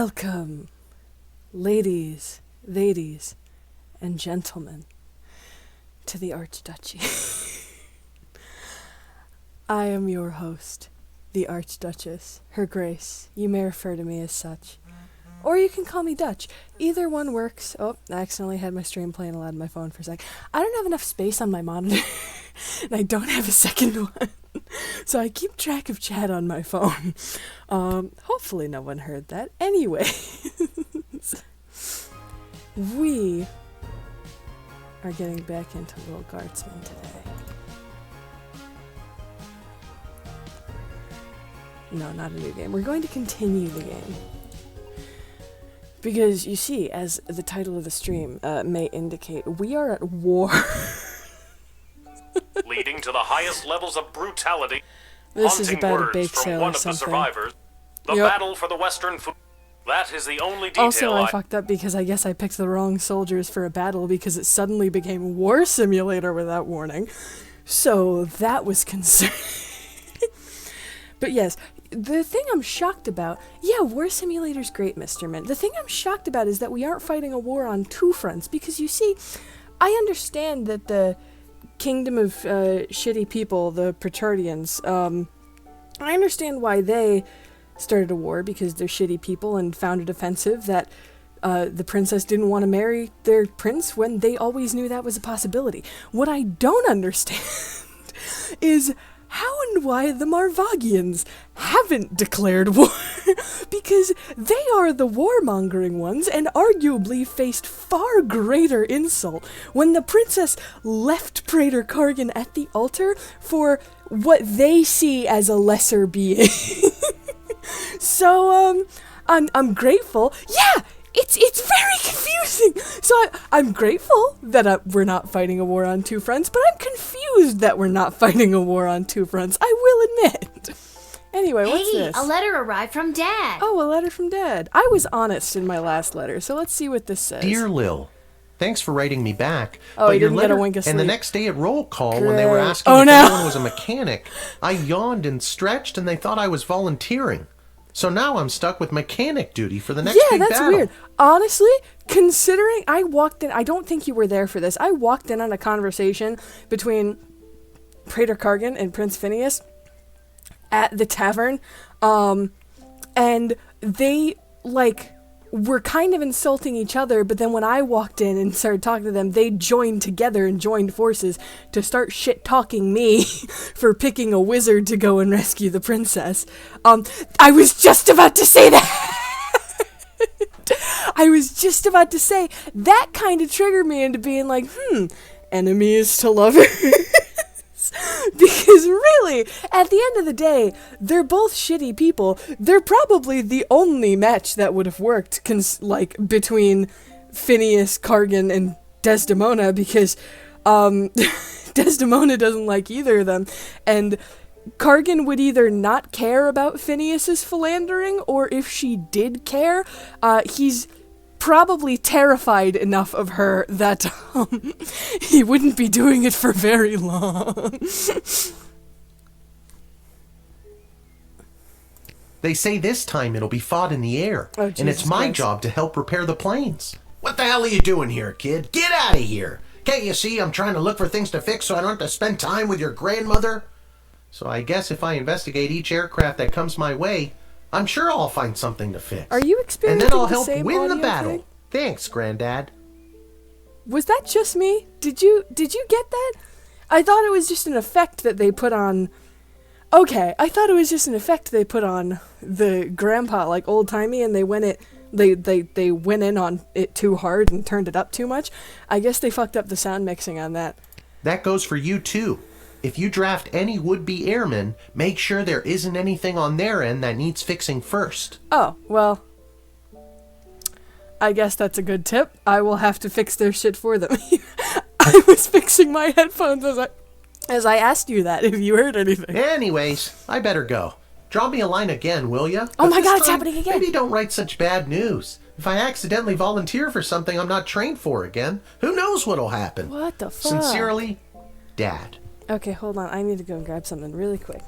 Welcome, ladies, and gentlemen, to the Archduchy. I am your host, the Archduchess, Her Grace. You may refer to me as such. Or you can call me Dutch. Either one works. Oh, I accidentally had my stream playing aloud on my phone for a sec. I don't have enough space on my monitor, and I don't have a second one. So I keep track of chat on my phone. Hopefully no one heard that. Anyway, we are getting back into Lil Guardsman today. No, not a new game. We're going to continue the game. Because, you see, as the title of the stream may indicate, we are at war. Leading to the highest levels of brutality. This is about a bake sale or something. From one of the survivors. The battle for the Western food. That is the only detail. Also, I fucked up because I guess I picked the wrong soldiers for a battle because it suddenly became War Simulator without warning. So, that was concerning. But yes, the thing I'm shocked about, yeah, War Simulator's great, Mr. Mint. The thing I'm shocked about is that we aren't fighting a war on two fronts, because you see, I understand that the Kingdom of Shitty People, the Praetorians, I understand why they started a war, because they're shitty people and found it offensive that the princess didn't want to marry their prince when they always knew that was a possibility. What I don't understand is how and why the Marvagians haven't declared war, because they are the warmongering ones and arguably faced far greater insult when the princess left Praetor Kargan at the altar for what they see as a lesser being. So, I'm grateful. Yeah! It's very confusing! So I'm grateful that we're not fighting a war on two fronts, but I'm confused that we're not fighting a war on two fronts, I will admit. Anyway, what's this? Hey, a letter arrived from Dad. Oh, a letter from Dad. I was honest in my last letter, so let's see what this says. Dear Lil, thanks for writing me back. Oh, but he your didn't letter, get a wink of sleep. And the next day at roll call, Great. when they were asking if anyone was a mechanic, I yawned and stretched and they thought I was volunteering. So now I'm stuck with mechanic duty for the next big battle. Yeah, that's weird. Honestly, considering I walked in, I don't think you were there for this. I walked in on a conversation between Praetor Kargan and Prince Phineas at the tavern, and they, were kind of insulting each other, but then when I walked in and started talking to them, they joined together and joined forces to start shit-talking me for picking a wizard to go and rescue the princess. I was just about to say that! I was just about to say, that kind of triggered me into being like, enemies to lovers. Because really, at the end of the day, they're both shitty people. They're probably the only match that would have worked, between Phineas, Kargan, and Desdemona, because, Desdemona doesn't like either of them, and Kargan would either not care about Phineas's philandering, or if she did care, he's probably terrified enough of her that he wouldn't be doing it for very long. They say this time it'll be fought in the air, and it's my job to help repair the planes. What the hell are you doing here, kid? Get out of here! Can't you see I'm trying to look for things to fix so I don't have to spend time with your grandmother? So I guess if I investigate each aircraft that comes my way, I'm sure I'll find something to fix. Are you experiencing and then I'll the help same win the audio battle. thing? Thanks, Granddad. Was that just me? Did you get that? I thought it was just an effect that they put on. Okay, I thought it was just an effect they put on the grandpa, like old-timey, and they went in on it too hard and turned it up too much. I guess they fucked up the sound mixing on that. That goes for you too. If you draft any would-be airmen, make sure there isn't anything on their end that needs fixing first. Oh, well, I guess that's a good tip. I will have to fix their shit for them. I was fixing my headphones as I asked you that, if you heard anything. Anyways, I better go. Draw me a line again, will ya? Oh my god, it's happening again! Maybe don't write such bad news. If I accidentally volunteer for something I'm not trained for again, who knows what'll happen? What the fuck? Sincerely, Dad. Okay, hold on. I need to go and grab something really quick.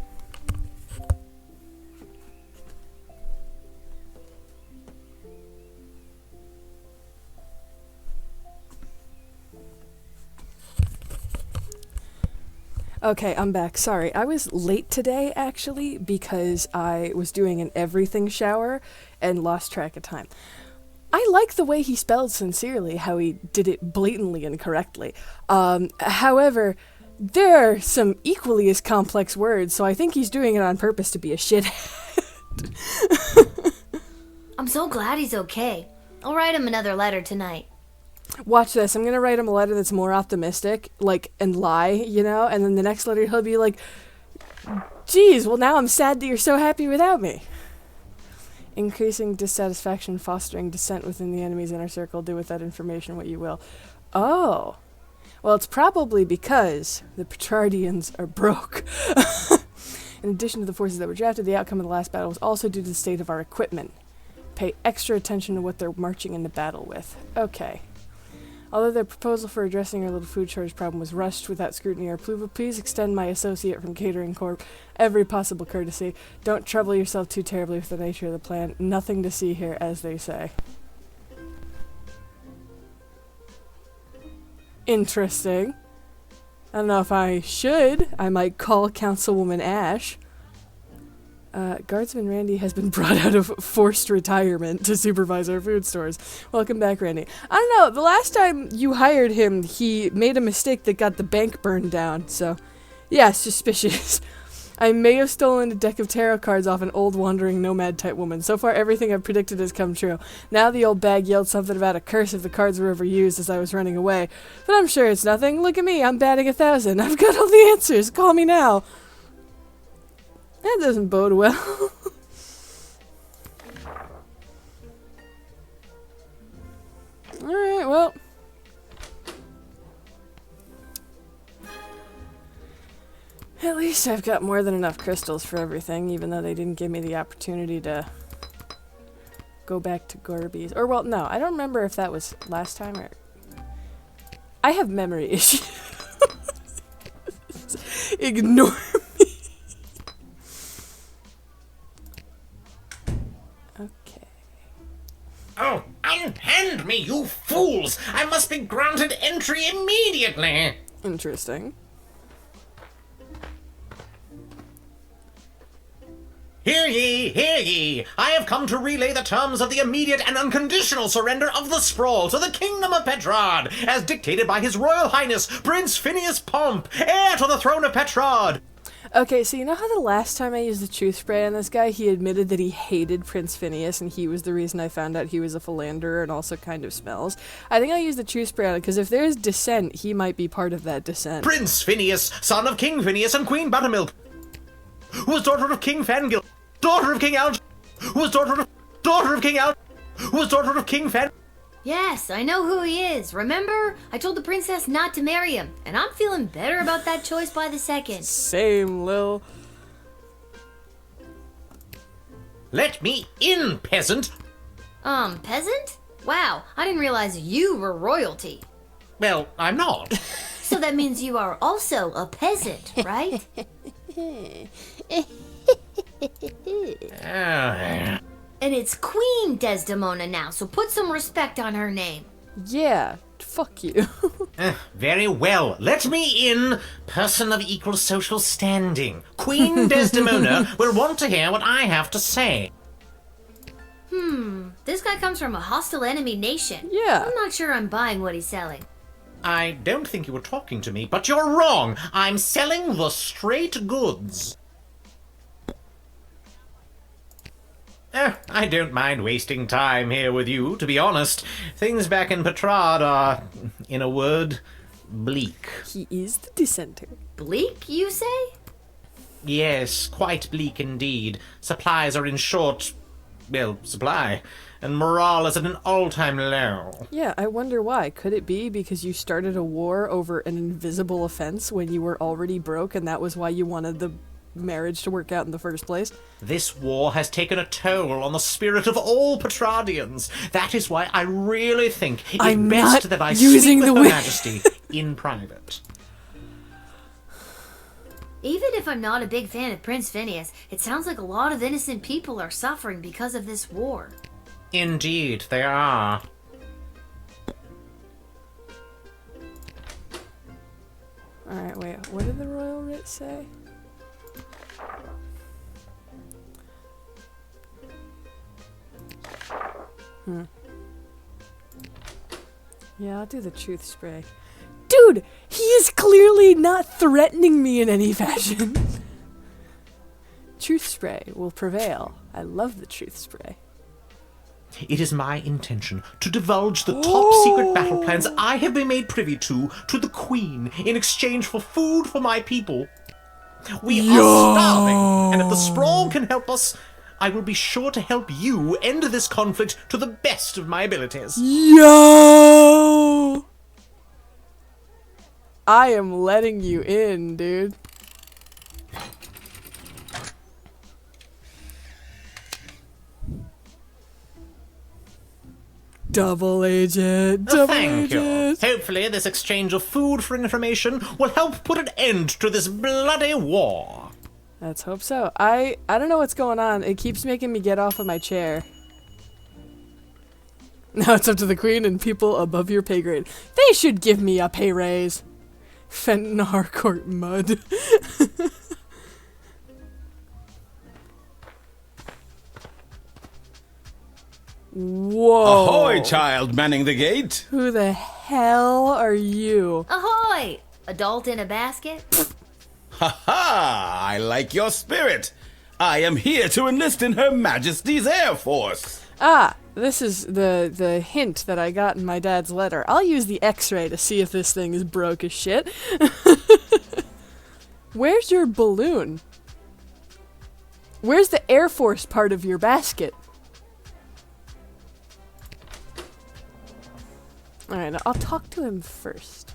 Okay, I'm back. Sorry, I was late today, actually, because I was doing an everything shower and lost track of time. I like the way he spelled sincerely, how he did it blatantly incorrectly. However, there are some equally as complex words, so I think he's doing it on purpose to be a shithead. I'm so glad he's okay. I'll write him another letter tonight. Watch this. I'm going to write him a letter that's more optimistic, like, and lie, you know? And then the next letter he'll be like, geez, well now I'm sad that you're so happy without me. Increasing dissatisfaction, fostering dissent within the enemy's inner circle. Do with that information what you will. Oh. Well, it's probably because the Petrardians are broke. In addition to the forces that were drafted, the outcome of the last battle was also due to the state of our equipment. Pay extra attention to what they're marching into battle with. Okay. Although their proposal for addressing our little food shortage problem was rushed without scrutiny or approval, please extend my associate from Catering Corp every possible courtesy. Don't trouble yourself too terribly with the nature of the plan. Nothing to see here, as they say. Interesting. I don't know if I should. I might call Councilwoman Ash. Guardsman Randy has been brought out of forced retirement to supervise our food stores. Welcome back, Randy. I don't know, the last time you hired him, he made a mistake that got the bank burned down, so yeah, suspicious. I may have stolen a deck of tarot cards off an old wandering nomad type woman. So far, everything I've predicted has come true. Now the old bag yelled something about a curse if the cards were overused as I was running away. But I'm sure it's nothing. Look at me, I'm batting 1,000. I've got all the answers. Call me now. That doesn't bode well. Alright, well. At least I've got more than enough crystals for everything, even though they didn't give me the opportunity to go back to Gorby's. Or, well, no, I don't remember if that was last time or... I have memory issues. Ignore me. Okay. Oh, unhand me, you fools! I must be granted entry immediately! Interesting. Hear ye, hear ye! I have come to relay the terms of the immediate and unconditional surrender of the sprawl to the Kingdom of Petrard, as dictated by His Royal Highness, Prince Phineas Pomp, heir to the throne of Petrard! Okay, so you know how the last time I used the truth spray on this guy, he admitted that he hated Prince Phineas and he was the reason I found out he was a philanderer and also kind of smells? I think I'll use the truth spray on it, because if there's dissent, he might be part of that dissent. Prince Phineas, son of King Phineas and Queen Buttermilk, who was daughter of King Fangil, daughter of King Alge, who was daughter of King Alge, who was daughter of King Fan. Yes, I know who he is. Remember? I told the princess not to marry him, and I'm feeling better about that choice by the second. Same, Lil. Let me in, peasant! Peasant? Wow, I didn't realize you were royalty. Well, I'm not. So that means you are also a peasant, right? And it's Queen Desdemona now, so put some respect on her name. Yeah, fuck you. Very well. Let me in, person of equal social standing. Queen Desdemona will want to hear what I have to say. This guy comes from a hostile enemy nation. Yeah. I'm not sure I'm buying what he's selling. I don't think you were talking to me, but you're wrong. I'm selling the straight goods. I don't mind wasting time here with you, to be honest. Things back in Petrard are, in a word, bleak. He is the dissenter. Bleak, you say? Yes, quite bleak indeed. Supplies are in short, supply, and morale is at an all-time low. Yeah, I wonder why. Could it be because you started a war over an invisible offense when you were already broke and that was why you wanted the marriage to work out in the first place? This war has taken a toll on the spirit of all Petrardians. That is why I really think it's best that I speak with Her Majesty in private. Even if I'm not a big fan of Prince Phineas, it sounds like a lot of innocent people are suffering because of this war. Indeed, they are. Alright, wait. What did the royal writ say? Yeah, I'll do the truth spray. Dude! He is clearly not threatening me in any fashion. Truth spray will prevail. I love the truth spray. It is my intention to divulge the top secret battle plans I have been made privy to the Queen in exchange for food for my people. We are starving, and if the Sprawl can help us, I will be sure to help you end this conflict to the best of my abilities. Yo! I am letting you in, dude. Double agent, double Thank agent. you. Hopefully this exchange of food for information will help put an end to this bloody war. Let's hope so. I don't know what's going on. It keeps making me get off of my chair. Now it's up to the Queen and people above your pay grade. They should give me a pay raise. Fenton Harcourt mud. Whoa. Ahoy, child manning the gate. Who the hell are you? Ahoy! Adult in a basket? Ha ha! I like your spirit. I am here to enlist in Her Majesty's Air Force. Ah, this is the hint that I got in my dad's letter. I'll use the x-ray to see if this thing is broke as shit. Where's your balloon? Where's the Air Force part of your basket? Alright, I'll talk to him first.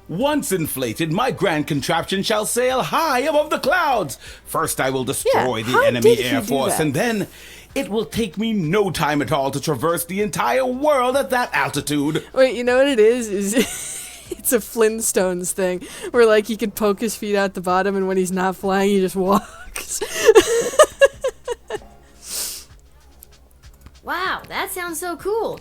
Once inflated, my grand contraption shall sail high above the clouds. First I will destroy Yeah, the how enemy did he Air do Force, that? and then it will take me no time at all to traverse the entire world at that altitude. Wait, you know what it is? It's a Flintstones thing, where like he could poke his feet out the bottom and when he's not flying he just walks. Wow, that sounds so cool.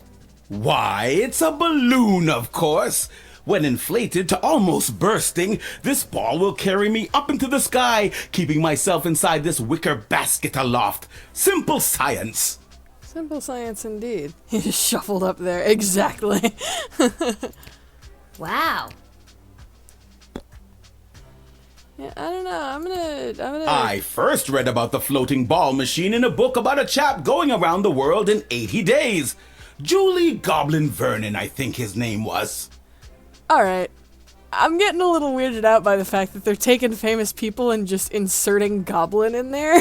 Why, it's a balloon, of course. When inflated to almost bursting, this ball will carry me up into the sky, keeping myself inside this wicker basket aloft. Simple science. Simple science indeed. He just shuffled up there. Exactly. Wow. Yeah, I don't know. I'm gonna... I first read about the floating ball machine in a book about a chap going around the world in 80 days. Julie Goblin Vernon, I think his name was. Alright. I'm getting a little weirded out by the fact that they're taking famous people and just inserting Goblin in there.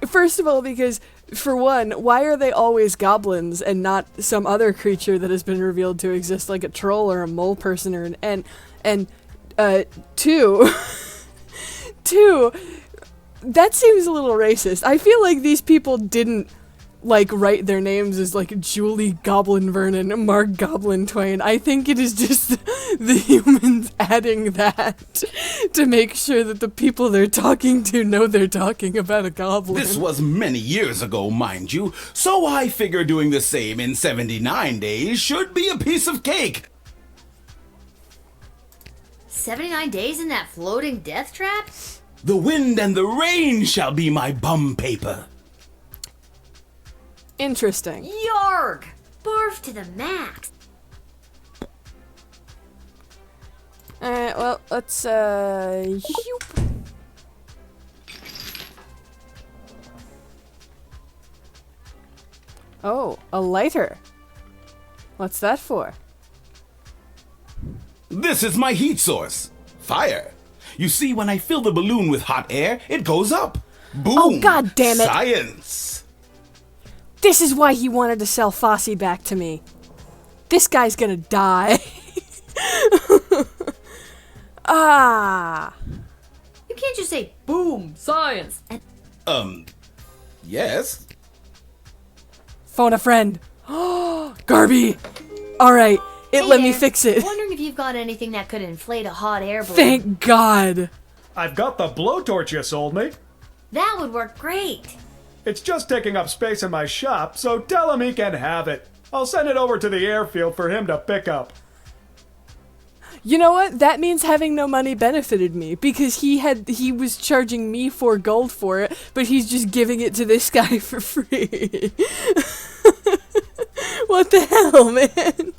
First of all, because, for one, why are they always goblins and not some other creature that has been revealed to exist, like a troll or a mole person or an... And two... two... That seems a little racist. I feel like these people didn't like write their names as like Julie Goblin Vernon, Mark Goblin Twain. I think it is just the humans adding that to make sure that the people they're talking to know they're talking about a goblin. This was many years ago, mind you, so I figure doing the same in 79 days should be a piece of cake. 79 days in that floating death trap? The wind and the rain shall be my bum paper. Interesting. Yarg! Barf to the max. Alright, well, let's, yoop. Oh, a lighter. What's that for? This is my heat source. Fire. You see, when I fill the balloon with hot air, it goes up. Boom. Oh, God damn it. Science. This is why he wanted to sell Fosse back to me. This guy's gonna die. Ah. You can't just say, boom, science. And Yes? Phone a friend. Garby. Alright, it hey let me there. fix it. Wondering if you've got anything that could inflate a hot air balloon. Thank God. I've got the blowtorch you sold me. That would work great. It's just taking up space in my shop, so tell him he can have it. I'll send it over to the airfield for him to pick up. You know what? That means having no money benefited me, because he was charging me 4 gold for it, but he's just giving it to this guy for free. What the hell, man?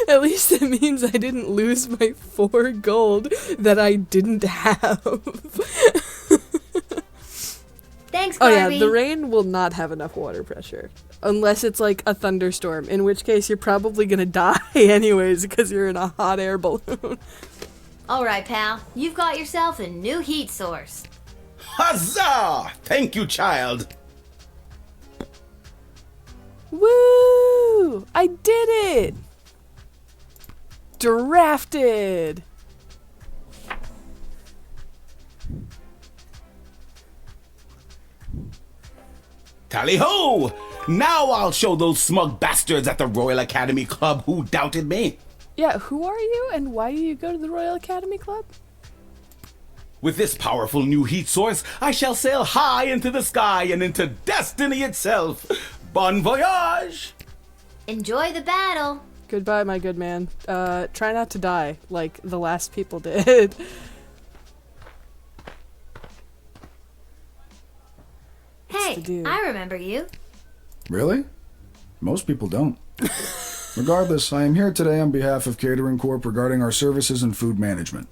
At least it means I didn't lose my 4 gold that I didn't have. Thanks, Oh Garby. yeah, the rain will not have enough water pressure. Unless it's like a thunderstorm, in which case you're probably gonna die anyways because you're in a hot air balloon. Alright, pal. You've got yourself a new heat source. Huzzah! Thank you, child. Woo! I did it! Drafted! Tally-ho! Now I'll show those smug bastards at the Royal Academy Club who doubted me. Yeah, who are you and why do you go to the Royal Academy Club? With this powerful new heat source, I shall sail high into the sky and into destiny itself. Bon voyage! Enjoy the battle. Goodbye, my good man. Try not to die, like the last people did. Hey, dude. I remember you. Really? Most people don't. Regardless, I am here today on behalf of Catering Corp regarding our services and food management.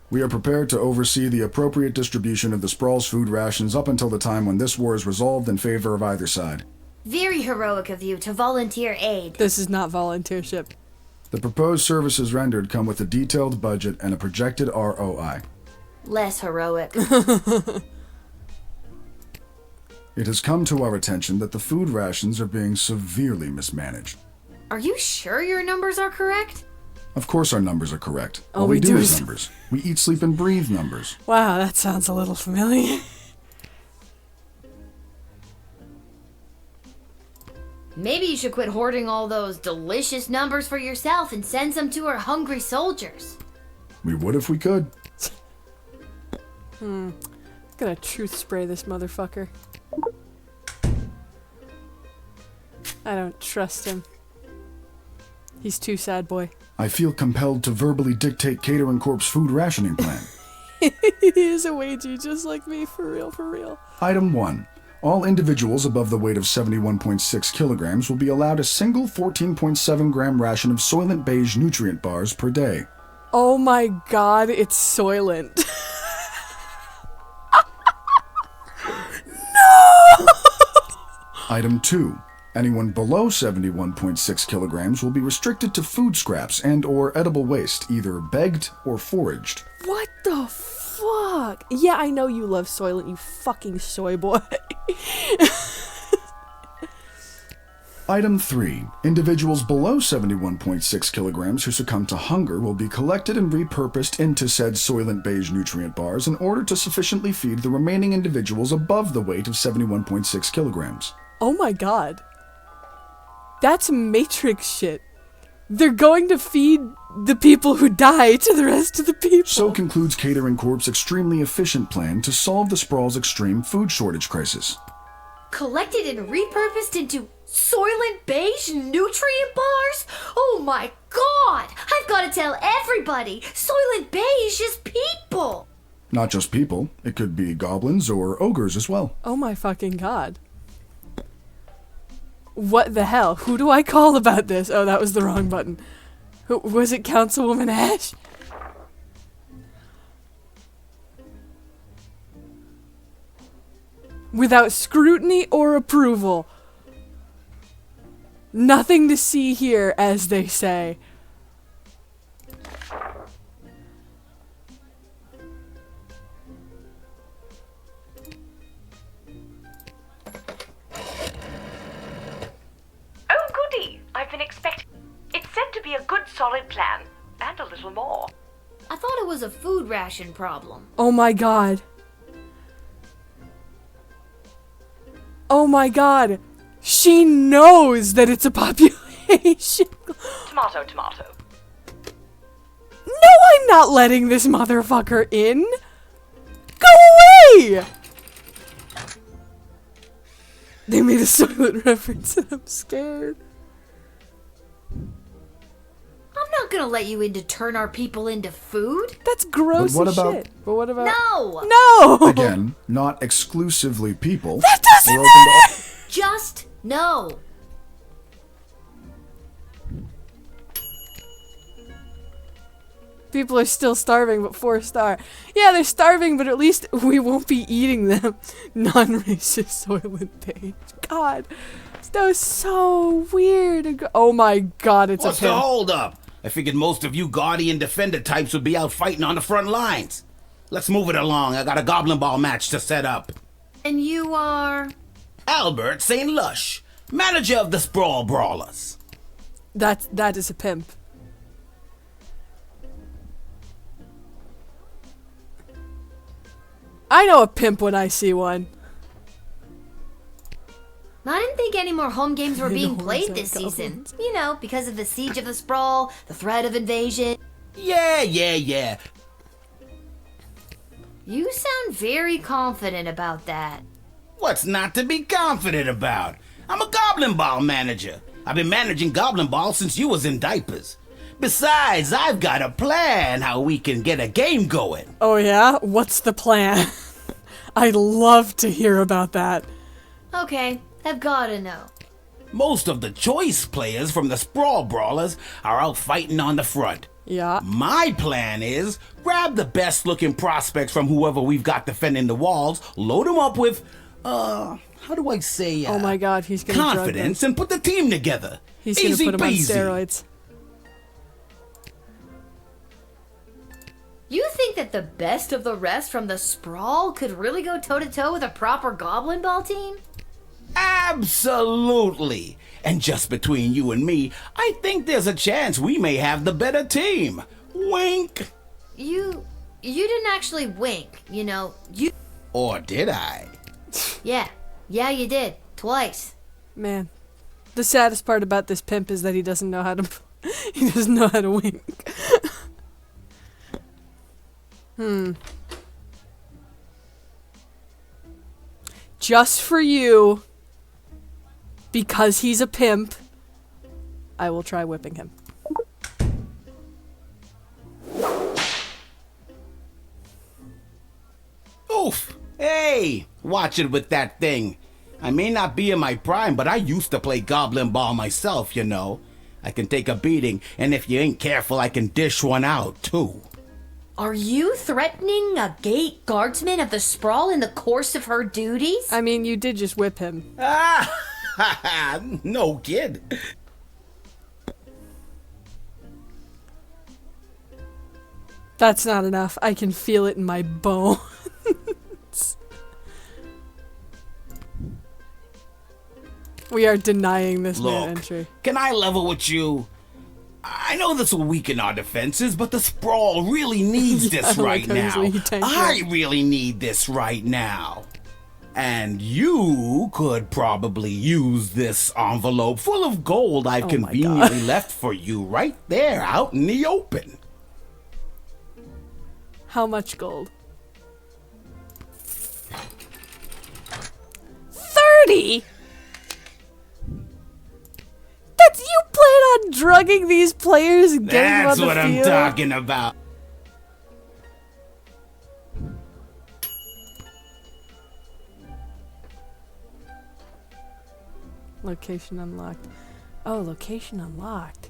We are prepared to oversee the appropriate distribution of the Sprawl's food rations up until the time when this war is resolved in favor of either side. Very heroic of you to volunteer aid. This is not volunteership. The proposed services rendered come with a detailed budget and a projected ROI. Less heroic. It has come to our attention that the food rations are being severely mismanaged. Are you sure your numbers are correct? Of course our numbers are correct. All we we do do is is- numbers. We eat, sleep, and breathe numbers. Wow, that sounds a little familiar. Maybe you should quit hoarding all those delicious numbers for yourself and send some to our hungry soldiers. We would if we could. Gonna truth spray this motherfucker. I don't trust him. He's too sad, boy. I feel compelled to verbally dictate Catering Corp's food rationing plan. He is a wagey, just like me, for real, for real. Item 1. All individuals above the weight of 71.6 kilograms will be allowed a single 14.7 gram ration of Soylent Beige nutrient bars per day. Oh my god, it's Soylent. Item 2. Anyone below 71.6 kilograms will be restricted to food scraps and or edible waste, either begged or foraged. What the fuck? Yeah, I know you love Soylent, you fucking soy boy. Item 3. Individuals below 71.6 kilograms who succumb to hunger will be collected and repurposed into said Soylent Beige nutrient bars in order to sufficiently feed the remaining individuals above the weight of 71.6 kilograms. Oh my god. That's Matrix shit. They're going to feed the people who die to the rest of the people. So concludes Catering Corp's extremely efficient plan to solve the Sprawl's extreme food shortage crisis. Collected and repurposed into Soylent Beige nutrient bars? Oh my god! I've got to tell everybody! Soylent Beige is people! Not just people, it could be goblins or ogres as well. Oh my fucking god. What the hell? Who do I call about this? Oh, that was the wrong button. Who was it? Councilwoman Ash? Without scrutiny or approval. Nothing to see here, as they say. Oh, goody! I've been expecting. It's said to be a good, solid plan, and a little more. I thought it was a food ration problem. Oh my god. Oh my god. She knows that it's a population. Tomato, tomato. No, I'm not letting this motherfucker in. Go away! They made a Soylent reference and I'm scared. I'm I'm not gonna let you in to turn our people into food. That's gross But what as about- shit. But what about... No! No! Again, not exclusively people. That doesn't We're open to all- Just no. People are still starving, but 4-star. Yeah, they're starving, but at least we won't be eating them. Non-racist Soylent Page. God, that was so weird. Oh my God, it's What's a the pimp. hold up? I figured most of you Guardian Defender types would be out fighting on the front lines. Let's move it along. I got a Goblin Ball match to set up. And you are... Albert St. Lush, manager of the Sprawl Brawlers. That is a pimp. I know a pimp when I see one. I didn't think any more home games were being No, played it's this not season. goblins. You know, because of the Siege of the Sprawl, the threat of invasion. Yeah. You sound very confident about that. What's not to be confident about? I'm a Goblin Ball manager. I've been managing Goblin Ball since you was in diapers. Besides, I've got a plan how we can get a game going. Oh yeah? What's the plan? I'd love to hear about that. Okay, I've gotta know. Most of the choice players from the Sprawl Brawlers are out fighting on the front. Yeah. My plan is grab the best looking prospects from whoever we've got defending the walls, load them up with, how do I say, Oh my God, he's gonna drug them. confidence, and put the team together. He's Easy gonna put him on peasy. steroids. You think that the best of the rest from the Sprawl could really go toe-to-toe with a proper Goblin Ball team? Absolutely. And just between you and me, I think there's a chance we may have the better team. Wink. You didn't actually wink, you know. You... Or did I? Yeah, you did. Twice. Man, the saddest part about this pimp is that he doesn't know how to... he doesn't know how to wink. Just for you, because he's a pimp, I will try whipping him. Oof. Hey, watch it with that thing. I may not be in my prime, but I used to play Goblin Ball myself, you know. I can take a beating, and if you ain't careful, I can dish one out, too. Are you threatening a gate guardsman of the Sprawl in the course of her duties? I mean, you did just whip him. Ah, no kid. That's not enough. I can feel it in my bones. We are denying this man Look, entry. can I level with you? I know this will weaken our defenses, but the Sprawl really needs I this don't right like how now. easily he tanked I it. really need this right now. And you could probably use this envelope full of gold I've Oh my conveniently God. left for you right there out in the open. How much gold? 30? That's you plan on drugging these players and getting them That's on the what I'm field? talking about. Location unlocked. Oh, location unlocked.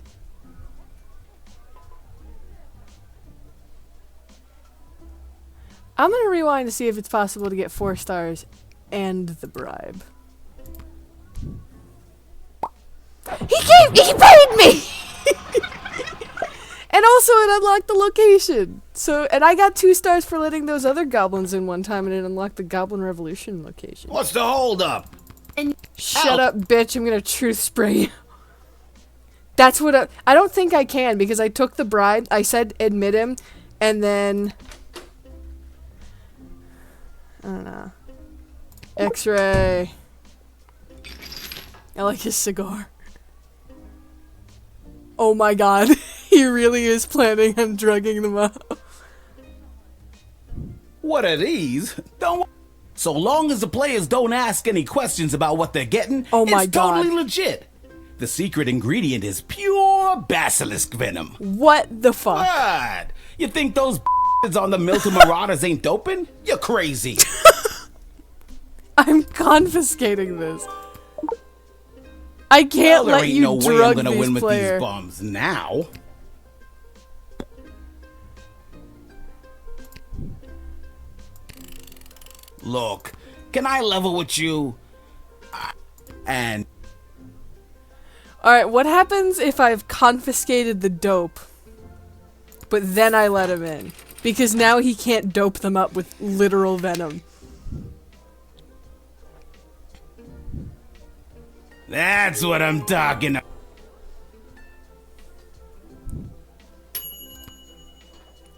I'm gonna rewind to see if it's possible to get 4 stars and the bribe. He paid me! And also it unlocked the location. So, and I got 2 stars for letting those other goblins in one time, and it unlocked the Goblin Revolution location. What's the holdup? Shut up, bitch. I'm gonna truth spray you. That's what I don't think I can, because I took the bribe. I said admit him, and then... I don't know. X-ray. I like his cigar. Oh my god. He really is planning on drugging them up. What are these? Don't. So long as the players don't ask any questions about what they're getting, Oh my it's God. totally legit. The secret ingredient is pure Pure basilisk venom. What the fuck? What? You think those on the Milton Marauders ain't doping? You're crazy. I'm confiscating this. I can't Well, there let ain't you no way I'm drug gonna this win with player. these bombs now. Look, can I level with you? And Alright, what happens if I've confiscated the dope, but then I let him in? Because now he can't dope them up with literal venom. that's what I'm talking about.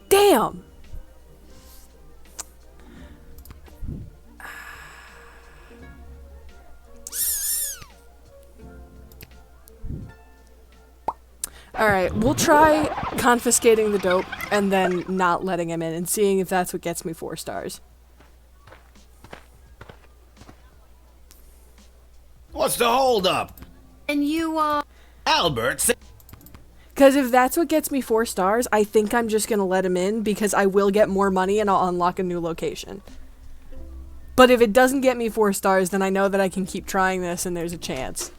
Damn! Alright, we'll try confiscating the dope and then not letting him in and seeing if that's what gets me 4 stars. What's the holdup? And you, Albert, say Because if that's what gets me 4 stars, I think I'm just gonna let him in because I will get more money and I'll unlock a new location. But if it doesn't get me 4 stars, then I know that I can keep trying this and there's a chance.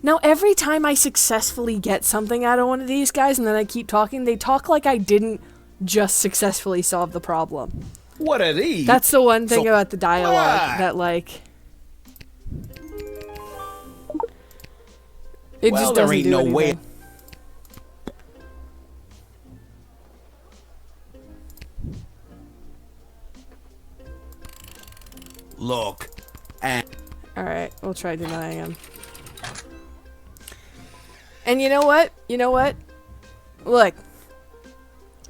Now, every time I successfully get something out of one of these guys and then I keep talking, they talk like I didn't just successfully solve the problem. what are these? That's the one thing So- about the dialogue What? that, like... It Well, just there doesn't ain't do no anything. way. Look, and Alright, we'll try denying him. And you know what? You know what? Look.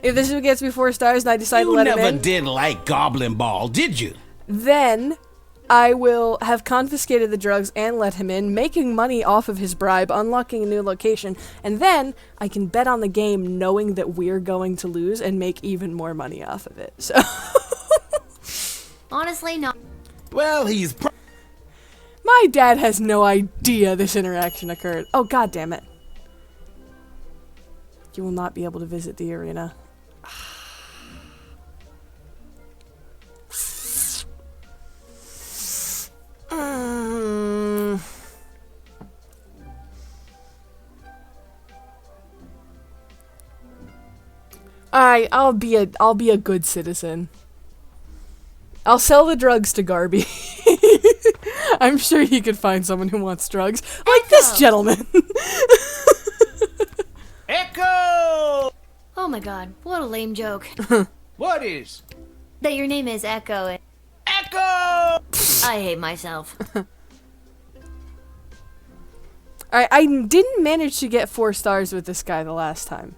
If this is what gets me 4 stars and I decide to you let him never in, did like Goblin Ball, did you? then I will have confiscated the drugs and let him in, making money off of his bribe, unlocking a new location, and then I can bet on the game knowing that we're going to lose and make even more money off of it. So honestly, no. Well, he's my dad has no idea this interaction occurred. Oh, god damn it. You will not be able to visit the arena. I'll be a good citizen. I'll sell the drugs to Garby. I'm sure he could find someone who wants drugs, like this gentleman. Echo! Oh my god, what a lame joke. What is? That your name is Echo. Echo! I hate myself. Alright, I didn't manage to get 4 stars with this guy the last time.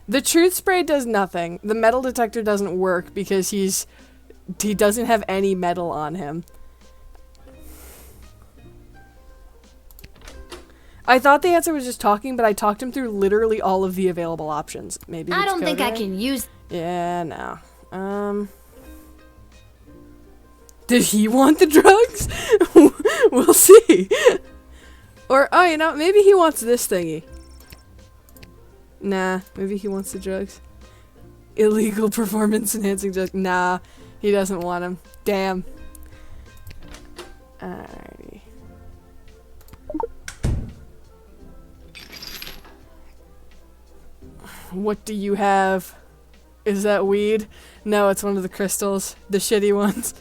The truth spray does nothing. The metal detector doesn't work because he doesn't have any metal on him. I thought the answer was just talking, but I talked him through literally all of the available options. Maybe I it's don't think I coding. can use. Yeah, no. Did he want the drugs? We'll see. Or, oh, you know, maybe he wants this thingy. Nah, maybe he wants the drugs. Illegal performance enhancing drugs. Nah, he doesn't want them. Damn. Alrighty. What do you have? Is that weed? No, it's one of the crystals. The shitty ones.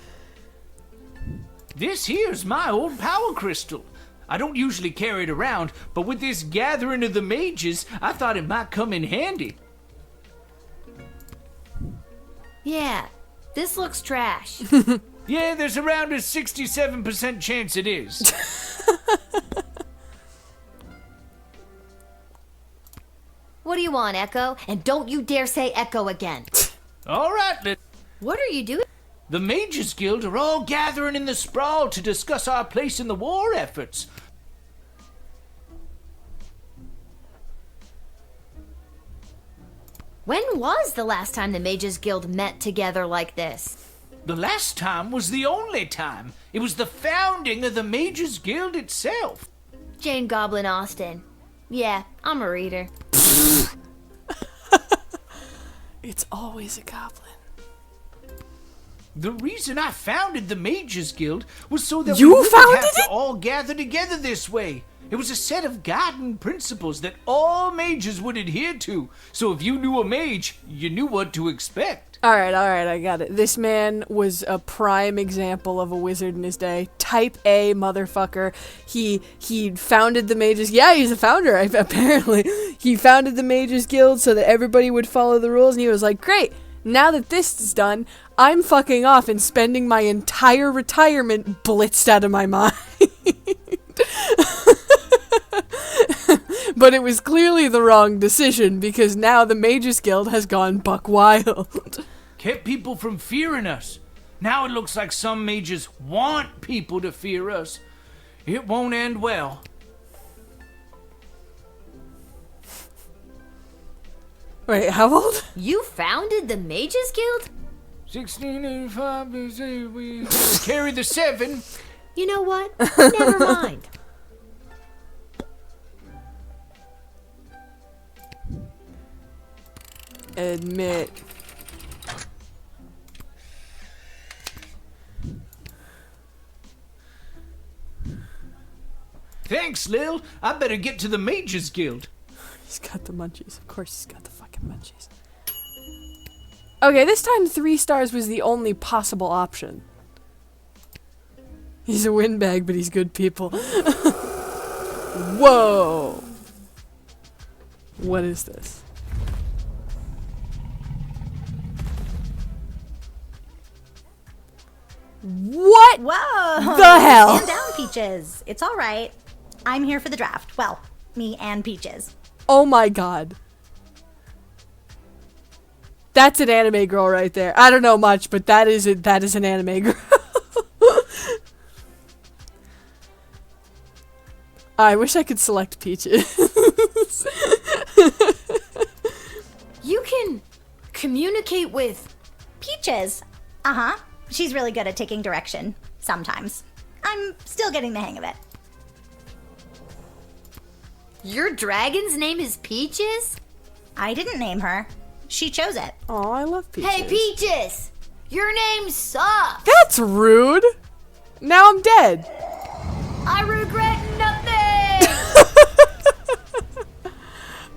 This here's my old power crystal. I don't usually carry it around, but with this gathering of the mages, I thought it might come in handy. Yeah, this looks trash. Yeah, there's around a 67% chance it is. What do you want, Echo? And don't you dare say Echo again. All right, then. What are you doing? The Mages Guild are all gathering in the sprawl to discuss our place in the war efforts. When was the last time the Mages Guild met together like this? The last time was the only time. It was the founding of the Mages Guild itself. Jane Goblin Austen. Yeah, I'm a reader. It's always a goblin. The reason I founded the Mages Guild was so that You we wouldn't founded have to it? all gather together this way. It was a set of guiding principles that all mages would adhere to. So if you knew a mage, you knew what to expect. Alright, I got it. This man was a prime example of a wizard in his day. Type A motherfucker. He founded the Mages... Yeah, he's a founder, apparently. He founded the Mages Guild so that everybody would follow the rules, and he was like, great, now that this is done, I'm fucking off and spending my entire retirement blitzed out of my mind. But it was clearly the wrong decision, because now the Mages Guild has gone buck wild. Kept people from fearing us. Now it looks like some mages want people to fear us. It won't end well. Wait, how old? You founded the Mages Guild? 1685, we carry the 7. You know what? Never mind. Admit. Thanks, Lil. I better get to the Mages Guild. He's got the munchies. Of course he's got the fucking munchies. Okay, this time 3 stars was the only possible option. He's a windbag, but he's good people. Whoa! What is this? What Whoa! the hell? Stand down, Peaches. It's all right. I'm here for the draft. Well, me and Peaches. Oh my god. That's an anime girl right there. I don't know much, but that is an anime girl. I wish I could select Peaches. You can communicate with... Peaches. Uh-huh. She's really good at taking direction. Sometimes. I'm still getting the hang of it. Your dragon's name is Peaches? I didn't name her. She chose it. Oh, I love Peaches. Hey, Peaches! Your name sucks! That's rude. Now I'm dead. I regret nothing!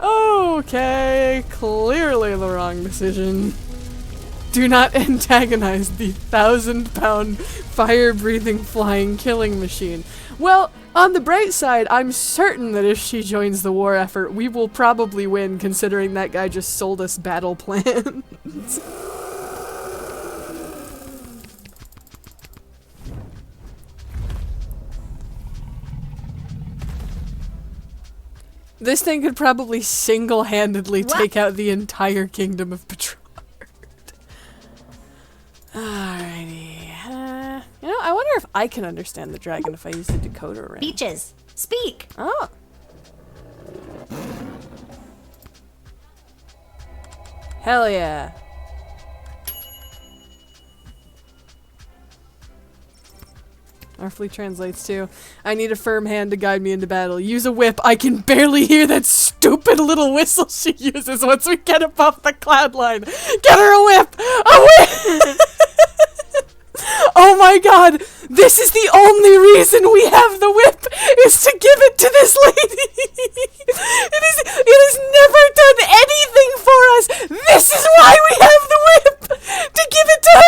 Okay, clearly the wrong decision. Do not antagonize the 1,000-pound fire-breathing flying killing machine. Well, on the bright side, I'm certain that if she joins the war effort, we will probably win, considering that guy just sold us battle plans. This thing could probably single-handedly take out the entire kingdom of Petrard. Alrighty. You know, I wonder if I can understand the dragon if I use the decoder ring. Peaches, speak. Oh. Hell yeah. Roughly translates to, I need a firm hand to guide me into battle. Use a whip. I can barely hear that stupid little whistle she uses once we get above the cloud line. Get her a whip! A whip! Oh my god! This is the only reason we have the whip, is to give it to this lady! It has never done anything for us! This is why we have the whip! To give it to her!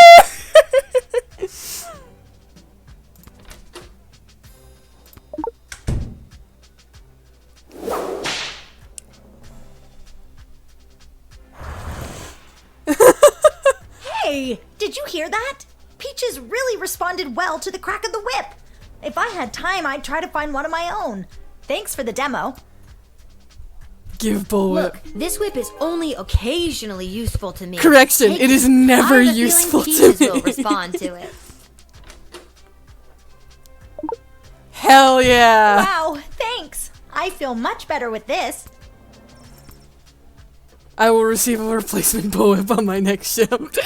Hey, did you hear that? Peaches really responded well to the crack of the whip. If I had time, I'd try to find one of my own. Thanks for the demo. Give bullwhip. Look, this whip is only occasionally useful to me. Correction, Take it is never I have a useful feeling to Peaches me. will respond to it. Hell yeah! Wow, thanks. I feel much better with this. I will receive a replacement bullwhip on my next shift.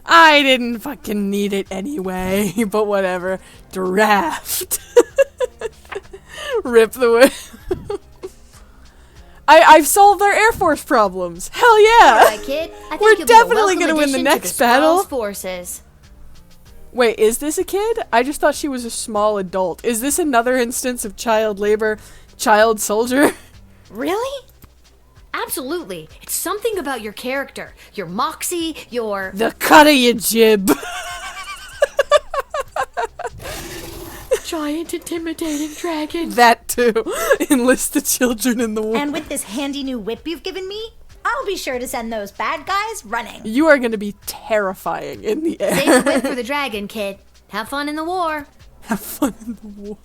I didn't fucking need it anyway, but whatever. Draft. Rip the whip. I've solved our Air Force problems. Hell yeah! All right, kid. I think We're you'll be a definitely welcome gonna win the addition next to battle. Skrulls forces. Wait, is this a kid? I just thought she was a small adult. Is this another instance of child labor, child soldier? Really? Absolutely. It's something about your character, your moxie, your... The cut of your jib. giant intimidating dragon. That too. Enlist the children in the war. And with this handy new whip you've given me, I'll be sure to send those bad guys running. You are going to be terrifying in the air. Save the whip for the dragon, kid. Have fun in the war. Have fun in the war.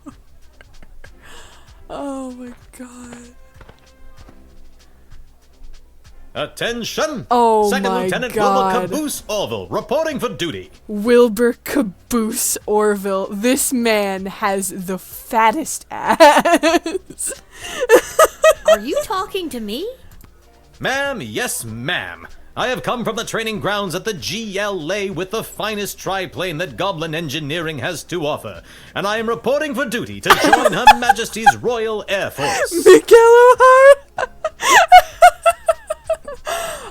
Oh my god. Attention! Oh Second my Lieutenant god. Wilbur Caboose Orville, reporting for duty. Wilbur Caboose Orville. This man has the fattest ass. Are you talking to me? Ma'am, yes ma'am. I have come from the training grounds at the GLA with the finest triplane that Goblin Engineering has to offer, and I am reporting for duty to join Her Majesty's Royal Air Force. Miguel O'Hara.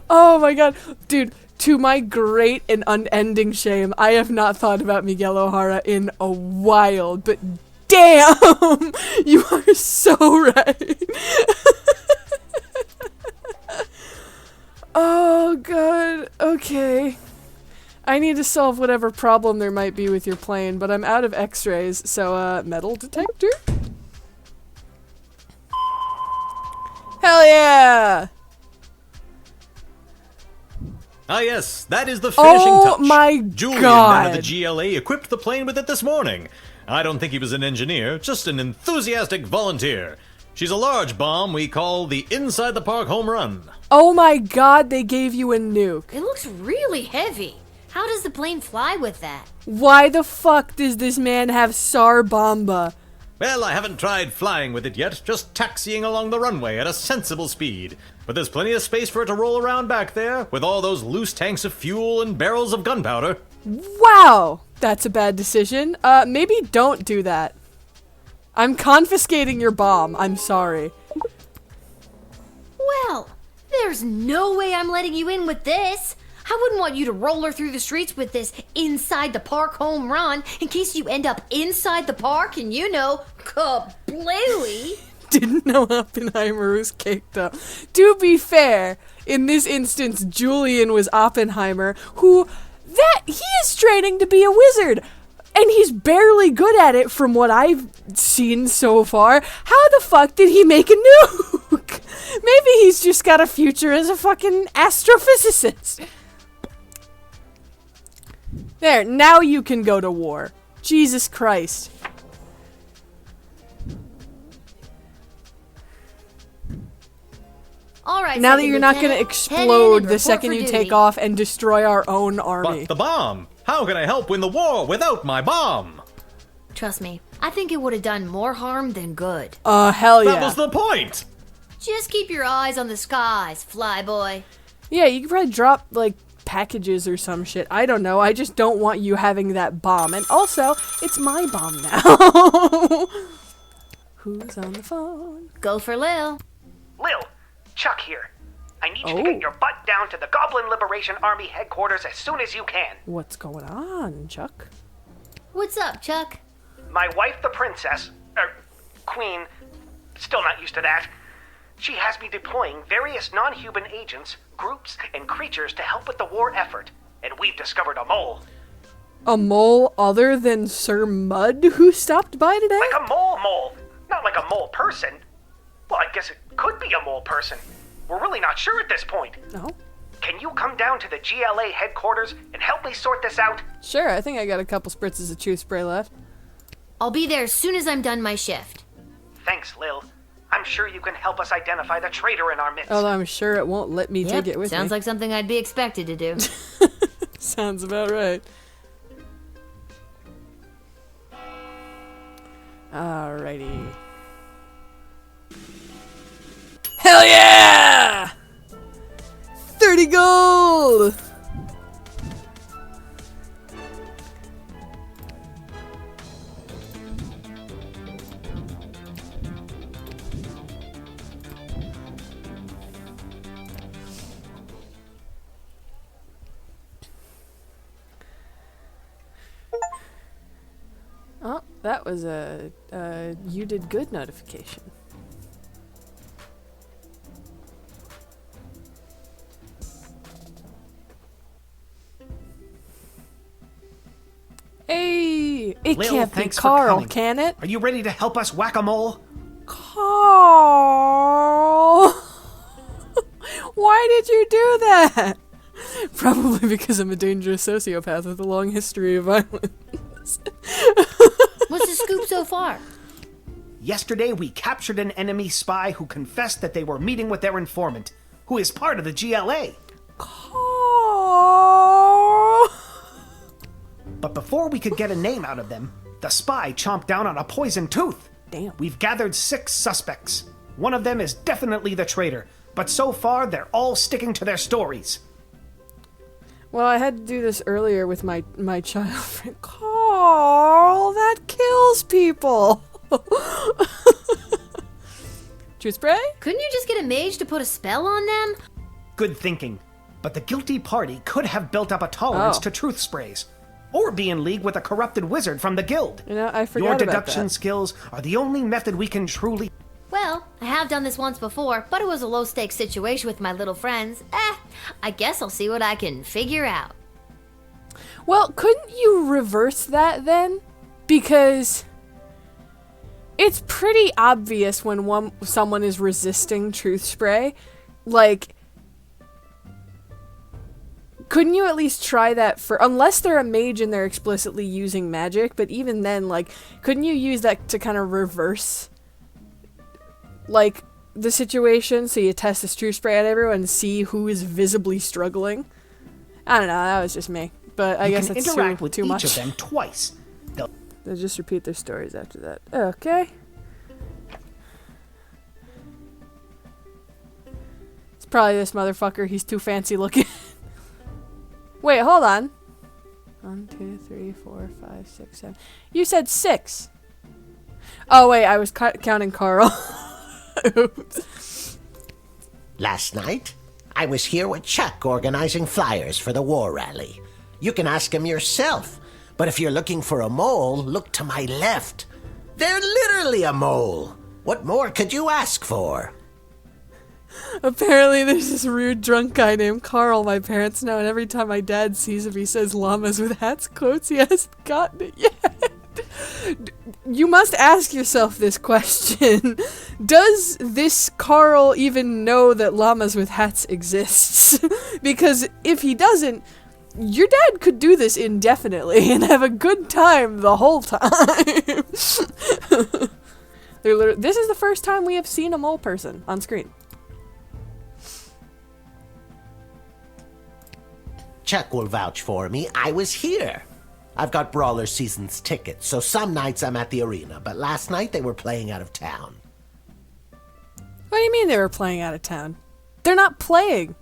Oh my god. Dude, to my great and unending shame, I have not thought about Miguel O'Hara in a while, but damn! You are so right. Oh god. Okay. I need to solve whatever problem there might be with your plane, but I'm out of x-rays, so metal detector? Hell yeah! Ah yes, that is the finishing touch. Oh my Julian god. down at the GLA equipped the plane with it this morning. I don't think he was an engineer, just an enthusiastic volunteer. She's a large bomb we call the Inside the Park Home Run. Oh my god, they gave you a nuke. It looks really heavy. How does the plane fly with that? Why the fuck does this man have Sar Bomba? Well, I haven't tried flying with it yet, just taxiing along the runway at a sensible speed. But there's plenty of space for it to roll around back there, with all those loose tanks of fuel and barrels of gunpowder. Wow, that's a bad decision. Maybe don't do that. I'm confiscating your bomb, I'm sorry. Well, there's no way I'm letting you in with this. I wouldn't want you to roller through the streets with this inside the park home run in case you end up inside the park and you know, kablooey. Didn't know Oppenheimer was caked up. To be fair, in this instance, Julian was Oppenheimer, he is training to be a wizard. And he's barely good at it from what I've seen so far. How the fuck did he make a nuke? Maybe he's just got a future as a fucking astrophysicist. There, now you can go to war. Jesus Christ. All right, Now that Second you're not going to Lieutenant, head in explode and the report second for you duty. take off and destroy our own army. But the bomb! How can I help win the war without my bomb? Trust me, I think it would have done more harm than good. Hell yeah. That was the point! Just keep your eyes on the skies, flyboy. Yeah, you could probably drop, like, packages or some shit. I don't know. I just don't want you having that bomb. And also, it's my bomb now. Who's on the phone? Go for Lil. Lil, Chuck here. I need you to get your butt down to the Goblin Liberation Army headquarters as soon as you can. What's going on, Chuck? What's up, Chuck? My wife, the princess, queen, still not used to that. She has me deploying various non-human agents, groups, and creatures to help with the war effort. And we've discovered a mole. A mole other than Sir Mud who stopped by today? Like a mole. Not like a mole person. Well, I guess it could be a mole person. We're really not sure at this point. No. Can you come down to the GLA headquarters and help me sort this out? Sure, I think I got a couple spritzes of chew spray left. I'll be there as soon as I'm done my shift. Thanks, Lil. I'm sure you can help us identify the traitor in our midst. Although I'm sure it won't let me take it with me. Sounds like something I'd be expected to do. Sounds about right. Alrighty. Hell yeah! 30 gold! that was a you did good notification. Hey, it Lil, can't be thanks for Carl, coming. can it? Are you ready to help us whack-a-mole? Carl! Why did you do that? Probably because I'm a dangerous sociopath with a long history of violence. What's the scoop so far? Yesterday, we captured an enemy spy who confessed that they were meeting with their informant, who is part of the GLA. Carl! But before we could get a name out of them, the spy chomped down on a poisoned tooth. Damn. We've gathered 6 suspects. One of them is definitely the traitor, but so far they're all sticking to their stories. Well, I had to do this earlier with my child friend. Carl, that kills people. Truth spray? Couldn't you just get a mage to put a spell on them? Good thinking. But the guilty party could have built up a tolerance to truth sprays, or be in league with a corrupted wizard from the guild. You know, I forgot Your about deduction that. skills are the only method we can truly... Well, I have done this once before, but it was a low-stakes situation with my little friends. I guess I'll see what I can figure out. Well, couldn't you reverse that then? Because it's pretty obvious when someone is resisting truth spray. Like, couldn't you at least try that for, unless they're a mage and they're explicitly using magic, but even then, like, couldn't you use that to kind of reverse, like, the situation, so you test this truth spray at everyone and see who is visibly struggling? I don't know, that was just me. But I guess can that's interact with too each much. of them twice. They'll just repeat their stories after that. Okay. It's probably this motherfucker. He's too fancy looking. Wait, hold on. 1, 2, 3, 4, 5, 6, 7. You said 6. Oh, wait, I was counting Carl. Oops. Last night, I was here with Chuck organizing flyers for the war rally. You can ask him yourself. But if you're looking for a mole, look to my left. They're literally a mole. What more could you ask for? Apparently there's this rude drunk guy named Carl my parents know, and every time my dad sees him he says llamas with hats quotes. He hasn't gotten it yet. You must ask yourself this question. Does this Carl even know that llamas with hats exists? Because if he doesn't, your dad could do this indefinitely and have a good time the whole time. This is the first time we have seen a mole person on screen. Chuck will vouch for me. I was here. I've got Brawler Seasons tickets, so some nights I'm at the arena, but last night they were playing out of town. What do you mean they were playing out of town? They're not playing.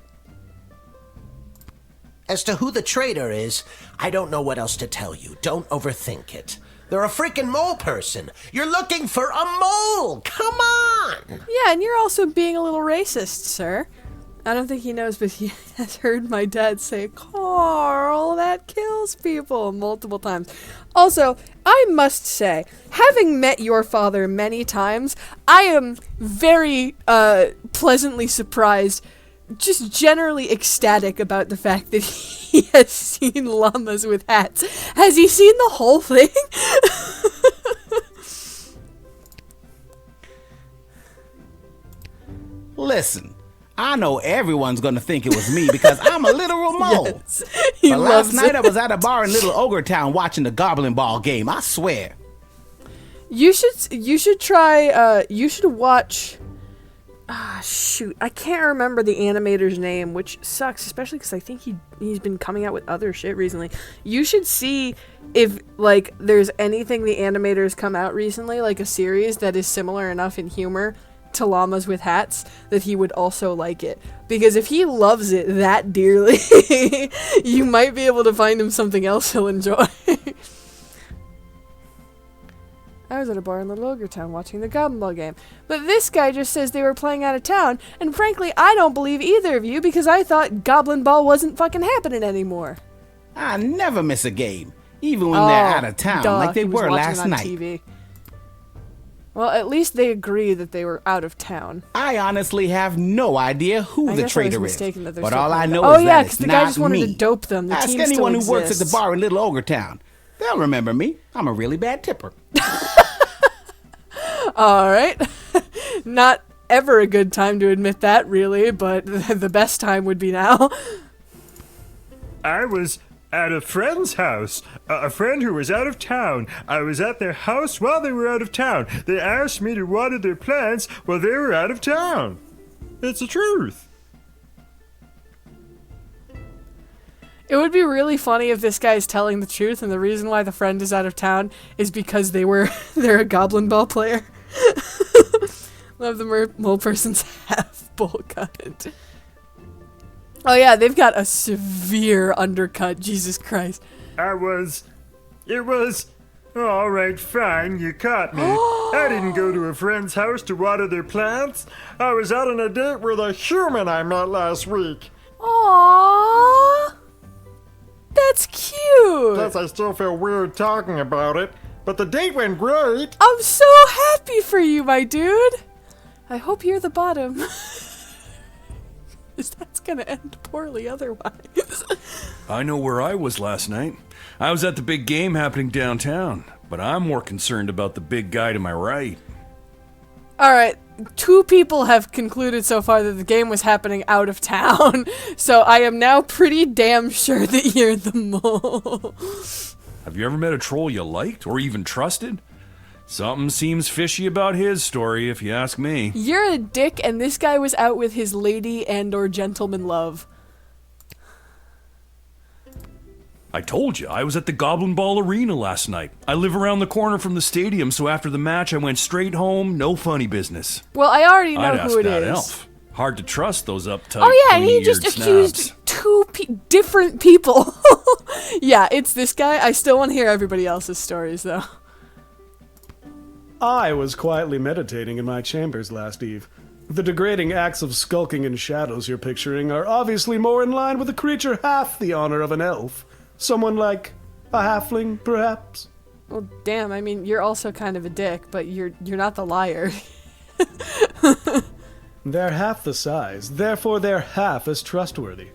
As to who the traitor is, I don't know what else to tell you. Don't overthink it. They're a freaking mole person. You're looking for a mole! Come on! Yeah, and you're also being a little racist, sir. I don't think he knows, but he has heard my dad say, Carl, that kills people, multiple times. Also, I must say, having met your father many times, I am very pleasantly surprised, just generally ecstatic about the fact that he has seen llamas with hats. Has he seen the whole thing? Listen, I know everyone's gonna think it was me because I'm a literal mole. Yes, he but loves last night it. I was at a bar in Little Ogre Town watching the Goblin Ball game. I swear. You should try, you should watch, shoot, I can't remember the animator's name, which sucks, especially because I think he's been coming out with other shit recently. You should see if, like, there's anything the animators come out recently, like a series that is similar enough in humor to llamas with hats that he would also like it. Because if he loves it that dearly, you might be able to find him something else he'll enjoy. I was at a bar in Little Ogre Town watching the Goblin Ball game. But this guy just says they were playing out of town, and frankly, I don't believe either of you because I thought Goblin Ball wasn't fucking happening anymore. I never miss a game. even when they're out of town, like they he was were watching last on night. TV. Well, at least they agree that they were out of town. I honestly have no idea who I the guess traitor I was is, mistaken that they're but still all I playing know that. is Oh yeah, that it's the guy not just wanted me. to dope them. The Ask team anyone still who works at the exists. bar in Little Ogre Town. They'll remember me. I'm a really bad tipper. All right. Not ever a good time to admit that, really, but the best time would be now. I was at a friend's house. A friend who was out of town. I was at their house while they were out of town. They asked me to water their plants while they were out of town. It's the truth. It would be really funny if this guy's telling the truth and the reason why the friend is out of town is because they're a goblin ball player. Love the mole person's half bowl cut. Oh yeah, they've got a severe undercut, Jesus Christ. It was, all right, fine, you caught me. I didn't go to a friend's house to water their plants. I was out on a date with a human I met last week. Aww. That's cute. Plus, I still feel weird talking about it, but the date went great. I'm so happy for you, my dude. I hope you're the bottom. That's gonna end poorly otherwise. I know where I was last night. I was at the big game happening downtown, but I'm more concerned about the big guy to my right. Alright, 2 people have concluded so far that the game was happening out of town, so I am now pretty damn sure that you're the mole. Have you ever met a troll you liked, or even trusted? Something seems fishy about his story, if you ask me. You're a dick, and this guy was out with his lady and or gentleman love. I told you, I was at the Goblin Ball Arena last night. I live around the corner from the stadium, so after the match I went straight home, no funny business. Well, I already know I'd who it ask that is. elf. Hard to trust those uptight, Oh yeah, and he just pointy-eared accused snobs. 2 different people. Yeah, it's this guy. I still want to hear everybody else's stories, though. I was quietly meditating in my chambers last eve. The degrading acts of skulking in shadows you're picturing are obviously more in line with a creature half the honor of an elf. Someone like a halfling, perhaps? Well, damn, I mean, you're also kind of a dick, but you're not the liar. They're half the size, therefore they're half as trustworthy.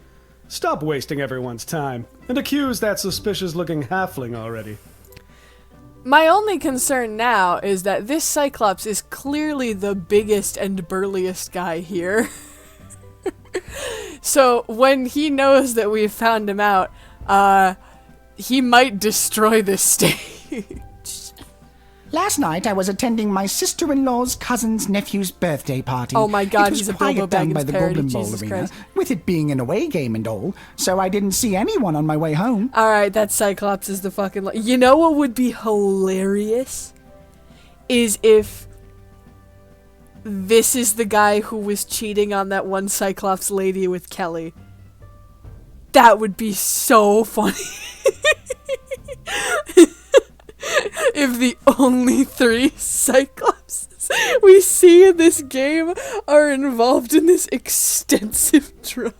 Stop wasting everyone's time, and accuse that suspicious-looking halfling already. My only concern now is that this Cyclops is clearly the biggest and burliest guy here. So when he knows that we've found him out, he might destroy this stage. Last night I was attending my sister-in-law's cousin's nephew's birthday party. Oh my God, it was he's a quiet Bilbo down by Baggins the parody, Goblin Bowl Jesus Arena, Christ. with it being an away game and all, so I didn't see anyone on my way home. Alright, that Cyclops is the fucking... You know what would be hilarious? Is if this is the guy who was cheating on that one Cyclops lady with Kelly. That would be so funny. If the only 3 Cyclopses we see in this game are involved in this extensive drama.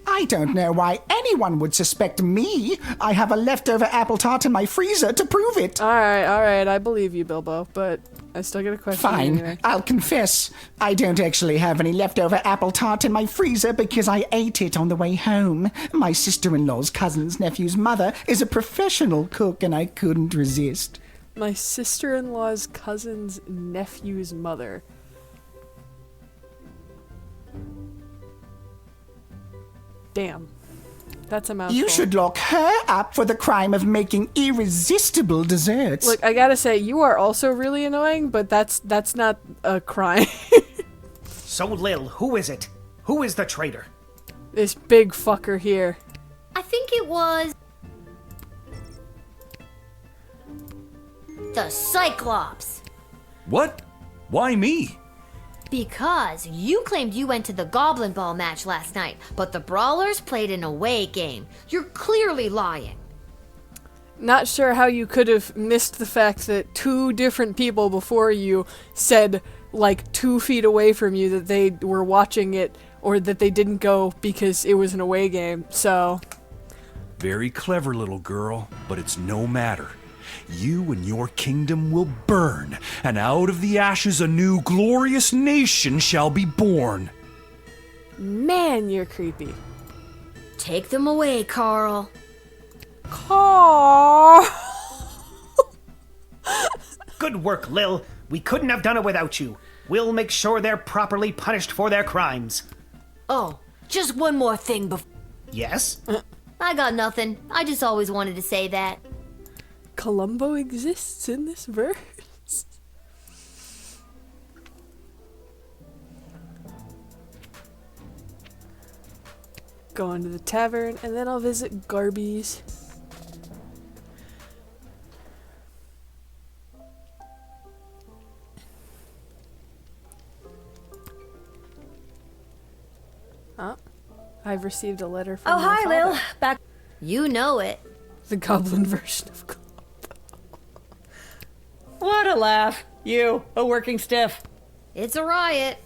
I don't know why anyone would suspect me. I have a leftover apple tart in my freezer to prove it. Alright, I believe you, Bilbo, but I still got a question. Fine, Anyway. I'll confess. I don't actually have any leftover apple tart in my freezer because I ate it on the way home. My sister-in-law's cousin's nephew's mother is a professional cook and I couldn't resist. My sister-in-law's cousin's nephew's mother. Damn. That's a mouthful. You should lock her up for the crime of making irresistible desserts. Look, I gotta say, you are also really annoying, but that's not a crime. So, Lil, who is it? Who is the traitor? This big fucker here. I think it was... the Cyclops. What? Why me? Because you claimed you went to the Goblin Ball match last night, but the Brawlers played an away game. You're clearly lying. Not sure how you could have missed the fact that 2 different people before you said, like, 2 feet away from you that they were watching it, or that they didn't go because it was an away game, so... very clever, little girl, but it's no matter. You and your kingdom will burn, and out of the ashes a new glorious nation shall be born. Man, you're creepy. Take them away, Carl. Carl! Good work, Lil. We couldn't have done it without you. We'll make sure they're properly punished for their crimes. Oh, just one more thing before. Yes? I got nothing. I just always wanted to say that. Columbo exists in this verse. Going to the tavern, and then I'll visit Garby's. Oh, I've received a letter from Oh, my hi, father. Lil. Back. You know it. The goblin version of What a laugh. You, a working stiff. It's a riot.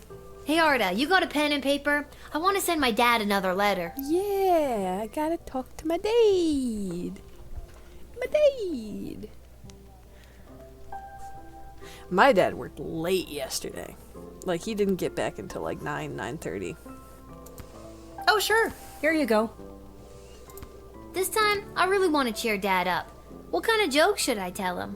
Hey, Arda, you got a pen and paper? I want to send my dad another letter. Yeah, I gotta talk to my dad. My dad worked late yesterday. Like, he didn't get back until like 9:30. Oh, sure. Here you go. This time, I really want to cheer Dad up. What kind of joke should I tell him?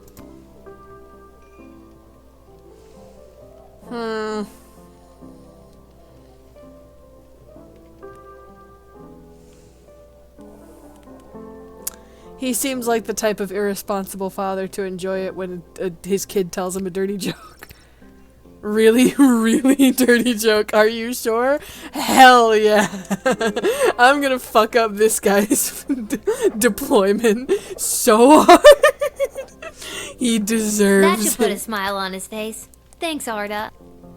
He seems like the type of irresponsible father to enjoy it when his kid tells him a dirty joke. Really, really dirty joke. Are you sure? Hell yeah. I'm gonna fuck up this guy's deployment so hard. He deserves That should put it. a smile on his face. Thanks, Arda.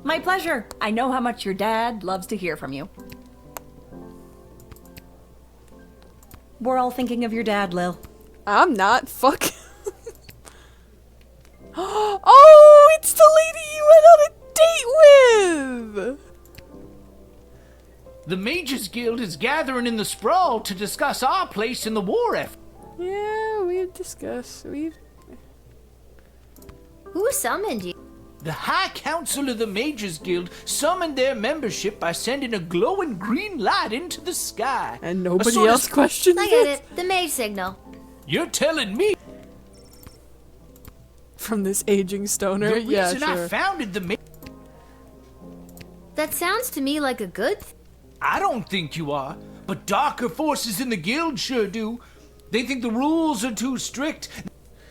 My pleasure. I know how much your dad loves to hear from you. We're all thinking of your dad, Lil. I'm not. Fuck. Oh, it's the lady you went on a date with! The Mages Guild is gathering in the sprawl to discuss our place in the war effort. Yeah, we've discussed. Who summoned you? The High Council of the Mages Guild summoned their membership by sending a glowing green light into the sky. And nobody else questioned I get it. The mage signal. You're telling me? From this aging stoner? The Yeah, reason sure. I founded the That sounds to me like a good I don't think you are, but darker forces in the guild sure do. They think the rules are too strict.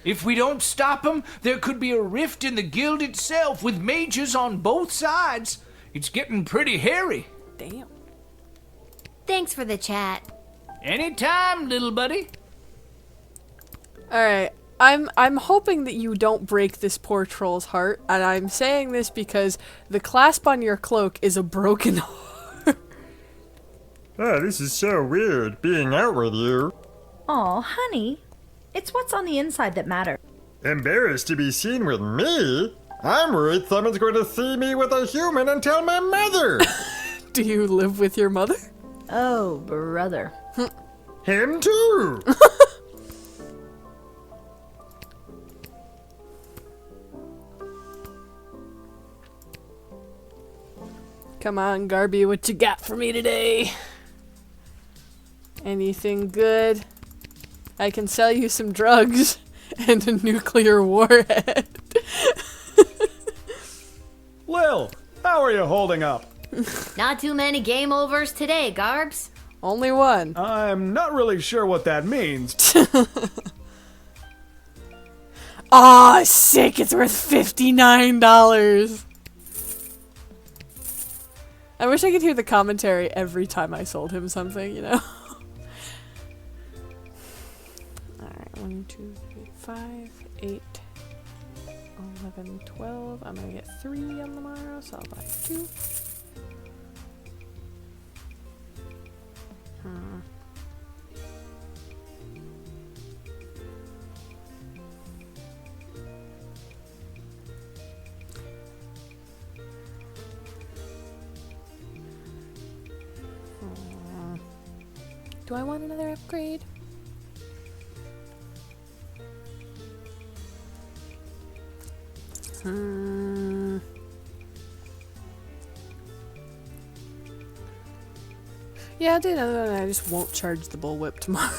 If we don't stop them, there could be a rift in the guild itself with mages on both sides. It's getting pretty hairy. Damn. Thanks for the chat. Anytime, little buddy. Alright. I'm hoping that you don't break this poor troll's heart, and I'm saying this because the clasp on your cloak is a broken heart. Oh, this is so weird, being out with you. Aw, honey. It's what's on the inside that matters. Embarrassed to be seen with me? I'm worried someone's going to see me with a human and tell my mother. Do you live with your mother? Oh, brother. Him too. Come on, Garby, what you got for me today? Anything good? I can sell you some drugs and a nuclear warhead. Lil, how are you holding up? Not too many game overs today, Garbs. Only one. I'm not really sure what that means. Aw, sick, it's worth $59. I wish I could hear the commentary every time I sold him something, you know? Alright, 1, 2, 3, 5, 8, 11, 12. I'm gonna get 3 on the morrow, so I'll buy 2. Do I want another upgrade? Yeah, I'll do another one. I just won't charge the bullwhip tomorrow.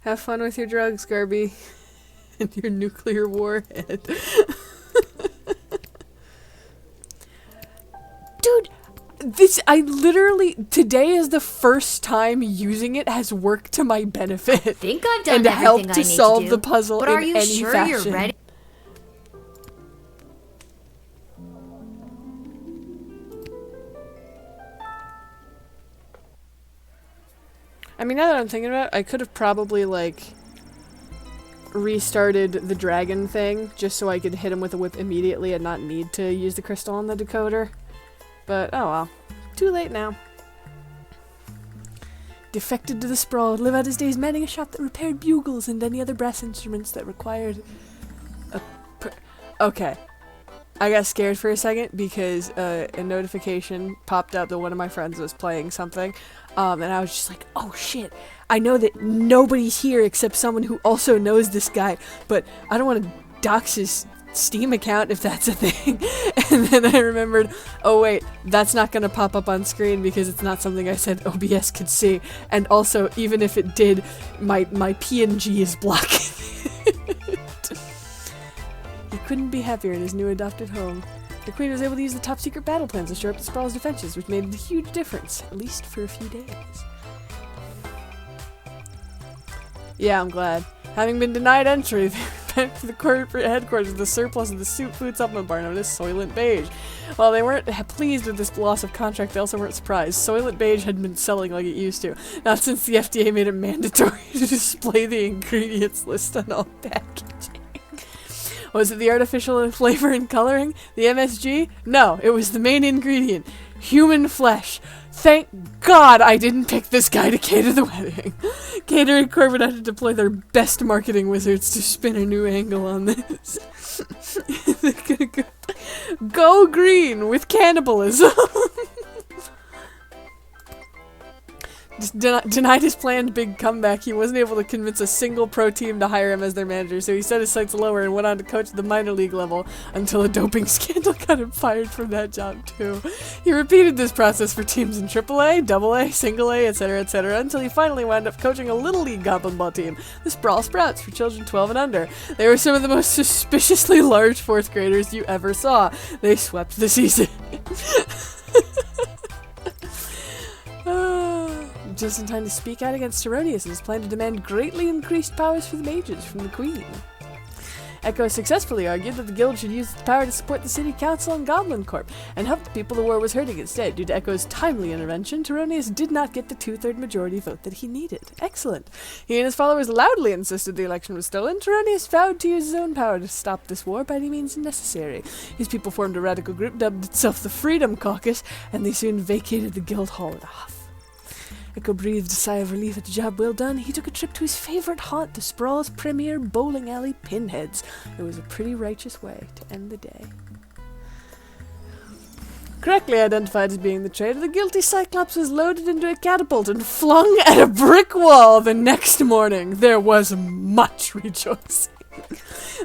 Have fun with your drugs, Garby. And your nuclear warhead. Dude, today is the first time using it has worked to my benefit. I think I've done and everything helped I to need solve to do. the puzzle But in are you any sure fashion. you're ready? I mean, now that I'm thinking about it, I could have probably, like, restarted the dragon thing just so I could hit him with a whip immediately and not need to use the crystal on the decoder. But, oh well. Too late now. Defected to the sprawl, live out his days manning a shop that repaired bugles and any other brass instruments that required a okay. I got scared for a second because a notification popped up that one of my friends was playing something, and I was just like, oh shit, I know that nobody's here except someone who also knows this guy, but I don't want to dox his Steam account if that's a thing. And then I remembered, oh wait, that's not going to pop up on screen because it's not something I said OBS could see, and also, even if it did, my PNG is blocking it. He couldn't be happier in his new adopted home. The Queen was able to use the top secret battle plans to shore up the Sprawl's defenses, which made a huge difference, at least for a few days. Yeah, I'm glad. Having been denied entry, they went to the corporate headquarters with the surplus of the soup food supplement bar known as Soylent Beige. While they weren't pleased with this loss of contract, they also weren't surprised. Soylent Beige had been selling like it used to, not since the FDA made it mandatory to display the ingredients list on all packaging. Was it the artificial flavor and coloring? The MSG? No, it was the main ingredient. Human flesh. Thank God I didn't pick this guy to cater the wedding. Catering Corporate had to deploy their best marketing wizards to spin a new angle on this. Go green with cannibalism. Denied his planned big comeback, he wasn't able to convince a single pro team to hire him as their manager, so he set his sights lower and went on to coach at the minor league level until a doping scandal got him fired from that job too. He repeated this process for teams in AAA, AA, Single A, etc., until he finally wound up coaching a little league goblin ball team, the Sprawl Sprouts, for children 12 and under. They were some of the most suspiciously large 4th graders you ever saw. They swept the season. Just in time to speak out against Tyronius and his plan to demand greatly increased powers for the mages from the Queen. Echo successfully argued that the guild should use its power to support the city council and Goblin Corp, and help the people the war was hurting instead. Due to Echo's timely intervention, Tyronius did not get the 2/3 majority vote that he needed. Excellent. He and his followers loudly insisted the election was stolen. Tyronius vowed to use his own power to stop this war by any means necessary. His people formed a radical group dubbed itself the Freedom Caucus, and they soon vacated the guild hall in a huff. Echo breathed a sigh of relief at the job well done. He took a trip to his favorite haunt, the Sprawl's premier bowling alley, Pinheads. It was a pretty righteous way to end the day. Correctly identified as being the traitor, the guilty Cyclops was loaded into a catapult and flung at a brick wall the next morning. There was much rejoicing.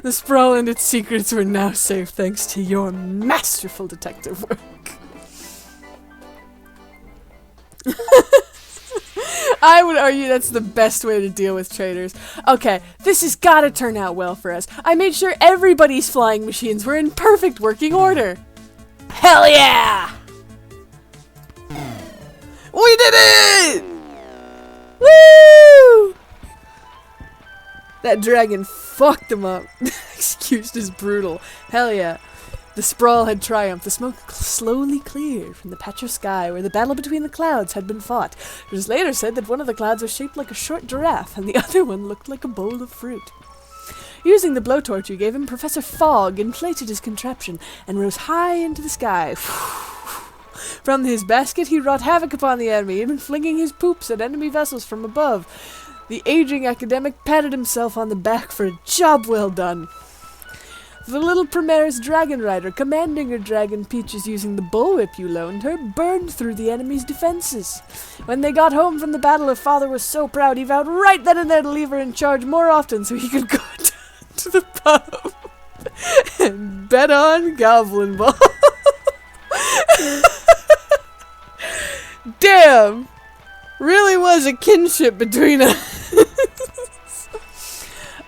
The Sprawl and its secrets were now safe thanks to your masterful detective work. I would argue that's the best way to deal with traitors. Okay, this has gotta turn out well for us. I made sure everybody's flying machines were in perfect working order. Hell yeah! We did it! Woo! That dragon fucked them up. Excuse is brutal. Hell yeah. The Sprawl had triumphed. The smoke slowly cleared from the patch of sky where the battle between the clouds had been fought. It was later said that one of the clouds was shaped like a short giraffe, and the other one looked like a bowl of fruit. Using the blowtorch you gave him, Professor Fogg inflated his contraption and rose high into the sky. From his basket he wrought havoc upon the enemy, even flinging his poops at enemy vessels from above. The aging academic patted himself on the back for a job well done. The little Primaris dragon rider, commanding her dragon Peaches using the bullwhip you loaned her, burned through the enemy's defenses. When they got home from the battle, her father was so proud he vowed right then and there to leave her in charge more often so he could go down to the pub and bet on Goblin Ball. Damn! Really was a kinship between us.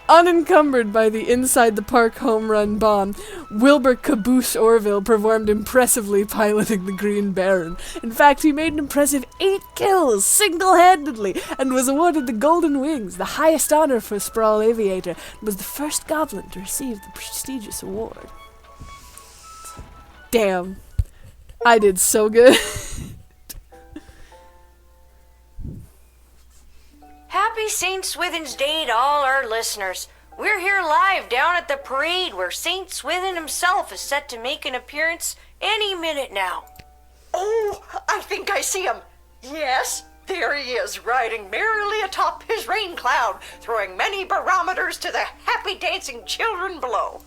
Unencumbered by the inside the park home run bomb, Wilbur Caboose Orville performed impressively piloting the Green Baron. In fact, he made an impressive 8 kills single-handedly and was awarded the Golden Wings, the highest honor for a Sprawl Aviator, and was the first goblin to receive the prestigious award. Damn. I did so good. Happy St. Swithin's Day to all our listeners. We're here live down at the parade where St. Swithin himself is set to make an appearance any minute now. Oh, I think I see him. Yes, there he is, riding merrily atop his rain cloud, throwing many barometers to the happy dancing children below.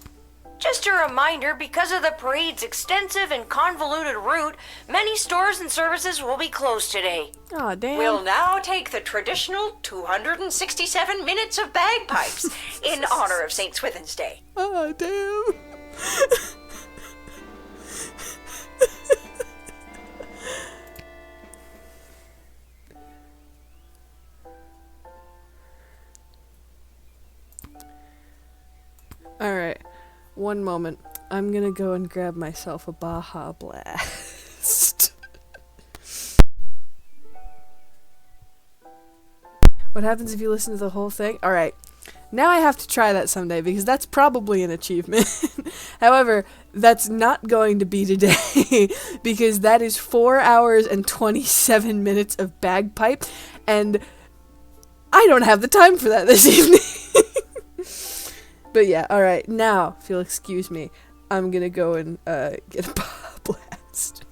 Just a reminder, because of the parade's extensive and convoluted route, many stores and services will be closed today. Aw, damn. We'll now take the traditional 267 minutes of bagpipes in honor of St. Swithin's Day. Aw, damn. Alright. One moment. I'm gonna go and grab myself a Baja Blast. What happens if you listen to the whole thing? Alright. Now I have to try that someday because that's probably an achievement. However, that's not going to be today because that is 4 hours and 27 minutes of bagpipe and I don't have the time for that this evening. But yeah, alright, now, if you'll excuse me, I'm gonna go and get a Baja Blast.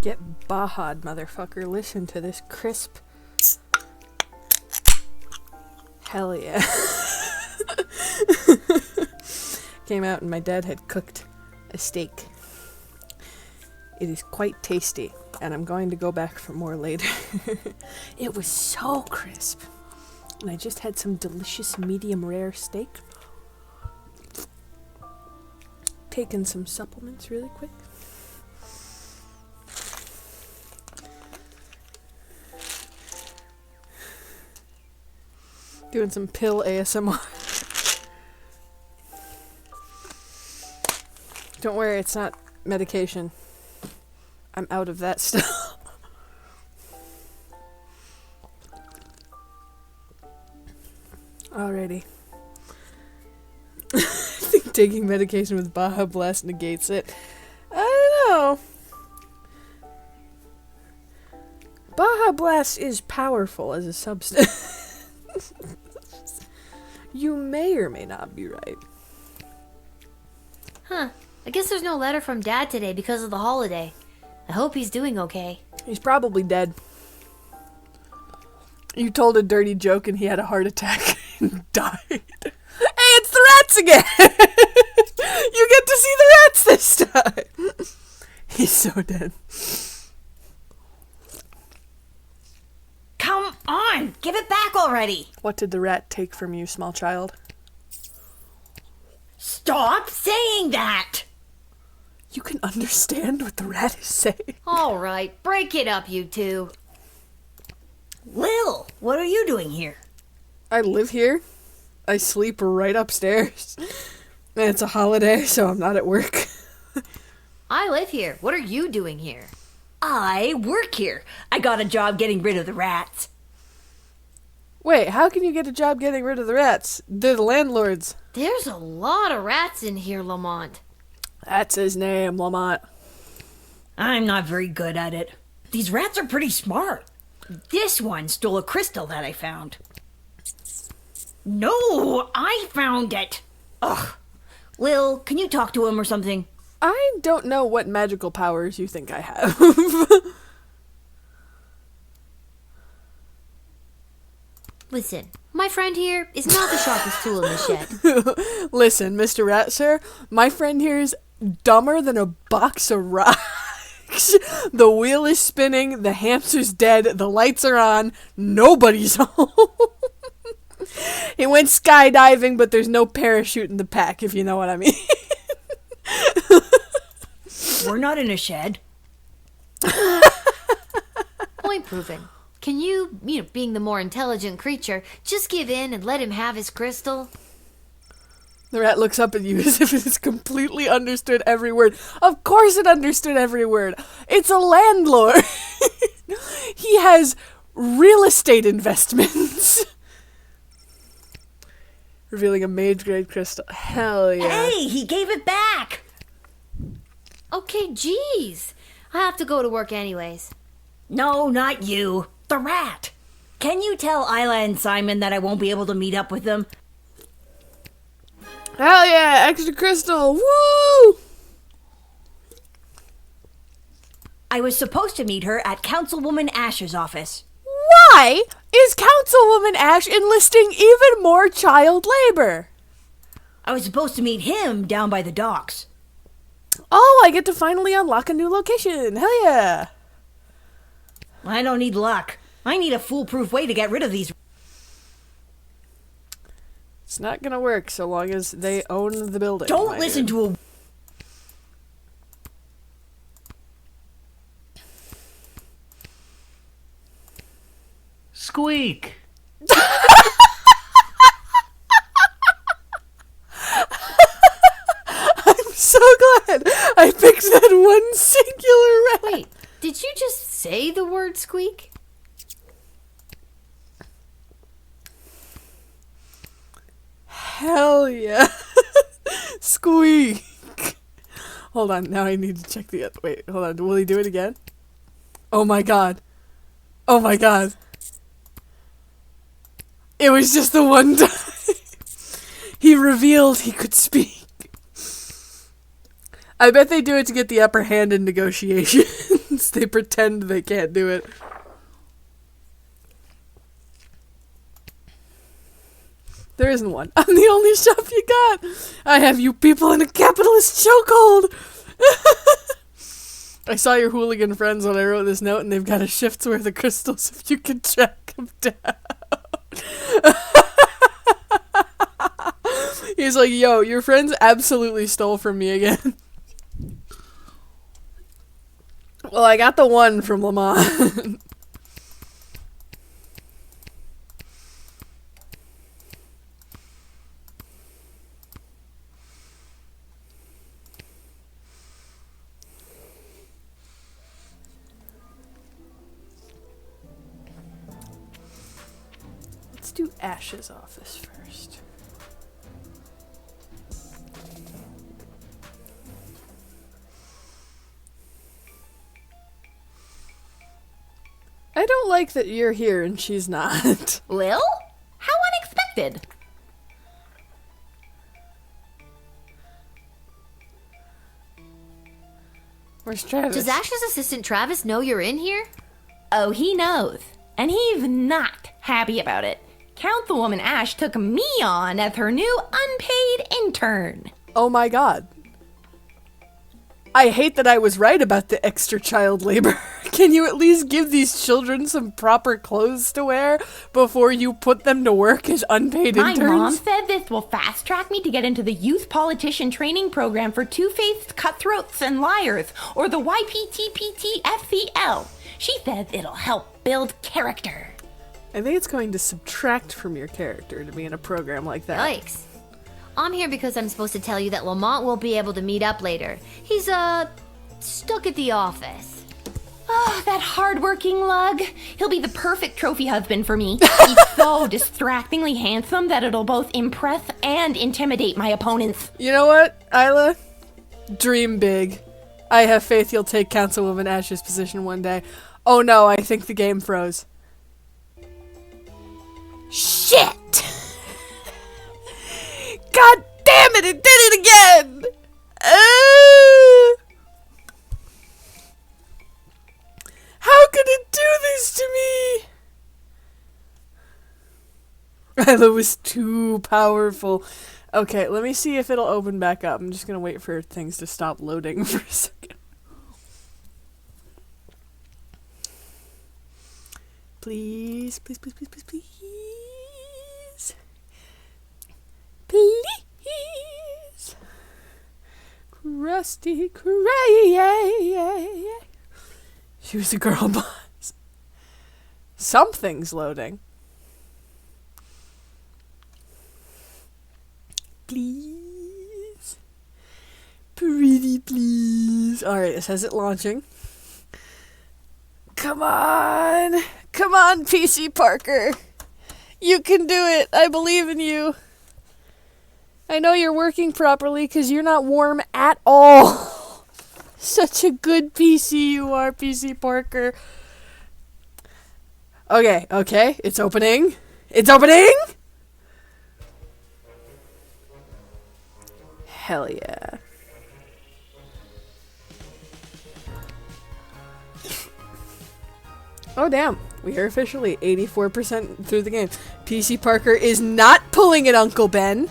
Get bahad, motherfucker. Listen to this crisp. Hell yeah. Came out and my dad had cooked a steak. It is quite tasty, and I'm going to go back for more later. It was so crisp. And I just had some delicious medium rare steak. Taking some supplements really quick. Doing some pill ASMR. Don't worry, it's not medication. I'm out of that stuff. Alrighty. I think taking medication with Baja Blast negates it. I don't know. Baja Blast is powerful as a substance. You may or may not be right. Huh. I guess there's no letter from Dad today because of the holiday. I hope he's doing okay. He's probably dead. You told a dirty joke and he had a heart attack and died. Hey, it's the rats again! You get to see the rats this time! He's so dead. Come on! Give it back already! What did the rat take from you, small child? Stop saying that! You can understand what the rat is saying. All right, break it up, you two. Lil, what are you doing here? I live here. I sleep right upstairs. And it's a holiday, so I'm not at work. I live here. What are you doing here? I work here. I got a job getting rid of the rats. Wait, how can you get a job getting rid of the rats? They're the landlords. There's a lot of rats in here, Lamont. That's his name, Lamont. I'm not very good at it. These rats are pretty smart. This one stole a crystal that I found. No, I found it. Ugh. Lil, can you talk to him or something? I don't know what magical powers you think I have. Listen, my friend here is not the sharpest tool in the shed. Listen, Mr. Rat, sir, my friend here is dumber than a box of rocks. The wheel is spinning, the hamster's dead, the lights are on, nobody's home. He went skydiving, but there's no parachute in the pack, if you know what I mean. We're not in a shed. Point proven. Can you, being the more intelligent creature, just give in and let him have his crystal? The rat looks up at you as if it has completely understood every word. Of course it understood every word. It's a landlord. He has real estate investments. Revealing a mage-grade crystal. Hell yeah. Hey, he gave it back. Okay, jeez. I have to go to work anyways. No, not you. The rat. Can you tell Isla and Simon that I won't be able to meet up with them? Hell yeah, extra crystal. Woo! I was supposed to meet her at Councilwoman Ash's office. Why is Councilwoman Ash enlisting even more child labor? I was supposed to meet him down by the docks. Oh, I get to finally unlock a new location. Hell yeah. I don't need luck. I need a foolproof way to get rid of these. It's not gonna work so long as they own the building. Don't listen to a... Squeak! I'm so glad I picked that one singular rat. Wait, did you just say the word squeak? Hell yeah. Squeak. Hold on, now I need to check the other. Wait, hold on. Will he do it again? Oh my god. Oh my god. It was just the one time. He revealed he could speak. I bet they do it to get the upper hand in negotiations. friends. They pretend they can't do it. There isn't one. I'm the only shop you got. I have you people in a capitalist chokehold. I saw your hooligan friends when I wrote this note, and they've got a shift's worth of crystals if you can track them down. He's like, yo, your friends absolutely stole from me again. Well, I got the one from Lamont. Let's do Ash's office first. I don't like that you're here and she's not. Lil? How unexpected. Where's Travis? Does Ash's assistant Travis know you're in here? Oh, he knows. And he's not happy about it. Councilwoman Ash took me on as her new unpaid intern. Oh my god. I hate that I was right about the extra child labor. Can you at least give these children some proper clothes to wear before you put them to work as unpaid interns? My mom said this will fast track me to get into the youth politician training program for two-faced cutthroats and liars, or the YPTPT-FCL. She says it'll help build character. I think it's going to subtract from your character to be in a program like that. Yikes. I'm here because I'm supposed to tell you that Lamont will be able to meet up later. He's, stuck at the office. Oh, that hard-working lug. He'll be the perfect trophy husband for me. He's so distractingly handsome that it'll both impress and intimidate my opponents. You know what, Isla? Dream big. I have faith you'll take Councilwoman Ash's position one day. Oh no, I think the game froze. Shit! God damn it did it again! How could it do this to me? Isla was too powerful. Okay, let me see if it'll open back up. I'm just gonna wait for things to stop loading for a second. Please, please, please, please, please, please. Please. Krusty Krab. She was a girl boss. Something's loading. Please. Pretty please. Alright, it says it launching. Come on. Come on, PC Parker. You can do it. I believe in you. I know you're working properly because you're not warm at all. Such a good PC you are, PC Parker. Okay, okay. It's opening. It's opening! Hell yeah. Oh damn, we are officially 84% through the game. PC Parker is not pulling it, Uncle Ben.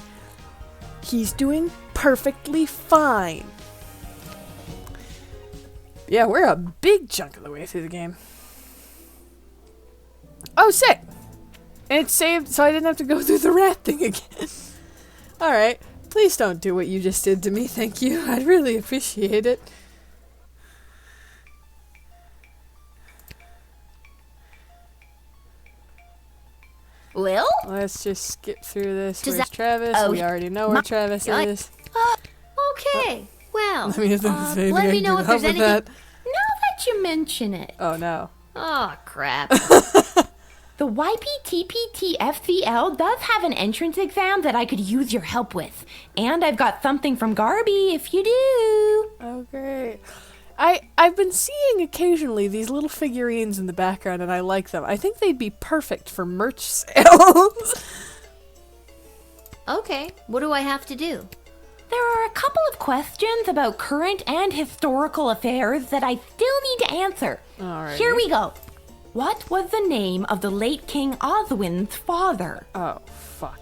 He's doing perfectly fine. Yeah, we're a big chunk of the way through the game. Oh, sick! And it's saved, so I didn't have to go through the rat thing again. Alright, please don't do what you just did to me, thank you. I'd really appreciate it. Lil? Let's just skip through this. Does Where's that- Travis? Oh, We already know where Travis is. Okay, well, Let me let me know if there's anything. that. Now that you mention it. Oh no. Oh, crap. The YPTPT-FCL does have an entrance exam that I could use your help with. And I've got something from Garby if you do. Oh, great. I've been seeing occasionally these little figurines in the background, and I like them. I think they'd be perfect for merch sales. Okay, what do I have to do? There are a couple of questions about current and historical affairs that I still need to answer. Alrighty. Here we go. What was the name of the late King Oswin's father? Oh, fuck.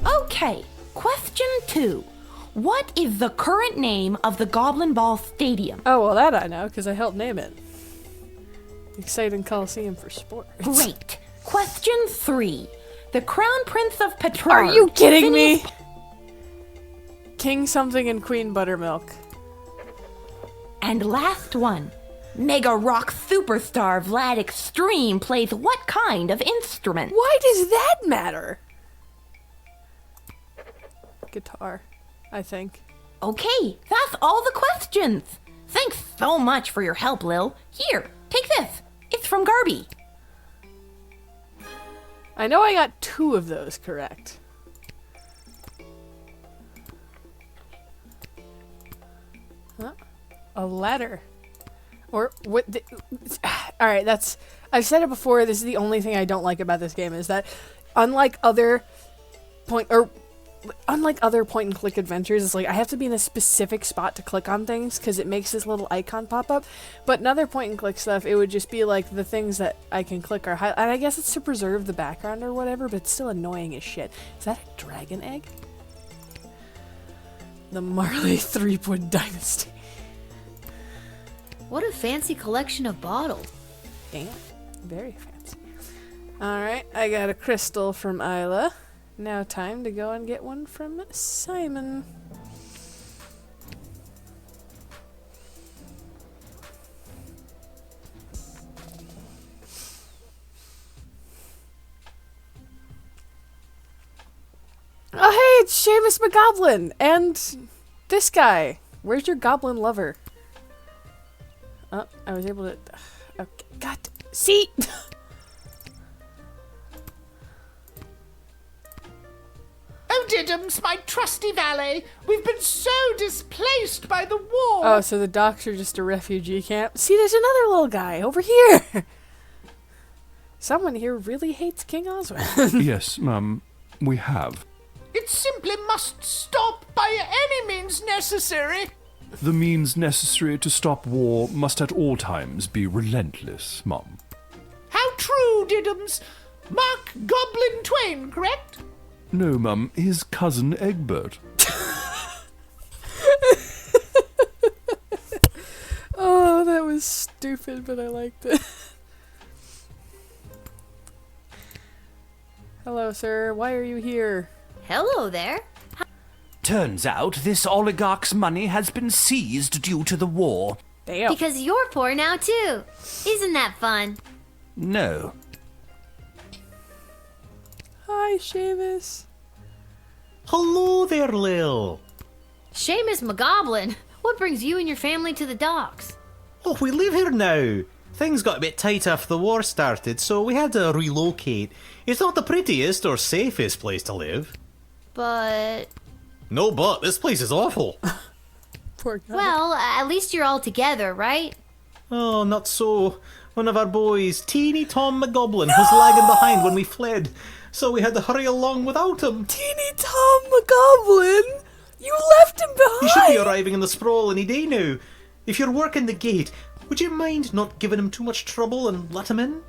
Okay, question 2. What is the current name of the Goblin Ball Stadium? Oh, well, that I know, because I helped name it. Exciting Coliseum for sports. Great. Question 3. The Crown Prince of Petrarch. Are you kidding me? King something and Queen Buttermilk. And last one. Mega rock superstar Vlad Extreme plays what kind of instrument? Why does that matter? Guitar, I think. Okay, that's all the questions. Thanks so much for your help, Lil. Here, take this. It's from Garby. I know I got 2 of those correct. Huh? A letter. Or what? All right, that's. I've said it before. This is the only thing I don't like about this game is that, unlike other point and click adventures, it's like I have to be in a specific spot to click on things because it makes this little icon pop up. But in other point and click stuff, it would just be like the things that I can click are and I guess it's to preserve the background or whatever. But it's still annoying as shit. Is that a dragon egg? The Marley 3-Point Dynasty. What a fancy collection of bottles. Damn, very fancy. Alright, I got a crystal from Isla. Now time to go and get one from Simon. Oh hey, it's Seamus McGoblin! And this guy. Where's your goblin lover? Oh, I was able to... Okay, God, see? Oh, Diddums, my trusty valet, we've been so displaced by the war. Oh, so the docks are just a refugee camp? See, there's another little guy over here. Someone here really hates King Oswald. Yes, we have. It simply must stop by any means necessary. The means necessary to stop war must at all times be relentless, Mum. How true, Diddums. Mark Goblin Twain, correct? No, Mum, his cousin Egbert. Oh, that was stupid, but I liked it. Hello, sir. Why are you here? Hello there. Turns out this oligarch's money has been seized due to the war. Damn. Because you're poor now, too. Isn't that fun? No. Hi, Seamus. Hello there, Lil. Seamus McGoblin, what brings you and your family to the docks? Oh, we live here now. Things got a bit tight after the war started, so we had to relocate. It's not the prettiest or safest place to live. But... No, but this place is awful. Poor guy. Well, at least you're all together, right? Oh, not so. One of our boys, Teeny Tom McGoblin, was lagging behind when we fled, so we had to hurry along without him. Teeny Tom McGoblin? You left him behind! He should be arriving in the sprawl any day now. If you're working the gate, would you mind not giving him too much trouble and let him in?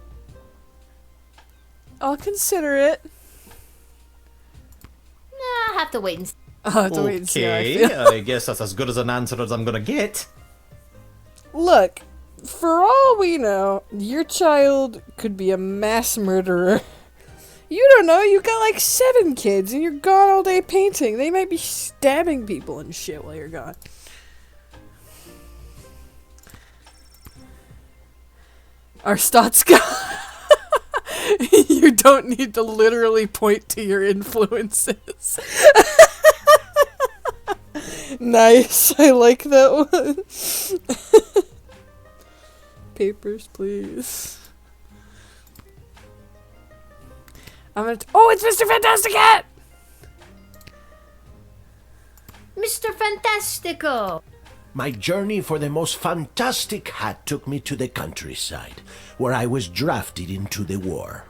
I'll consider it. Nah, I'll have to wait and see. I'll have to wait and see how I Okay, feel. I guess that's as good as an answer as I'm gonna get. Look, for all we know, your child could be a mass murderer. You don't know, you got like 7 kids and you're gone all day painting. They might be stabbing people and shit while you're gone. Arstotzka. You don't need to literally point to your influences. Nice, I like that one. Papers, please. I'm gonna. Oh, it's Mr. Fantasticat! Mr. Fantastico! My journey for the most fantastic hat took me to the countryside, where I was drafted into the war.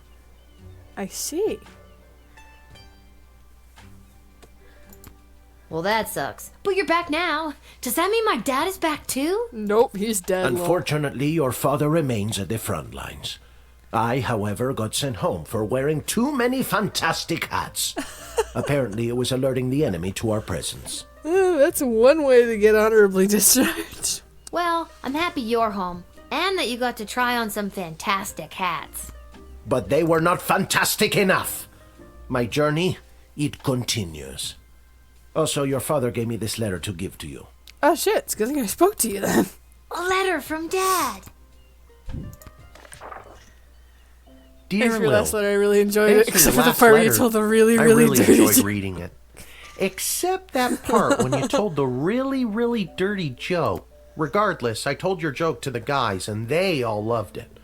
I see. Well, that sucks. But you're back now. Does that mean my dad is back too? Nope, he's dead. Unfortunately, your father remains at the front lines. I, however, got sent home for wearing too many fantastic hats. Apparently, it was alerting the enemy to our presence. That's one way to get honorably discharged. Well, I'm happy you're home, and that you got to try on some fantastic hats. But they were not fantastic enough. My journey, it continues. Also, your father gave me this letter to give to you. Oh shit, it's a good thing I spoke to you then. A letter from Dad. Dear Thanks for Lil, your last letter, I really enjoyed it, thanks except your for the last part where you letter. told the really I really dirty enjoyed joke. reading it. Except that part when you told the really dirty joke. Regardless, I told your joke to the guys, and they all loved it.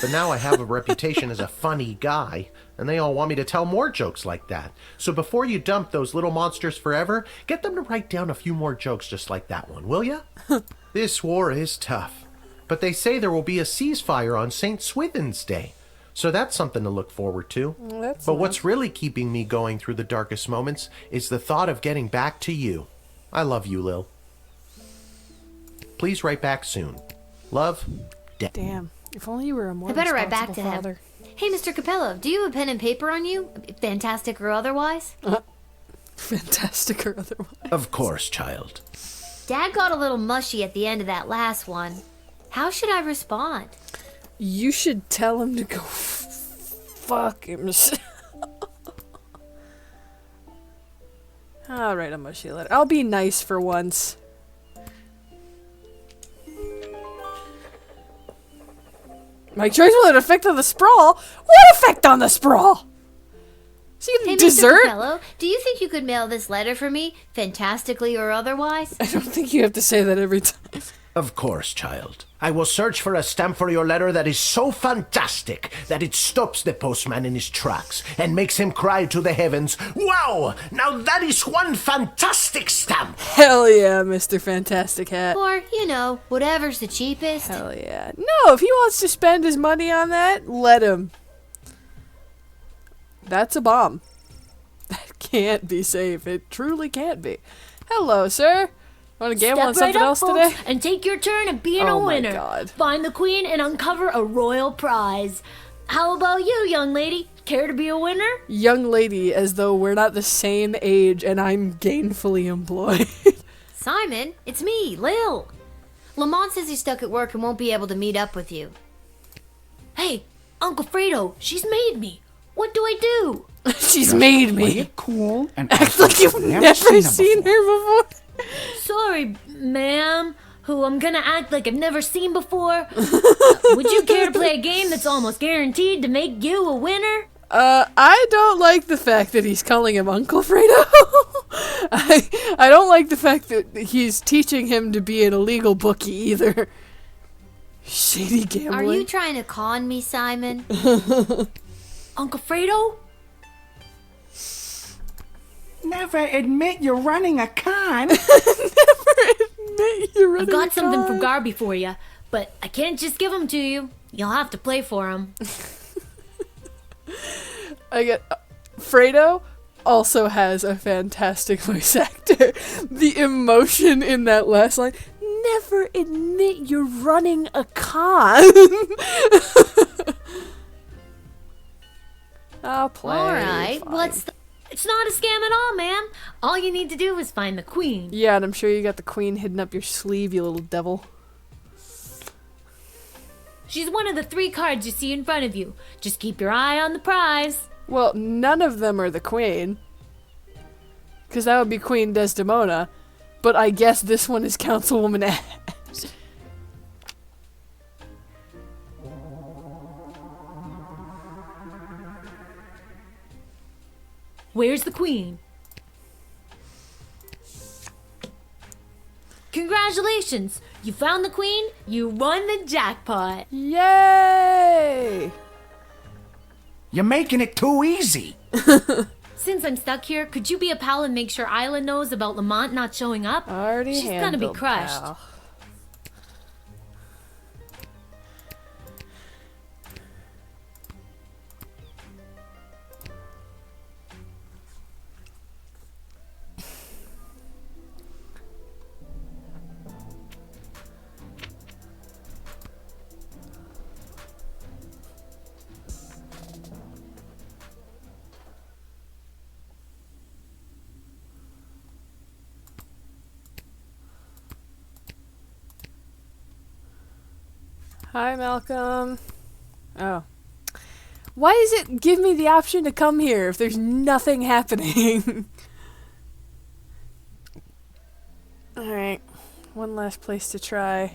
But now I have a reputation as a funny guy, and they all want me to tell more jokes like that. So before you dump those little monsters forever, get them to write down a few more jokes just like that one, will ya? This war is tough, but they say there will be a ceasefire on St. Swithin's Day. So that's something to look forward to. But what's really keeping me going through the darkest moments is the thought of getting back to you. I love you, Lil. Please write back soon. Love, Dad. Damn. If only you were a more I better write back to responsible father. him. Hey, Mr. Capello, do you have a pen and paper on you? Fantastic or otherwise? Fantastic or otherwise. Of course, child. Dad got a little mushy at the end of that last one. How should I respond? You should tell him to go fuck himself. I'll write a mushy letter. I'll be nice for once. My choice will have an effect on the sprawl? What effect on the sprawl? Is he Hey, dessert? Mr. Capello, do you think you could mail this letter for me, fantastically or otherwise? I don't think you have to say that every time. Of course, child. I will search for a stamp for your letter that is so fantastic that it stops the postman in his tracks and makes him cry to the heavens, "Wow! Now that is one fantastic stamp!" Hell yeah, Mr. Fantastic Hat. Or, whatever's the cheapest. Hell yeah. No, if he wants to spend his money on that, let him. That's a bomb. That can't be safe. It truly can't be. Hello, sir. Want to gamble on Step right something up, else folks, today? and take your turn at being Oh a my winner. God. Find the queen and uncover a royal prize. How about you, young lady? Care to be a winner? Young lady, as though we're not the same age and I'm gainfully employed. Simon, it's me, Lil. Lamont says he's stuck at work and won't be able to meet up with you. Hey, Uncle Fredo, she's made me. What do I do? She's made me. Play it cool and Act like you've never seen her before. Sorry, ma'am, who I'm gonna act like I've never seen before. Would you care to play a game that's almost guaranteed to make you a winner? I don't like the fact that he's calling him Uncle Fredo. I don't like the fact that he's teaching him to be an illegal bookie either. Shady gambling. Are you trying to con me, Simon? Uncle Fredo? Never admit you're running a con. I've got something from Garby for you, but I can't just give them to you. You'll have to play for them. I get Fredo also has a fantastic voice actor. The emotion in that last line. Never admit you're running a con. I'll play. All right, it's not a scam at all, ma'am. All you need to do is find the queen. Yeah, and I'm sure you got the queen hidden up your sleeve, you little devil. She's one of the 3 cards you see in front of you. Just keep your eye on the prize. Well, none of them are the queen. Because that would be Queen Desdemona. But I guess this one is Councilwoman Ash. Where's the queen? Congratulations! You found the queen, you won the jackpot. Yay! You're making it too easy. Since I'm stuck here, could you be a pal and make sure Isla knows about Lamont not showing up? Already She's gonna be handled, crushed. pal. Hi, Malcolm. Oh. Why does it give me the option to come here if there's nothing happening? Alright. One last place to try.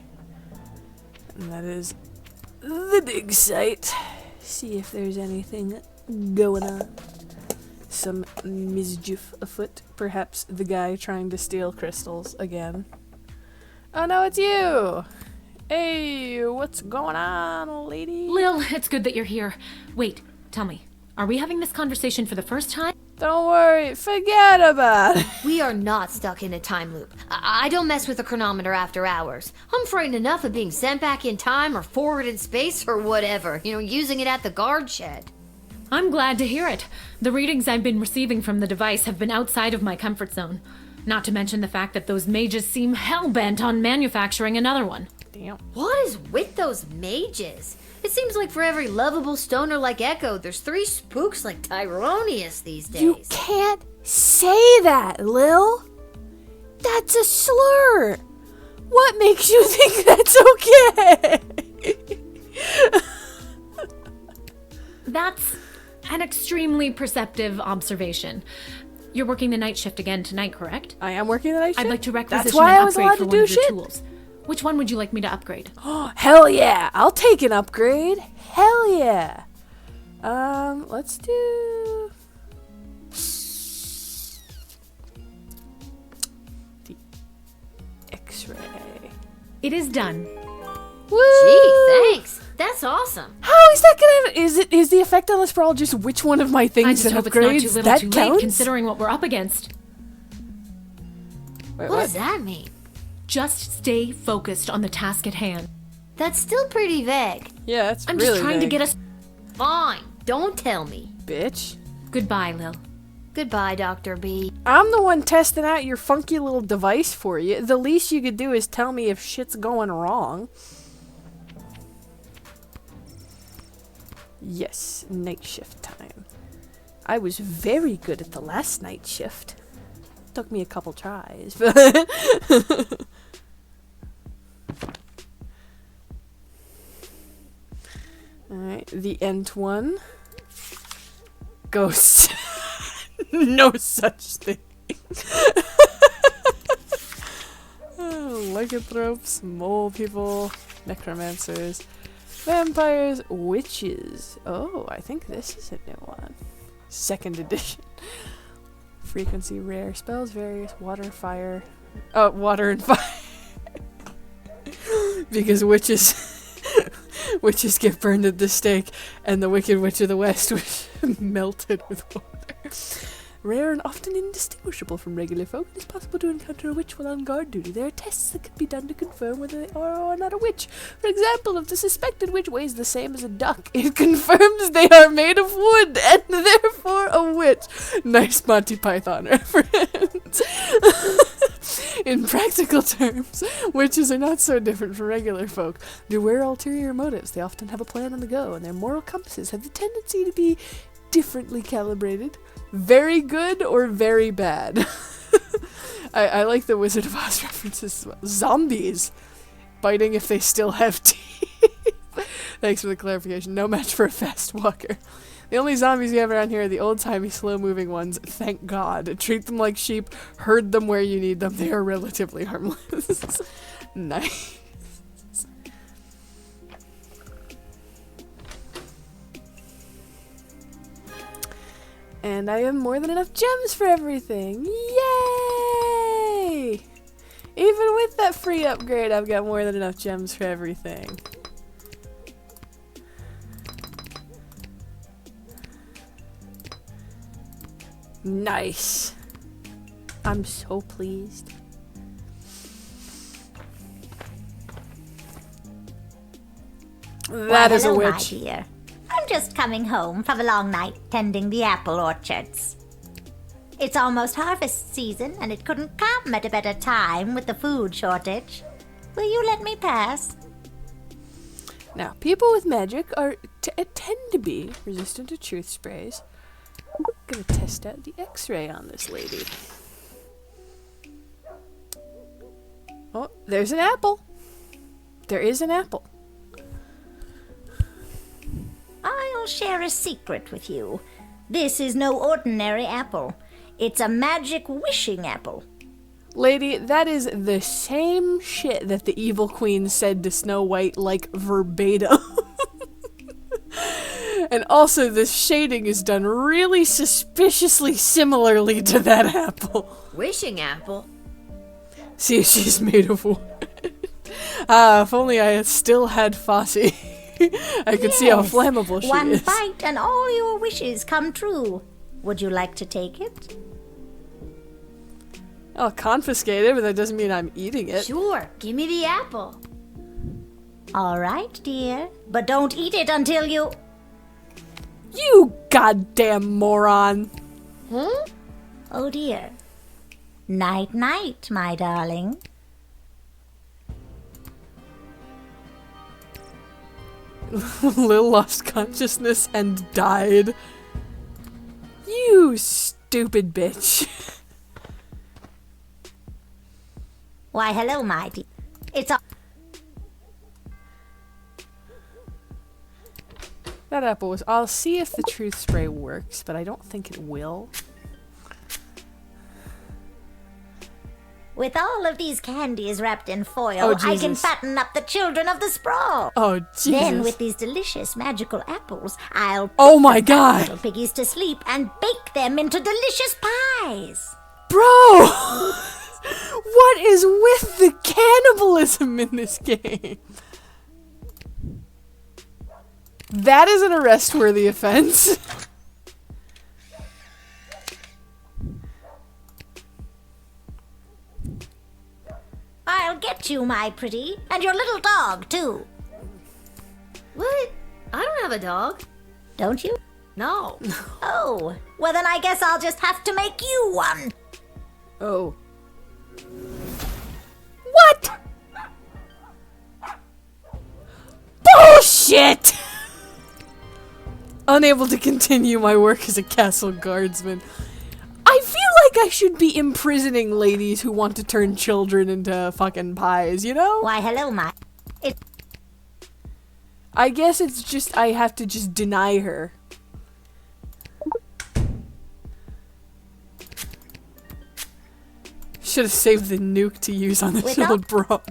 And that is the dig site. See if there's anything going on. Some mischief afoot. Perhaps the guy trying to steal crystals again. Oh no, it's you! Hey, what's going on, lady? Lil, it's good that you're here. Wait, tell me, are we having this conversation for the first time? Don't worry, forget about it. We are not stuck in a time loop. I don't mess with the chronometer after hours. I'm frightened enough of being sent back in time or forward in space or whatever. Using it at the guard shed. I'm glad to hear it. The readings I've been receiving from the device have been outside of my comfort zone. Not to mention the fact that those mages seem hell-bent on manufacturing another one. Damn. What is with those mages? It seems like for every lovable stoner like Echo, there's 3 spooks like Tyronius these days. You can't say that, Lil. That's a slur. What makes you think that's okay? That's an extremely perceptive observation. You're working the night shift again tonight, correct? I am working the night shift? I'd like to requisition That's why an I was upgrade allowed for to one do of your shit? tools. Which one would you like me to upgrade? Hell yeah, I'll take an upgrade. Hell yeah. Let's do the X-ray. It is done. Woo! Gee, thanks. That's awesome. How is that gonna? Is the effect on the sprawl just which one of my I things just that hope it's not upgrades? too little That too counts. late, considering what we're up against. Wait, What does that mean? Just stay focused on the task at hand. That's still pretty vague. Yeah, that's I'm really just trying to vague. get us. Fine. Don't tell me. Bitch. Goodbye, Lil. Goodbye, Dr. B. I'm the one testing out your funky little device for you. The least you could do is tell me if shit's going wrong. Yes, night shift time. I was very good at the last night shift. Took me a couple tries, but alright, the Ent one. Ghosts. No such thing. Lycanthropes, mole people, necromancers, vampires, witches. Oh, I think this is a new one. 2nd edition. Frequency rare spells, various water, fire. Oh, water and fire. Because witches get burned at the stake, and the Wicked Witch of the West was melted with water. Rare and often indistinguishable from regular folk, it is possible to encounter a witch while on guard duty. There are tests that can be done to confirm whether they are or not a witch. For example, if the suspected witch weighs the same as a duck, it confirms they are made of wood and therefore a witch. Nice Monty Python reference. In practical terms, witches are not so different from regular folk. They wear ulterior motives. They often have a plan on the go, and their moral compasses have the tendency to be differently calibrated. Very good or very bad. I like the Wizard of Oz references as well. Zombies. Biting if they still have teeth. Thanks for the clarification. No match for a fast walker. The only zombies we have around here are the old-timey, slow-moving ones. Thank God. Treat them like sheep. Herd them where you need them. They are relatively harmless. Nice. And I have more than enough gems for everything. Yay! Even with that free upgrade, I've got more than enough gems for everything. Nice. I'm so pleased. That is hello, a my witch. dear. I'm just coming home from a long night tending the apple orchards. It's almost harvest season, and it couldn't come at a better time with the food shortage. Will you let me pass? Now, people with magic tend to be resistant to truth sprays. I'm gonna test out the X-ray on this lady. Oh, there's an apple. There is an apple. I'll share a secret with you. This is no ordinary apple. It's a magic wishing apple. Lady, that is the same shit that the evil queen said to Snow White, like verbatim. And also, this shading is done really suspiciously similarly to that apple. Wishing apple? See, she's made of wood. If only I had still had Fossey. I could see how flammable she One is. bite and all your wishes come true. Would you like to take it? I'll confiscate it, but that doesn't mean I'm eating it. Sure, give me the apple. All right, dear. But don't eat it until you... You goddamn moron. Huh? Oh, dear. Night-night, my darling. Lil lost consciousness and died. You stupid bitch. Why, hello, my dear. It's a... That apple was... I'll see if the truth spray works, but I don't think it will. With all of these candies wrapped in foil, Oh, I can Jesus. fatten up the children of the sprawl. Oh, Jesus. Then, with these delicious magical apples, I'll Oh put my the God. little piggies to sleep and bake them into delicious pies. Bro! What is with the cannibalism in this game? That is an arrest-worthy offense. I'll get you, my pretty, and your little dog, too. What? I don't have a dog. Don't you? No. Oh, well then I guess I'll just have to make you one. Oh. What? Bullshit! Unable to continue my work as a castle guardsman. I feel like I should be imprisoning ladies who want to turn children into fucking pies, you know? Why, hello, my... I guess it's just I have to just deny her. Should have saved the nuke to use on this old broad.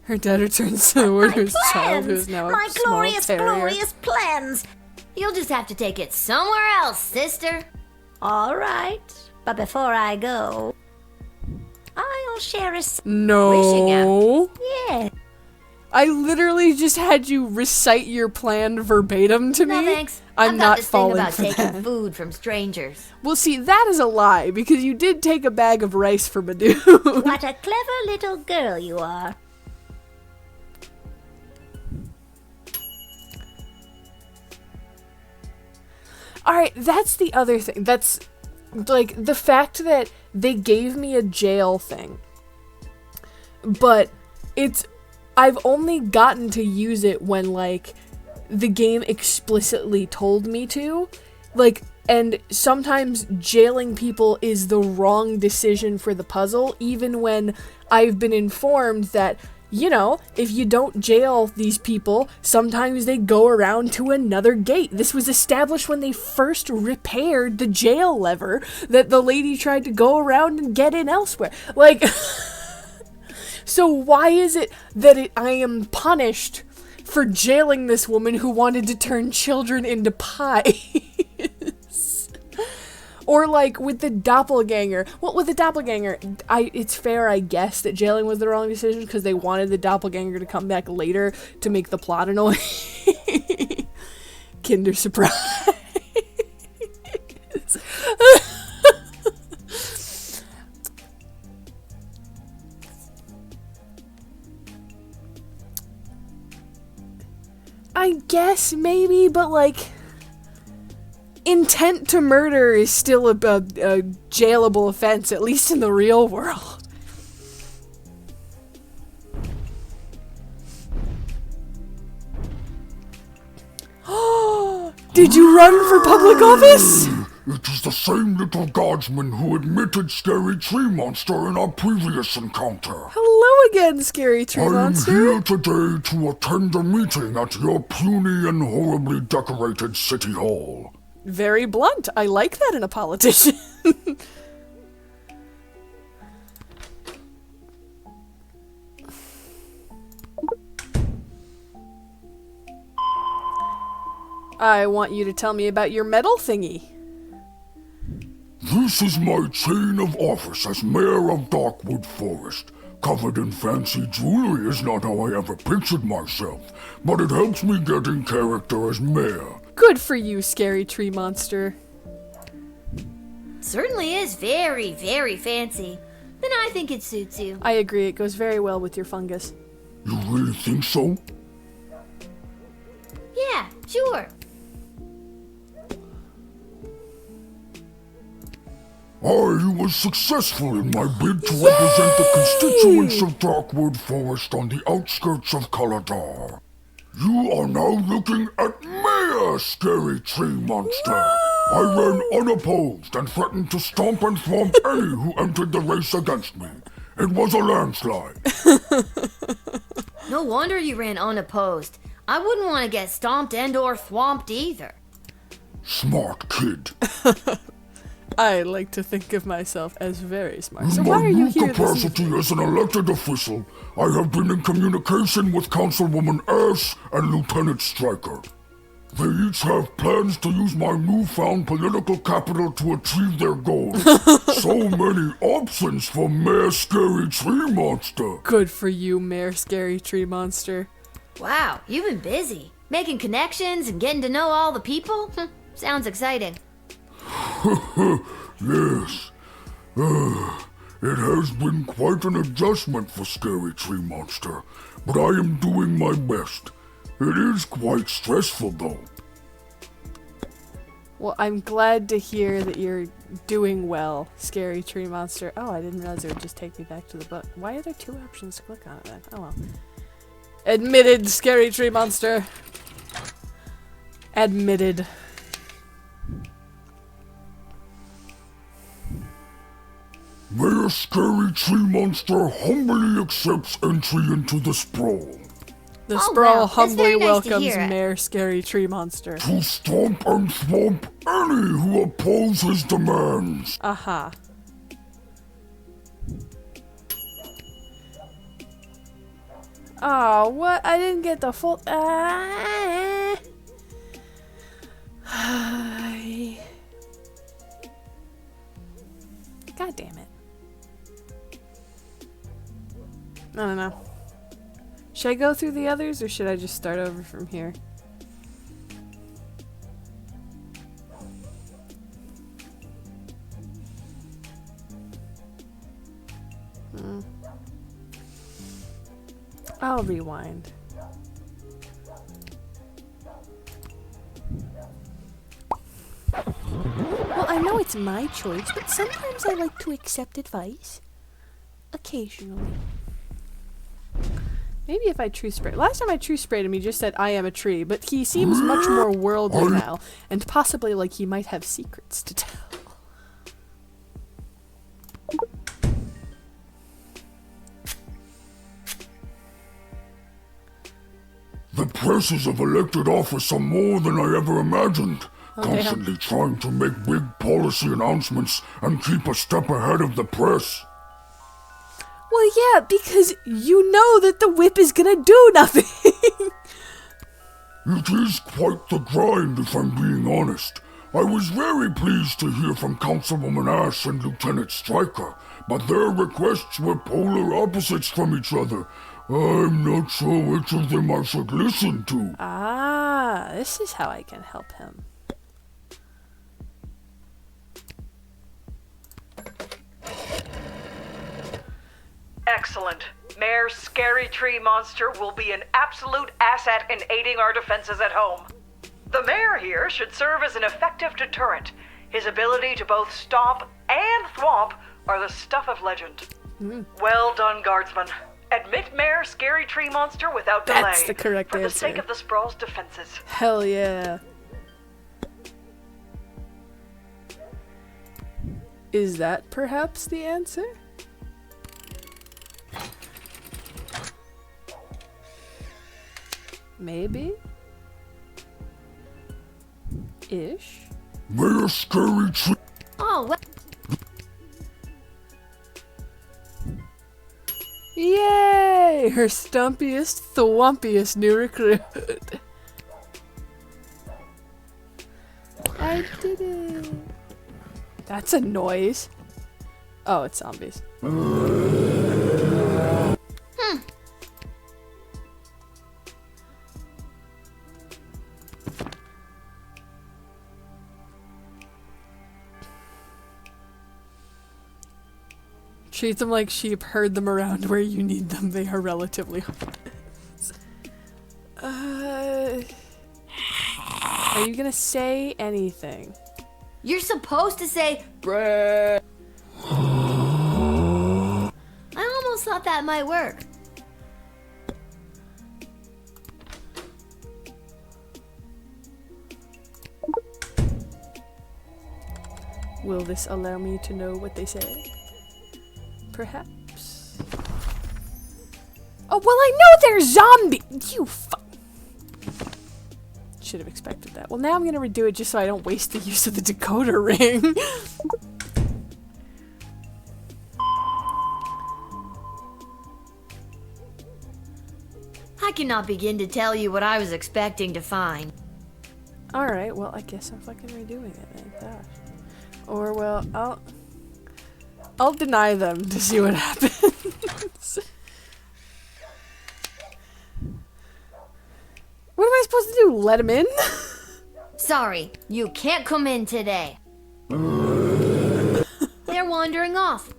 Her daughter turns to the warder's child, who is now My a small glorious, terrier. glorious plans. You'll just have to take it somewhere else, sister. All right, but before I go, I'll share a... No. Yeah. I literally just had you recite your plan verbatim to No me. thanks. I'm I've got not this thing falling about for taking that. food from strangers. Well, see, that is a lie, because you did take a bag of rice from a dude. What a clever little girl you are. Alright, that's the other thing. That's, like, the fact that they gave me a jail thing. But it's... I've only gotten to use it when, like, the game explicitly told me to. Like, and sometimes jailing people is the wrong decision for the puzzle, even when I've been informed that, you know, if you don't jail these people, sometimes they go around to another gate. This was established when they first repaired the jail lever that the lady tried to go around and get in elsewhere. Like, so why is it that I am punished for jailing this woman who wanted to turn children into pies? Or like with the doppelganger. Well, with the doppelganger, it's fair, I guess, that jailing was the wrong decision because they wanted the doppelganger to come back later to make the plot annoying. Kinder surprise. I guess maybe, but like intent to murder is still a jailable offense, at least in the real world. Did you run for public office? It is the same little guardsman who admitted Scary Tree Monster in our previous encounter. Hello again, Scary Tree Monster. I am here today to attend a meeting at your puny and horribly decorated city hall. Very blunt. I like that in a politician. I want you to tell me about your medal thingy. This is my chain of office as mayor of Darkwood Forest. Covered in fancy jewelry is not how I ever pictured myself, but it helps me get in character as mayor. Good for you, Scary Tree Monster. Certainly is very, very fancy. And I think it suits you. I agree, it goes very well with your fungus. You really think so? Yeah, sure. I was successful in my bid to represent the constituents of Darkwood Forest on the outskirts of Kaladar. You are now looking at Mayor Scary Tree Monster. I ran unopposed and threatened to stomp and thwomp any who entered the race against me. It was a landslide. No wonder you ran unopposed. I wouldn't want to get stomped and or thwomped either. Smart kid. I like to think of myself as very smart. So why are you here this capacity as an elected official, I have been in communication with Councilwoman Ash and Lieutenant Stryker. They each have plans to use my newfound political capital to achieve their goals. So many options for Mayor Scary Tree Monster. Good for you, Mayor Scary Tree Monster. Wow, you've been busy. Making connections and getting to know all the people? Sounds exciting. Yes. It has been quite an adjustment for Scary Tree Monster, but I am doing my best. It is quite stressful, though. Well, I'm glad to hear that you're doing well, Scary Tree Monster. Oh, I didn't realize it would just take me back to the book. Why are there two options to click on it then? Oh well. Admitted, Scary Tree Monster. Admitted. Mayor Scary Tree Monster humbly accepts entry into the sprawl. The sprawl humbly welcomes Mayor Scary Tree Monster. To stomp and thwomp any who oppose his demands. Aha. Oh, what? I didn't get the full... God damn it. I don't know. Should I go through the others, or should I just start over from here? I'll rewind. Well, I know it's my choice, but sometimes I like to accept advice. Occasionally. Maybe if I true spray. Last time I true sprayed him, he just said, I am a tree, but he seems much more worldly now, and possibly like he might have secrets to tell. The presses of elected office are more than I ever imagined. Oh, Constantly trying to make big policy announcements and keep a step ahead of the press. Well, yeah, because you know that the whip is gonna do nothing. It is quite the grind, if I'm being honest. I was very pleased to hear from Councilwoman Ash and Lieutenant Stryker, but their requests were polar opposites from each other. I'm not sure which of them I should listen to. Ah, this is how I can help him. Excellent. Mayor Scary Tree Monster will be an absolute asset in aiding our defenses at home. The mayor here should serve as an effective deterrent. His ability to both stomp and thwomp are the stuff of legend. Well done, Guardsman. Admit Mayor Scary Tree Monster without delay. That's the correct for answer. the sake of the Sprawl's defenses. Hell yeah. Is that perhaps the answer? Maybe? Ish? Mayor Scary Tree... Oh, what? Yay! Her stumpiest, thwompiest new recruit. I did it. That's a noise. Oh, it's zombies. Treat them like sheep, herd them around where you need them. They are relatively harmless. Are you gonna say anything? You're supposed to say, bruh. I almost thought that might work. Will this allow me to know what they say? Perhaps. Oh, well, I know they're zombies! You should have expected that. Well, now I'm gonna redo it just so I don't waste the use of the decoder ring. I cannot begin to tell you what I was expecting to find. Alright, well, I guess I'm fucking redoing it then. Gosh. Or, well, I'll deny them to see what happens. What am I supposed to do? Let him in? Sorry, you can't come in today. They're wandering off.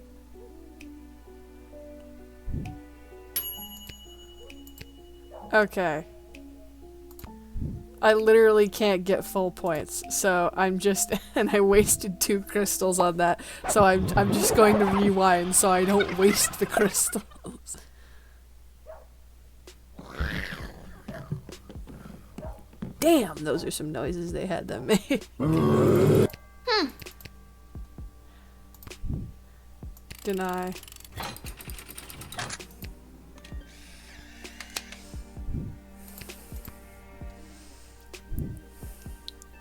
Okay. I literally can't get full points, so I'm just, and I wasted 2 crystals on that, so I'm just going to rewind so I don't waste the crystals. Damn, those are some noises they had that made. Deny.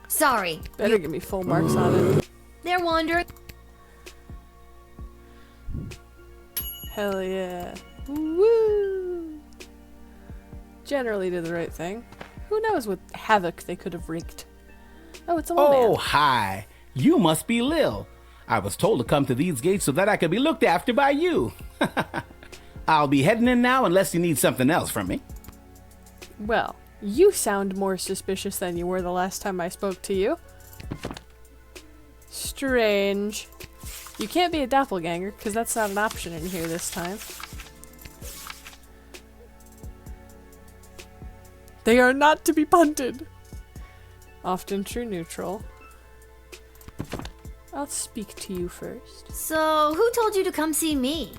Sorry. Better give me full marks on it. They're wandering. Hell yeah. Woo! Generally did the right thing. Who knows what havoc they could have wreaked. Oh, it's a little man. Oh, hi. You must be Lil. I was told to come to these gates so that I could be looked after by you. I'll be heading in now unless you need something else from me. Well, you sound more suspicious than you were the last time I spoke to you. Strange. You can't be a doppelganger, because that's not an option in here this time. They are not to be punted. Often true neutral. I'll speak to you first. So, who told you to come see me?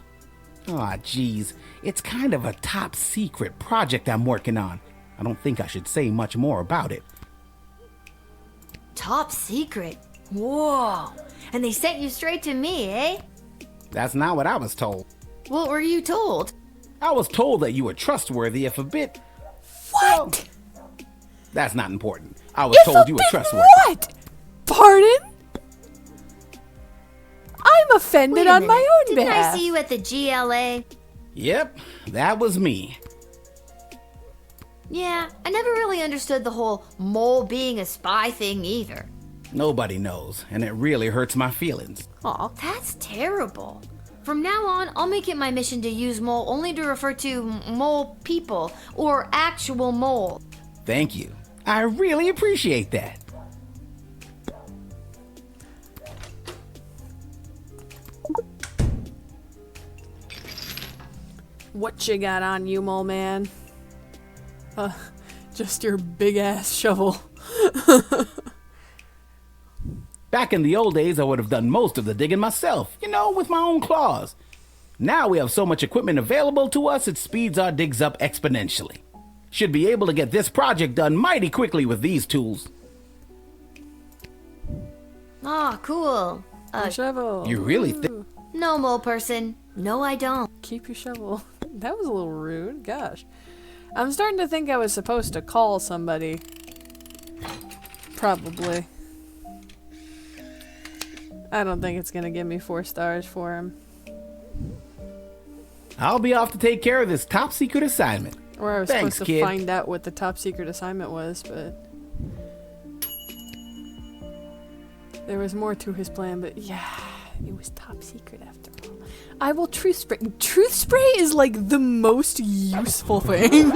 Aw, geez. It's kind of a top secret project I'm working on. I don't think I should say much more about it. Top secret? Whoa. And they sent you straight to me, eh? That's not what I was told. What were you told? I was told that you were trustworthy if a bit... What? Well, that's not important. I was told you were trustworthy. What? Pardon? I'm offended on my own Didn't behalf. I see you at the GLA? Yep, that was me. Yeah, I never really understood the whole mole being a spy thing either. Nobody knows, and it really hurts my feelings. Aw, that's terrible. From now on, I'll make it my mission to use mole only to refer to mole people or actual mole. Thank you. I really appreciate that. What you got on you, mole man? Just your big ass shovel. Back in the old days, I would have done most of the digging myself, with my own claws. Now we have so much equipment available to us, it speeds our digs up exponentially. Should be able to get this project done mighty quickly with these tools. Ah, cool. Shovel. You really think? No, mole person. No, I don't. Keep your shovel. That was a little rude. Gosh. I'm starting to think I was supposed to call somebody. Probably. I don't think it's gonna give me 4 stars for him. I'll be off to take care of this top secret assignment. Or I was Thanks, supposed to kid. find out what the top secret assignment was, but there was more to his plan, but yeah, it was top secret after all. I will truth spray. Truth spray is like the most useful thing.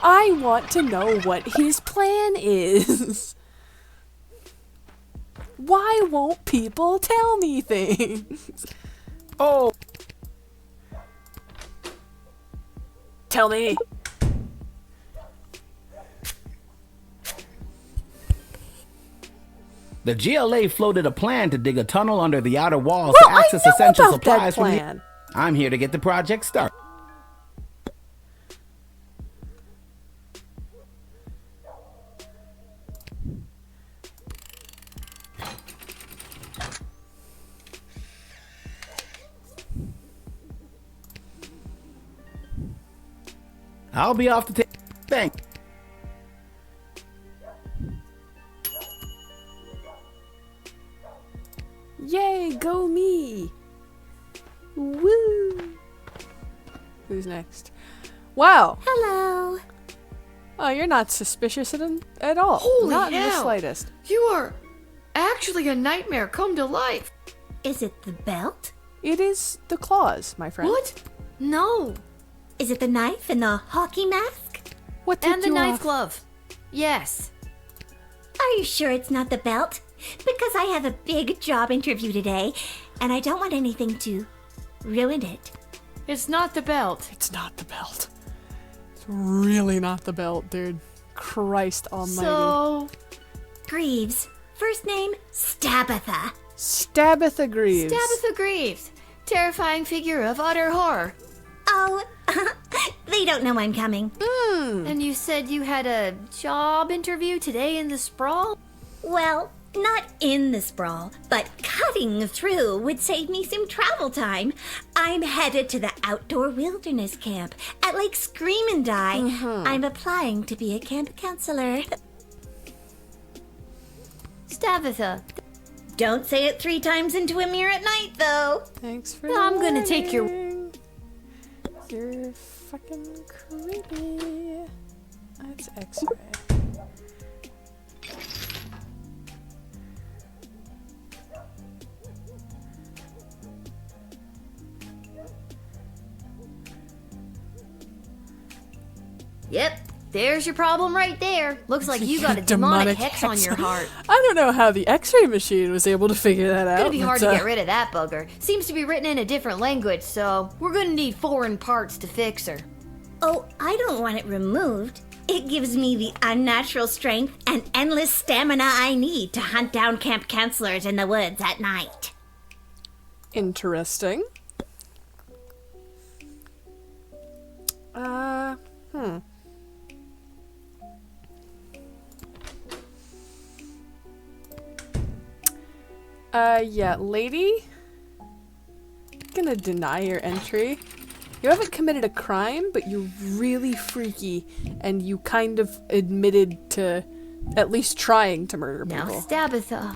I want to know what his plan is. Why won't people tell me things? Oh. Tell me. The GLA floated a plan to dig a tunnel under the outer walls Well, to access I know essential about that supplies from plan. I'm here to get the project started. I'll be off to take. Thanks. Yay, go me! Woo! Who's next? Wow! Hello. Oh, you're not suspicious at all. Holy not in the hell. slightest. You are actually a nightmare come to life. Is it the belt? It is the claws, my friend. What? No. Is it the knife and the hockey mask? What And the you knife off? glove. Yes. Are you sure it's not the belt? Because I have a big job interview today, and I don't want anything to ruin it. It's not the belt. It's not the belt. It's really not the belt, dude. Christ almighty. So, Greaves. First name, Stabitha. Stabitha Greaves. Tabitha Greaves. Terrifying figure of utter horror. Oh, they don't know I'm coming. And you said you had a job interview today in the sprawl? Well, not in the sprawl, but cutting through would save me some travel time. I'm headed to the outdoor wilderness camp at Lake Scream and Die. I'm applying to be a camp counselor. Stabitha. Don't say it 3 times into a mirror at night, though. Thanks for I'm gonna take your... You're fucking creepy. That's X-ray. Yep, there's your problem right there. Looks like you got a demonic hex on your heart. I don't know how the X-ray machine was able to figure that out. It's gonna be hard but, to get rid of that bugger. Seems to be written in a different language, so we're gonna need foreign parts to fix her. Oh, I don't want it removed. It gives me the unnatural strength and endless stamina I need to hunt down camp counselors in the woods at night. Interesting. Yeah, lady? Gonna deny your entry. You haven't committed a crime, but you're really freaky, and you kind of admitted to at least trying to murder Now, people. Stabitha,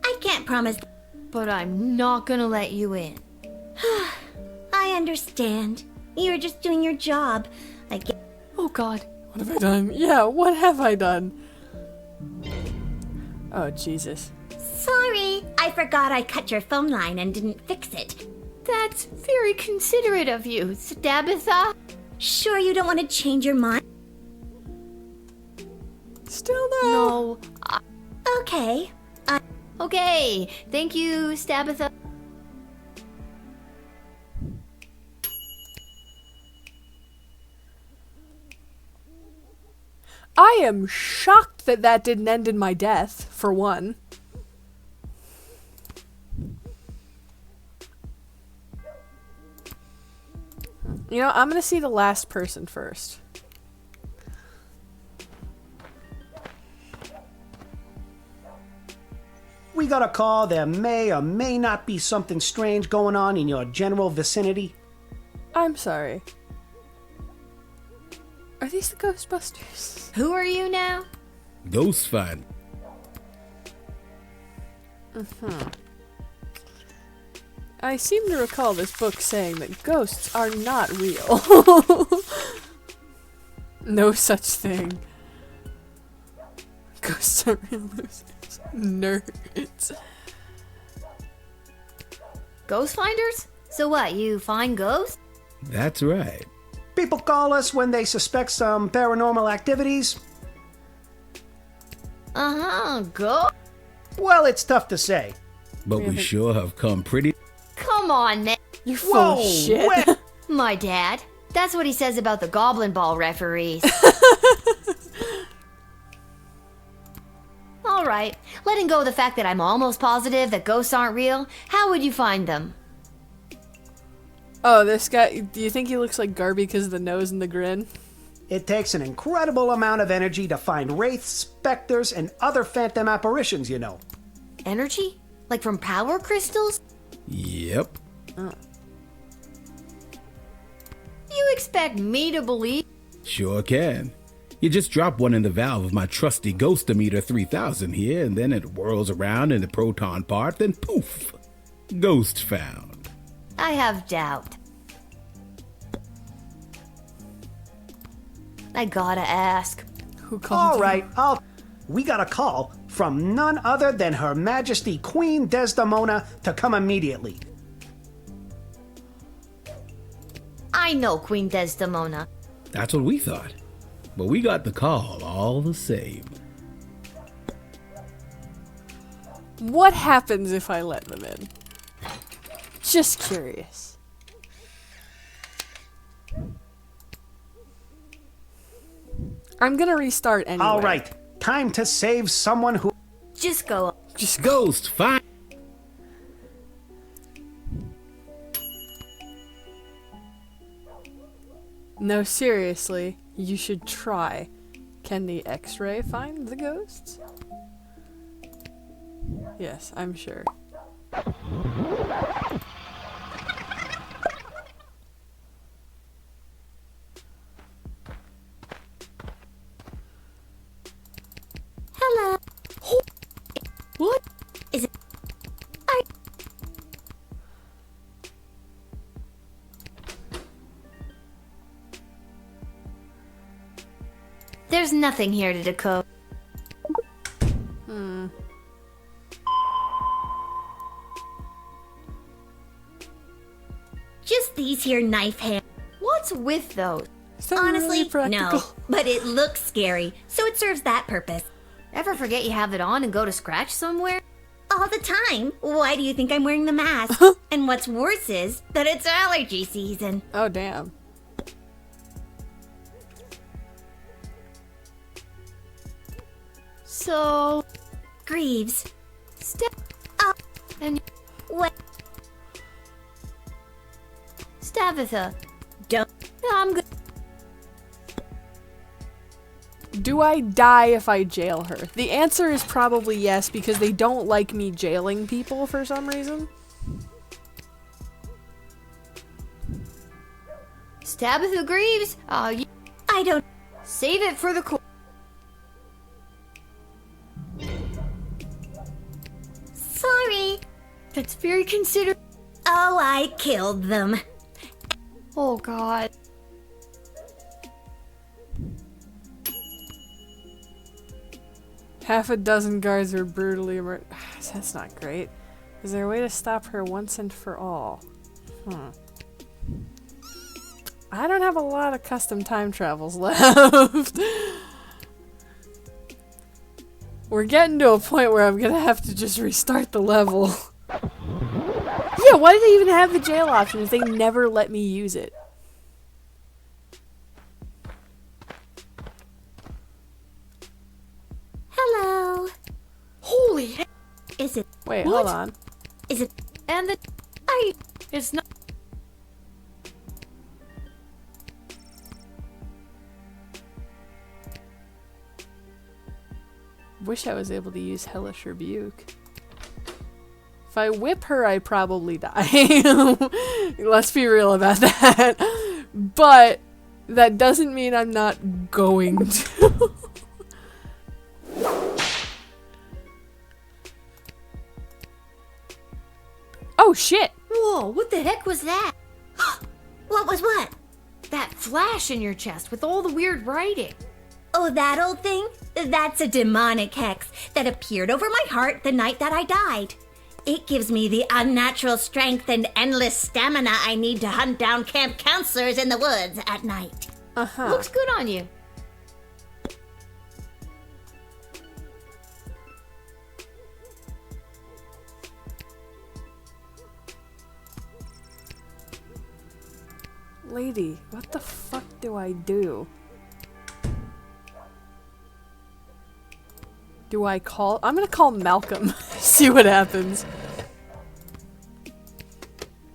I can't promise, but I'm not gonna let you in. I understand. You're just doing your job. I get. Oh God. What have I done? Yeah, what have I done? Oh, Jesus. Sorry, I forgot I cut your phone line and didn't fix it. That's very considerate of you, Stabitha. Sure you don't want to change your mind? Still no. No. Okay. Okay, thank you, Stabitha. I am shocked that that didn't end in my death, for one. You know, I'm gonna see the last person first. We got a call there may or may not be something strange going on in your general vicinity. I'm sorry. Are these the Ghostbusters? Who are you now? Ghost find. I seem to recall this book saying that ghosts are not real. No such thing. Ghosts are real losers. Nerds. Ghost finders? So what, you find ghosts? That's right. People call us when they suspect some paranormal activities. Ghost? Well, it's tough to say. But we sure have come pretty. Come on, man. You're full of shit. My dad. That's what he says about the Goblin Ball referees. Alright, letting go of the fact that I'm almost positive that ghosts aren't real, how would you find them? Oh, this guy, do you think he looks like Garby because of the nose and the grin? It takes an incredible amount of energy to find wraiths, specters, and other phantom apparitions, you know. Energy? Like from power crystals? Yep. Oh. You expect me to believe? Sure can. You just drop one in the valve of my trusty Ghostometer 3000 here, and then it whirls around in the proton part, then poof! Ghost found. I have doubt. I gotta ask. Who called All right, we got a call from none other than Her Majesty Queen Desdemona to come immediately. I know Queen Desdemona. That's what we thought. But we got the call all the same. What happens if I let them in? Just curious. I'm gonna restart anyway. All right, time to save someone who... Just go. Just ghost, fine. No, seriously, you should try. Can the X-ray find the ghosts? Yes, I'm sure. Hello. What? Is it... There's nothing here to decode. Just these here knife hands. What's with those? Honestly, really no. But it looks scary, so it serves that purpose. Ever forget you have it on and go to scratch somewhere? All the time. Why do you think I'm wearing the mask? And what's worse is that it's allergy season. Oh, damn. So... Greaves. Step up. And... What? Stabitha. Don't... I'm good. Do I die if I jail her? The answer is probably yes, because they don't like me jailing people for some reason. Stabitha Greaves? I don't... Save it for the court. Sorry. That's very considerate. Oh, I killed them. Oh, God. Half a dozen guards were brutally murdered. That's not great. Is there a way to stop her once and for all? I don't have a lot of custom time travels left. We're getting to a point where I'm gonna have to just restart the level. Yeah, why do they even have the jail option if they never let me use it? Hello. Holy heck. Is it? Wait, What? hold on. Is it? And it's not. Wish I was able to use Hellish Rebuke. If I whip her, I probably die. Let's be real about that. But that doesn't mean I'm not going to. Oh shit! Whoa, what the heck was that? What was what? That flash in your chest with all the weird writing. Oh, that old thing? That's a demonic hex that appeared over my heart the night that I died. It gives me the unnatural strength and endless stamina I need to hunt down camp counselors in the woods at night. Looks good on you. Lady, what the fuck do I do? Do I call? I'm gonna call Malcolm. See what happens.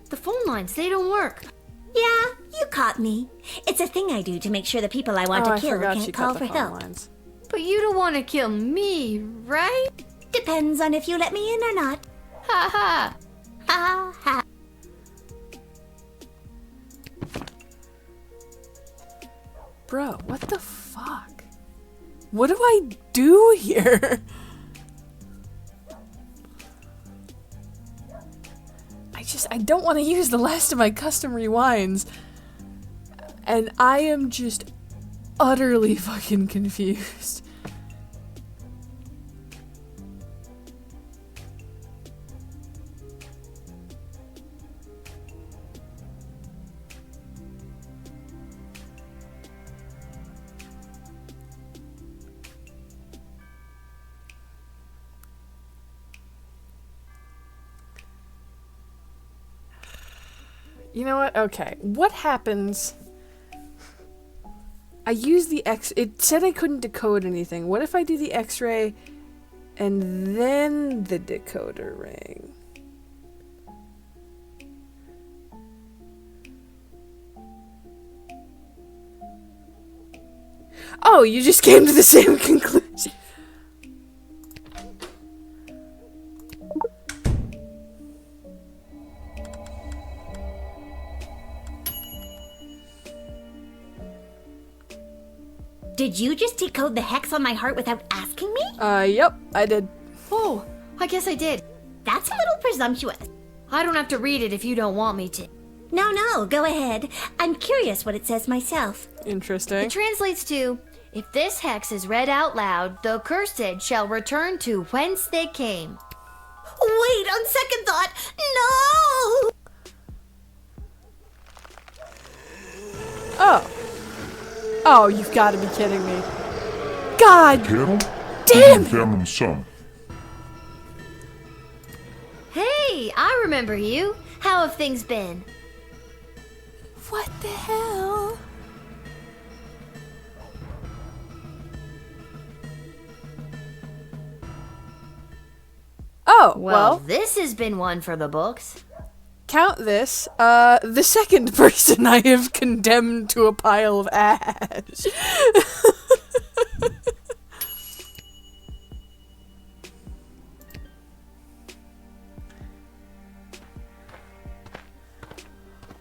The phone lines, they don't work. Yeah, you caught me. It's a thing I do to make sure the people I want to kill can't call for help. But you don't want to kill me, right? Depends on if you let me in or not. Ha ha. Ha ha. Bro, what the fuck? What do I do here? I don't want to use the last of my custom rewinds. And I am just utterly fucking confused. You know what? Okay. What happens? I use the it said I couldn't decode anything. What if I do the X-ray and then the decoder ring? Oh, you just came to the same conclusion. Did you just decode the hex on my heart without asking me? Yep, I did. Oh, I guess I did. That's a little presumptuous. I don't have to read it if you don't want me to. No, go ahead. I'm curious what it says myself. Interesting. It translates to, if this hex is read out loud, the cursed shall return to whence they came. Wait, on second thought, no! Oh, you've got to be kidding me. God damn it! Hey, I remember you. How have things been? What the hell? Oh, well, this has been one for the books. Count this, the second person I have condemned to a pile of ash.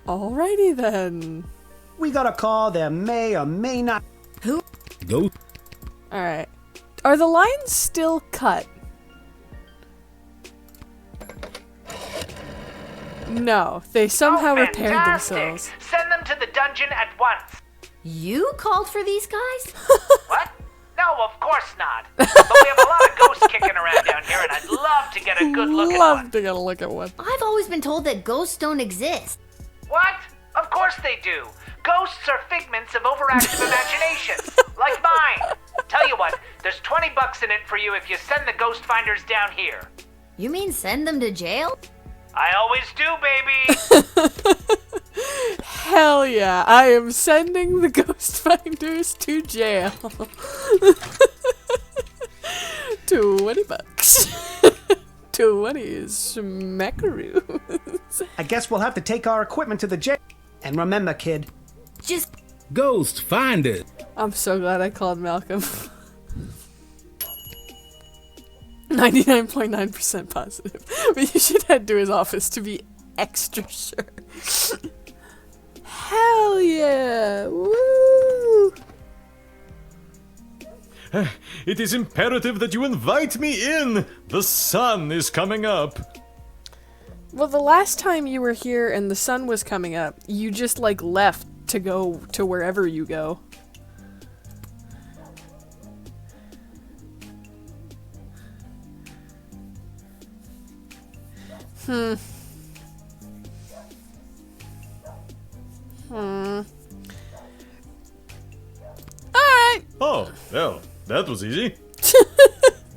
Alrighty then. We got a call that may or may not. Who? Go. Alright. Are the lines still cut? No, they somehow repaired themselves. Send them to the dungeon at once. You called for these guys? What? No, of course not. But we have a lot of ghosts kicking around down here, and I'd love to get a good looking love one. to get a look at one. I've always been told that ghosts don't exist. What? Of course they do. Ghosts are figments of overactive imagination, like mine. Tell you what, there's $20 in it for you if you send the ghost finders down here. You mean send them to jail? I always do, baby. Hell yeah, I am sending the ghost finders to jail. $20. 20 smackaroos. I guess we'll have to take our equipment to the jail. And remember, kid. Just Ghost finder. I'm so glad I called Malcolm. 99.9% positive. But you should head to his office to be extra sure. Hell yeah! Woo! It is imperative that you invite me in. The sun is coming up. Well, the last time you were here and the sun was coming up, you just, like, left to go to wherever you go. Alright! Oh, well, that was easy.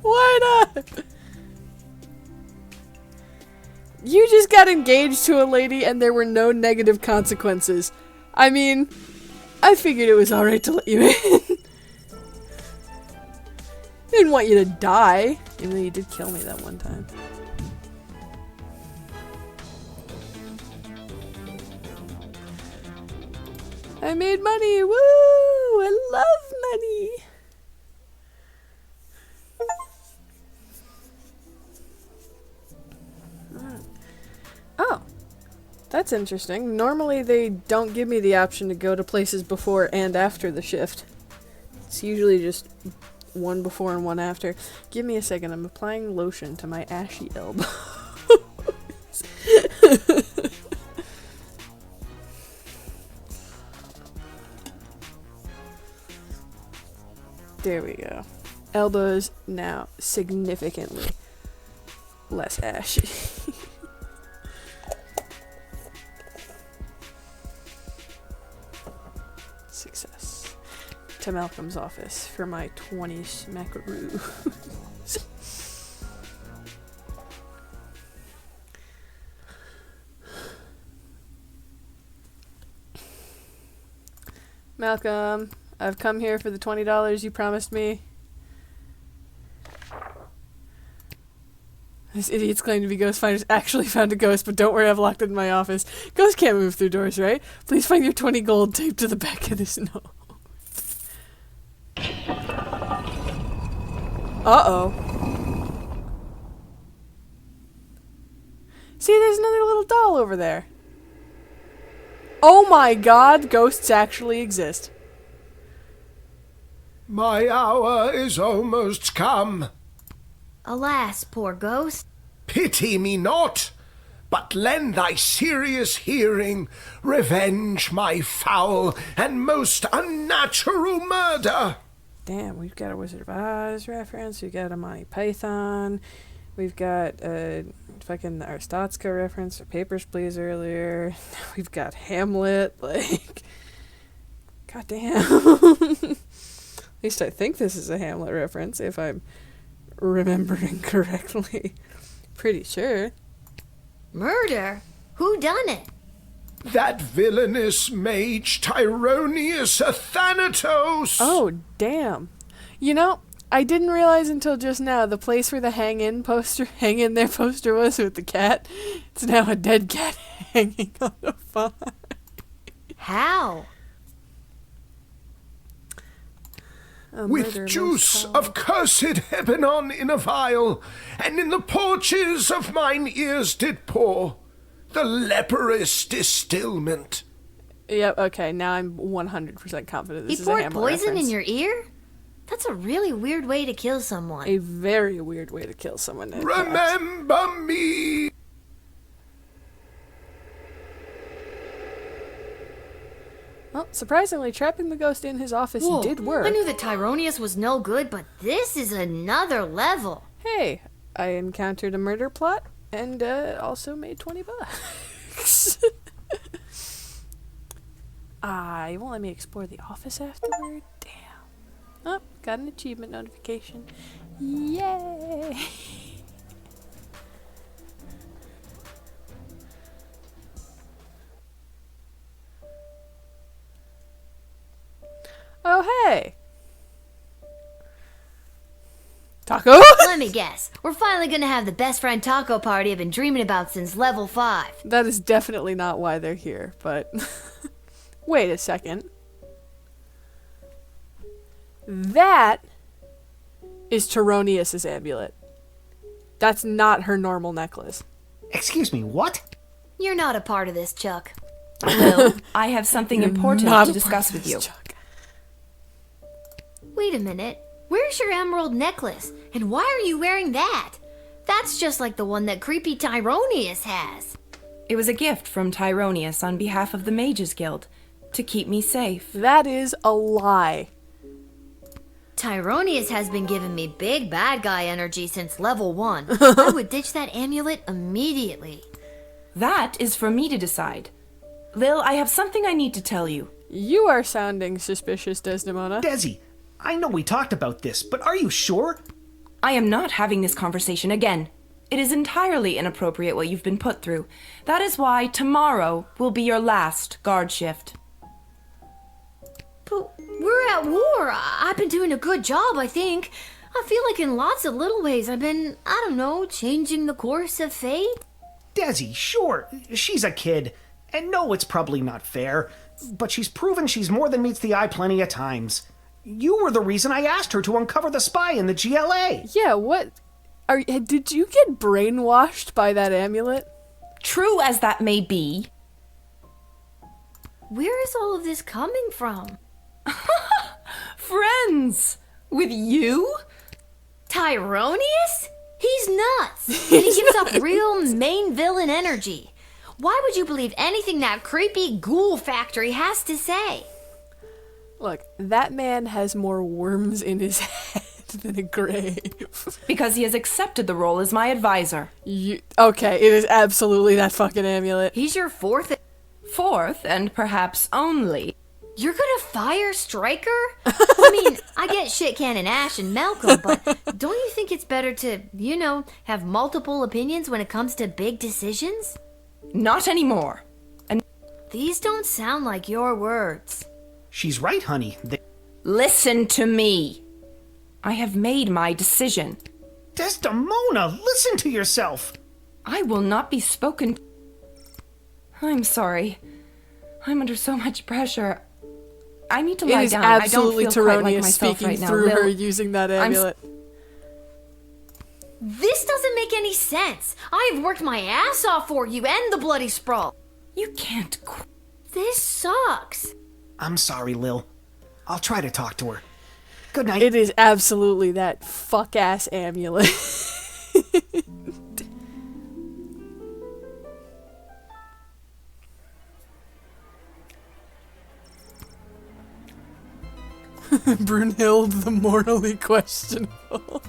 Why not? You just got engaged to a lady and there were no negative consequences. I mean, I figured it was alright to let you in. Didn't want you to die, even though you did kill me that one time. I made money! Woo! I love money! Oh, that's interesting. Normally they don't give me the option to go to places before and after the shift. It's usually just one before and one after. Give me a second, I'm applying lotion to my ashy elbow. There we go. Elbows now significantly less ashy. Success. To Malcolm's office for my 20 smackaroo. Malcolm, I've come here for the $20 you promised me. This idiot's claim to be ghost finders actually found a ghost, but don't worry, I've locked it in my office. Ghosts can't move through doors, right? Please find your 20 gold taped to the back of this note. Uh-oh. See, there's another little doll over there. Oh my god, ghosts actually exist. My hour is almost come. Alas, poor ghost. Pity me not, but lend thy serious hearing, revenge my foul and most unnatural murder. Damn, we've got a Wizard of Oz reference, we've got a Monty Python, we've got a fucking Arstotzka reference for Papers, Please earlier, we've got Hamlet, like, goddamn. At least I think this is a Hamlet reference, if I'm remembering correctly. Pretty sure. Murder? Who done it? That villainous mage Tyronius Athanatos! Oh, damn. You know, I didn't realize until just now the place where the hang in there poster was with the cat. It's now a dead cat hanging on a vine. How? With juice of cursed Hebenon in a vial, and in the porches of mine ears did pour the leprous distilment. Yep, okay, now I'm 100% confident this He is a poured Hamlet poison reference. in your ear? That's a really weird way to kill someone. A very weird way to kill someone. Remember me! Well, surprisingly, trapping the ghost in his office did work. I knew that Tyronius was no good, but this is another level. Hey, I encountered a murder plot and also made $20. You won't let me explore the office afterward? Damn. Oh, got an achievement notification. Yay! Oh, hey! Taco? Let me guess. We're finally gonna have the best friend taco party I've been dreaming about since level 5. That is definitely not why they're here, but... Wait a second. That is Tyronius's amulet. That's not her normal necklace. Excuse me, what? You're not a part of this, Chuck. Lil, I have something You're important not to a discuss part with of you. this, Chuck. Wait a minute. Where's your emerald necklace? And why are you wearing that? That's just like the one that creepy Tyronius has. It was a gift from Tyronius on behalf of the Mages Guild to keep me safe. That is a lie. Tyronius has been giving me big bad guy energy since level 1. I would ditch that amulet immediately. That is for me to decide. Lil, I have something I need to tell you. You are sounding suspicious, Desdemona. Desi, I know we talked about this, but are you sure? I am not having this conversation again. It is entirely inappropriate what you've been put through. That is why tomorrow will be your last guard shift. But we're at war. I've been doing a good job, I think. I feel like in lots of little ways I've been, I don't know, changing the course of fate. Desi, sure, she's a kid. And no, it's probably not fair. But she's proven she's more than meets the eye plenty of times. You were the reason I asked her to uncover the spy in the GLA. Yeah, what? Did you get brainwashed by that amulet? True as that may be. Where is all of this coming from? Friends! With you? Tyronius? He's nuts! And he gives off real main villain energy. Why would you believe anything that creepy ghoul factory has to say? Look, that man has more worms in his head than a grave. Because he has accepted the role as my advisor. Okay, it is absolutely that fucking amulet. He's your fourth and perhaps only. You're gonna fire Stryker? I mean, I get Shit Cannon Ash and Malcolm, but don't you think it's better to, have multiple opinions when it comes to big decisions? Not anymore. These don't sound like your words. She's right, honey. Listen to me. I have made my decision. Desdemona, listen to yourself. I will not be spoken. I'm sorry. I'm under so much pressure. I need to lie down. I don't feel quite like myself right now. Through her using that amulet. This doesn't make any sense. I have worked my ass off for you and the Bloody Sprawl. You can't. This sucks. I'm sorry, Lil. I'll try to talk to her. Good night. It is absolutely that fuck-ass amulet. Brunhild the morally questionable.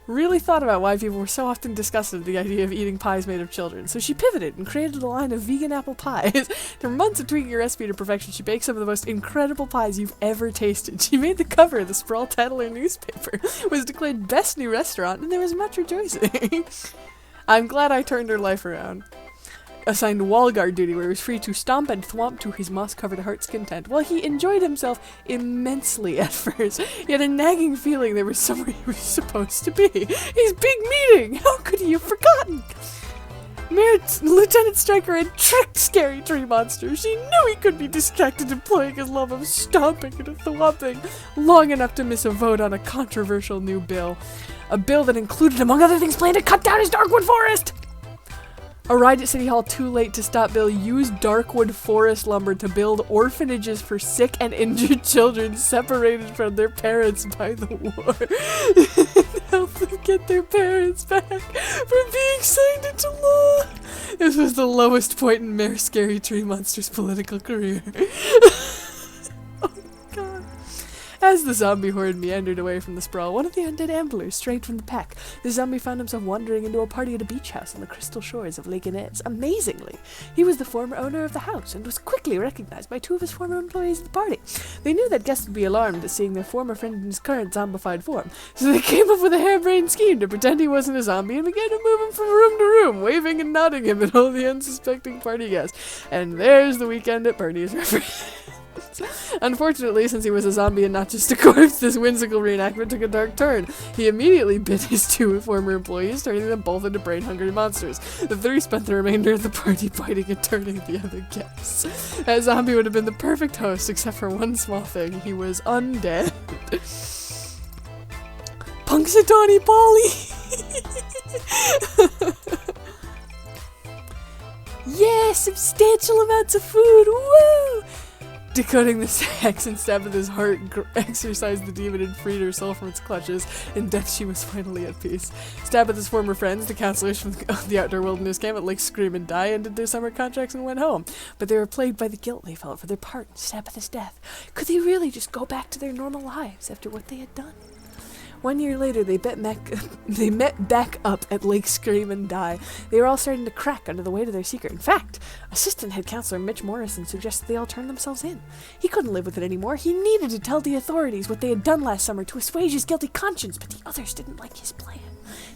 Really thought about why people were so often disgusted at the idea of eating pies made of children, so she pivoted and created a line of vegan apple pies. After months of tweaking her recipe to perfection, she baked some of the most incredible pies you've ever tasted. She made the cover of the Sprawl Tattler newspaper, was declared best new restaurant, and there was much rejoicing. I'm glad I turned her life around. Assigned wall guard duty, where he was free to stomp and thwomp to his moss-covered heart's content. Well, he enjoyed himself immensely at first. He had a nagging feeling there was somewhere he was supposed to be. His big meeting! How could he have forgotten? Lieutenant Stryker had tricked Scary Tree Monster. She knew he could be distracted employing his love of stomping and thwomping long enough to miss a vote on a controversial new bill. A bill that included, among other things, plan to cut down his Darkwood Forest! Arrived at City Hall too late to stop bill, used Darkwood forest lumber to build orphanages for sick and injured children separated from their parents by the war. And help them get their parents back from being signed into law. This was the lowest point in Mayor Scary Tree Monster's political career. Oh, God. As the zombie horde meandered away from the sprawl, one of the undead amblers strayed from the pack. The zombie found himself wandering into a party at a beach house on the crystal shores of Lake Inez. Amazingly, he was the former owner of the house and was quickly recognized by two of his former employees at the party. They knew that guests would be alarmed at seeing their former friend in his current zombified form, so they came up with a harebrained scheme to pretend he wasn't a zombie and began to move him from room to room, waving and nodding him at all the unsuspecting party guests. And there's the Weekend at Bernie's reference. Unfortunately, since he was a zombie and not just a corpse, this whimsical reenactment took a dark turn. He immediately bit his two former employees, turning them both into brain-hungry monsters. The three spent the remainder of the party biting and turning the other guests. That zombie would have been the perfect host, except for one small thing. He was undead. Punxsutawney Polly! Yeah, substantial amounts of food! Woo! Decoding the sacks and Tabitha's heart exorcised the demon and freed herself from its clutches. In death, she was finally at peace. Tabitha's former friends, the counselors from the outdoor wilderness camp at Lake Scream and Die, ended their summer contracts and went home. But they were plagued by the guilt they felt for their part in Tabitha's death. Could they really just go back to their normal lives after what they had done? 1 year later, they met back up at Lake Scream and Die. They were all starting to crack under the weight of their secret. In fact, Assistant Head Counselor Mitch Morrison suggested they all turn themselves in. He couldn't live with it anymore. He needed to tell the authorities what they had done last summer to assuage his guilty conscience, but the others didn't like his plan.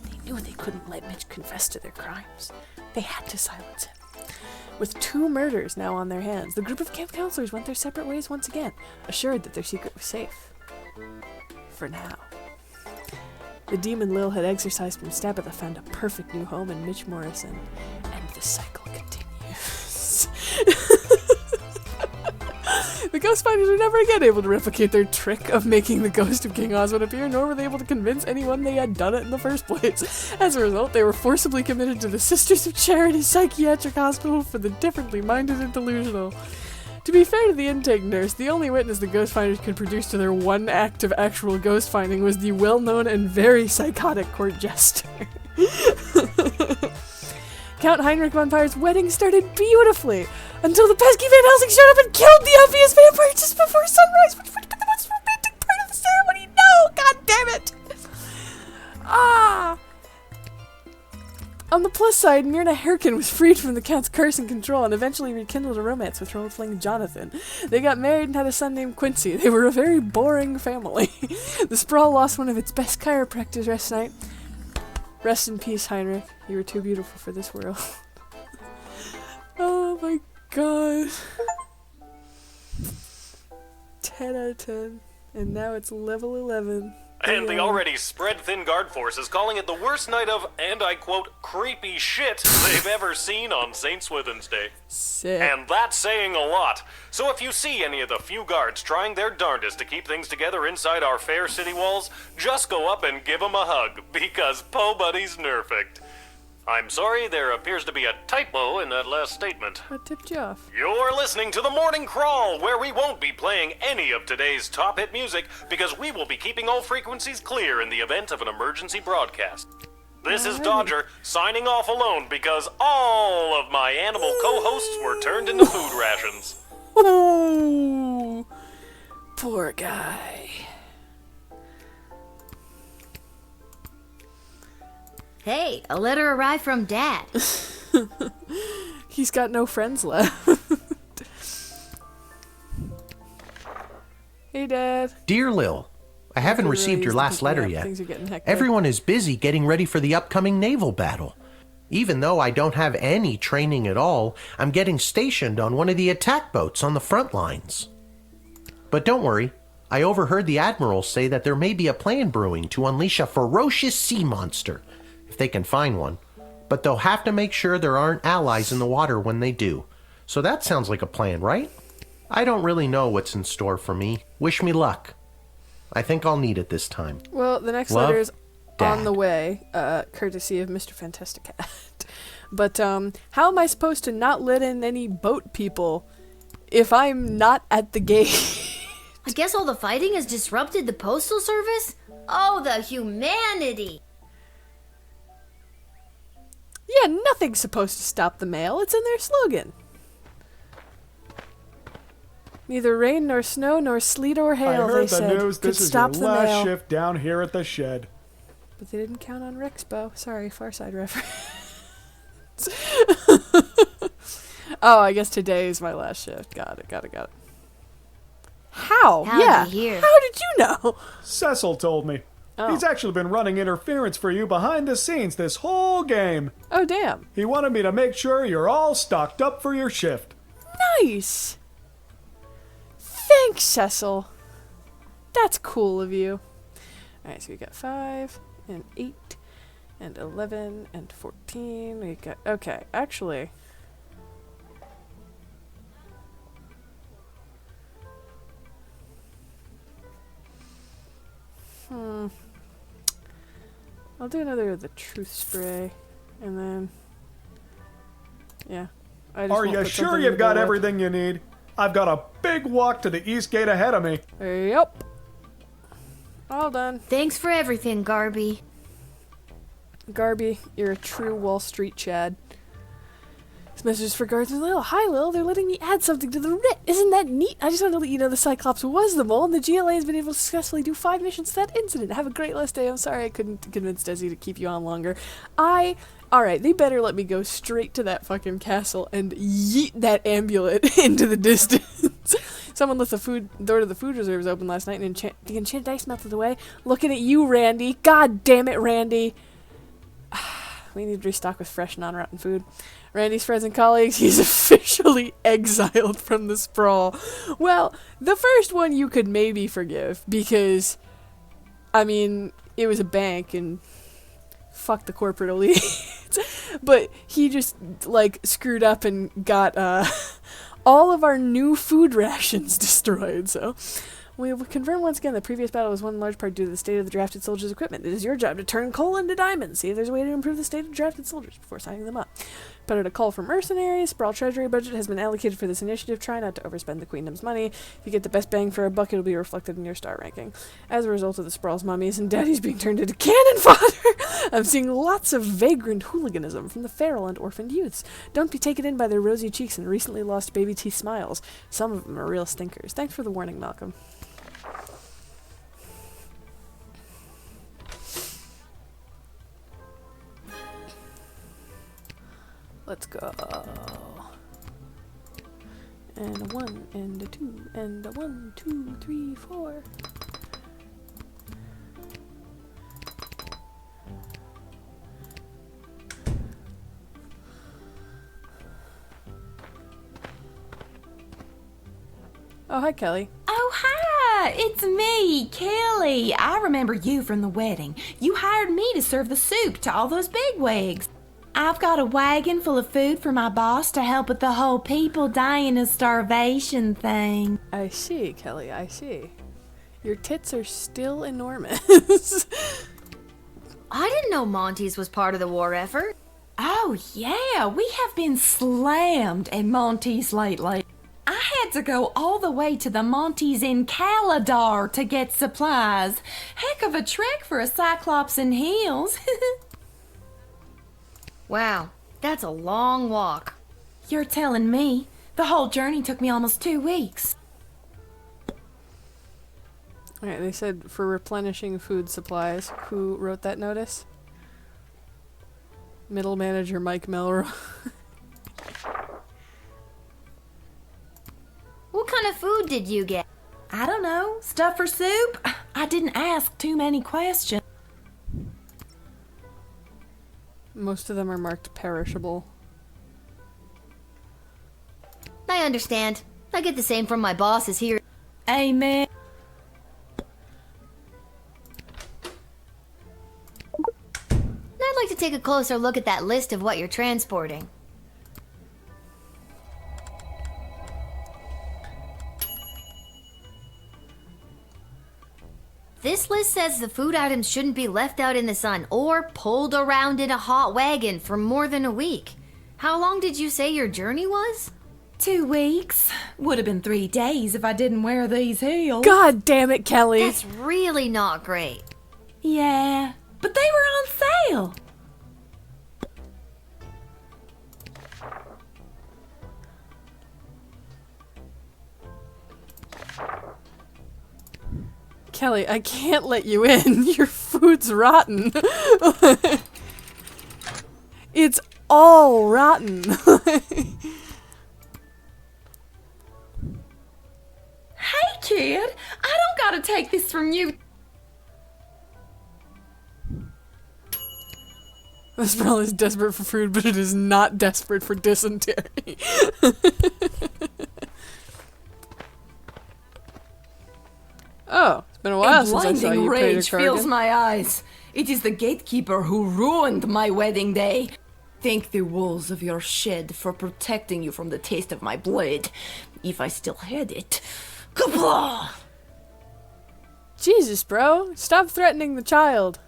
They knew they couldn't let Mitch confess to their crimes. They had to silence him. With 2 murders now on their hands, the group of camp counselors went their separate ways once again, assured that their secret was safe. For now. The demon Lil had exorcised from Tabitha found a perfect new home in Mitch Morrison, and the cycle continues. The ghost finders were never again able to replicate their trick of making the ghost of King Osmond appear, nor were they able to convince anyone they had done it in the first place. As a result, they were forcibly committed to the Sisters of Charity Psychiatric Hospital for the differently minded and delusional. To be fair to the intake nurse, the only witness the ghost finders could produce to their one act of actual ghost finding was the well-known and very psychotic court jester. Count Heinrich von Pyre's wedding started beautifully, until the pesky Van Helsing showed up and killed the obvious vampire just before sunrise, which would have been the most romantic part of the ceremony. No! God damn it! Ah! On the plus side, Myrna Herkin was freed from the Count's curse and control and eventually rekindled a romance with her old fling Jonathan. They got married and had a son named Quincy. They were a very boring family. The sprawl lost one of its best chiropractors last night. Rest in peace, Heinrich. You were too beautiful for this world. Oh my god. 10 out of 10. And now it's level 11. And the already spread-thin guard force is calling it the worst night of, and I quote, creepy shit they've ever seen on St. Swithin's Day. Sick. And that's saying a lot. So if you see any of the few guards trying their darndest to keep things together inside our fair city walls, just go up and give them a hug, because Po Buddy's nerfect. I'm sorry, there appears to be a typo in that last statement. What tipped you off? You're listening to The Morning Crawl, where we won't be playing any of today's top hit music because we will be keeping all frequencies clear in the event of an emergency broadcast. This is Dodger, signing off alone because all of my animal co-hosts were turned into food rations. Oh, poor guy. Hey, a letter arrived from Dad. He's got no friends left. Hey, Dad. Dear Lil, I haven't received your last letter yet. Everyone is busy getting ready for the upcoming naval battle. Even though I don't have any training at all, I'm getting stationed on one of the attack boats on the front lines. But don't worry, I overheard the Admiral say that there may be a plan brewing to unleash a ferocious sea monster, if they can find one. But they'll have to make sure there aren't allies in the water when they do. So that sounds like a plan, right? I don't really know what's in store for me. Wish me luck. I think I'll need it this time. Well, the next Love, letter is Dad. on the way, courtesy of Mr. Fantasticat. But how am I supposed to not let in any boat people if I'm not at the gate? I guess all the fighting has disrupted the postal service? Oh, the humanity! Yeah, nothing's supposed to stop the mail. It's in their slogan. Neither rain nor snow nor sleet or hail, I heard they the said, news. could This is stop your the last mail. shift down here at the shed. But they didn't count on Rexpo. Sorry, Far Side reference. Oh, I guess today is my last shift. Got it. How? How'd Yeah. you hear? How did you know? Cecil told me. Oh. He's actually been running interference for you behind the scenes this whole game. Oh, damn. He wanted me to make sure you're all stocked up for your shift. Nice. Thanks, Cecil. That's cool of you. Alright, so we got 5 and 8 and 11 and 14. We got... Okay, actually... I'll do another of the truth spray, and then... Yeah. Are you sure you've got everything you need? I've got a big walk to the east gate ahead of me. Yep. All done. Thanks for everything, Garby. Garby, you're a true Wall Street Chad. This message is for Guardsman Lil. Hi, Lil. They're letting me add something to the writ. Isn't that neat? I just wanted to let you know the Cyclops was the mole, and the GLA has been able to successfully do 5 missions to that incident. Have a great last day. I'm sorry I couldn't convince Desi to keep you on longer. Alright, they better let me go straight to that fucking castle and yeet that amulet into the distance. Someone left the door to the food reserves open last night, and the enchanted ice melted away. Looking at you, Randy. God damn it, Randy. We need to restock with fresh, non-rotten food. Randy's friends and colleagues, he's officially exiled from the sprawl. Well, the first one you could maybe forgive, because, I mean, it was a bank, and fuck the corporate elite. But he just, like, screwed up and got, all of our new food rations destroyed, so... We will confirm once again the previous battle was won in large part due to the state of the drafted soldiers' equipment. It is your job to turn coal into diamonds. See if there's a way to improve the state of drafted soldiers before signing them up. Better to call for mercenaries. Sprawl treasury budget has been allocated for this initiative. Try not to overspend the Queendom's money. If you get the best bang for a buck, it'll be reflected in your star ranking. As a result of the Sprawl's mummies and daddies being turned into cannon fodder, I'm seeing lots of vagrant hooliganism from the feral and orphaned youths. Don't be taken in by their rosy cheeks and recently lost baby teeth smiles. Some of them are real stinkers. Thanks for the warning, Malcolm. Let's go. And a 1, and a 2, and a 1, 2, 3, 4. Oh, hi, Kelly. Oh, hi! It's me, Kelly. I remember you from the wedding. You hired me to serve the soup to all those bigwigs. I've got a wagon full of food for my boss to help with the whole people dying of starvation thing. I see, Kelly, I see. Your tits are still enormous. I didn't know Monty's was part of the war effort. Oh, yeah, we have been slammed at Monty's lately. I had to go all the way to the Monty's in Caladar to get supplies. Heck of a trek for a Cyclops in heels. Wow, that's a long walk. You're telling me. The whole journey took me almost 2 weeks. Alright, they said for replenishing food supplies. Who wrote that notice? Middle manager Mike Melrose. What kind of food did you get? I don't know. Stuff for soup? I didn't ask too many questions. Most of them are marked perishable. I understand. I get the same from my bosses here. Amen. I'd like to take a closer look at that list of what you're transporting. This list says the food items shouldn't be left out in the sun or pulled around in a hot wagon for more than a week. How long did you say your journey was? 2 weeks. Would have been 3 days if I didn't wear these heels. God damn it, Kelly. That's really not great. Yeah, but they were on sale. Kelly, I can't let you in. Your food's rotten. It's all rotten. Hey, kid! I don't gotta take this from you. This Sproul is desperate for food, but it is not desperate for dysentery. Oh, it's been a while since I saw blinding you, rage Peter fills Cargan. my eyes. It is the gatekeeper who ruined my wedding day. Thank the walls of your shed for protecting you from the taste of my blade. If I still had it. Kapla! Jesus, bro. Stop threatening the child.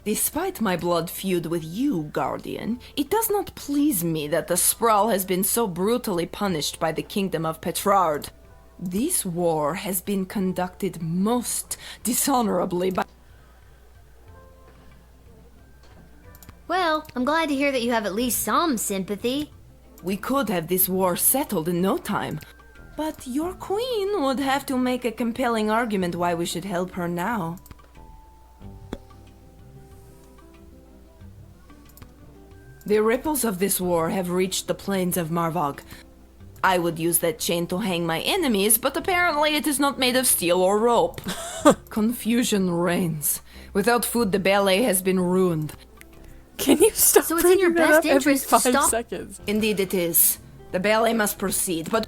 Despite my blood feud with you, Guardian, it does not please me that the Sprawl has been so brutally punished by the Kingdom of Petrard. This war has been conducted most dishonorably by... Well, I'm glad to hear that you have at least some sympathy. We could have this war settled in no time. But your queen would have to make a compelling argument why we should help her now. The ripples of this war have reached the plains of Marvog. I would use that chain to hang my enemies, but apparently it is not made of steel or rope. Confusion reigns. Without food, the ballet has been ruined. Can you stop So it's in your bringing that best up every interest to 5 stop- seconds? Indeed it is. The ballet must proceed, but...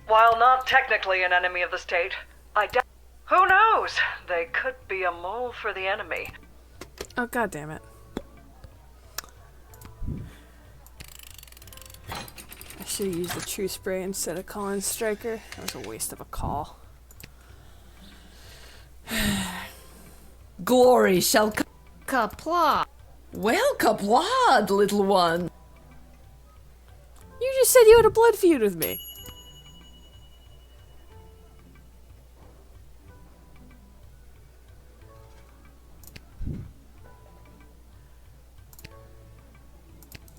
While not technically an enemy of the state, who knows? They could be a mole for the enemy. Oh, god damn it. I should have used the true spray instead of calling Striker. That was a waste of a call. Glory shall... Kapla! Well, kaplad, little one. You just said you had a blood feud with me.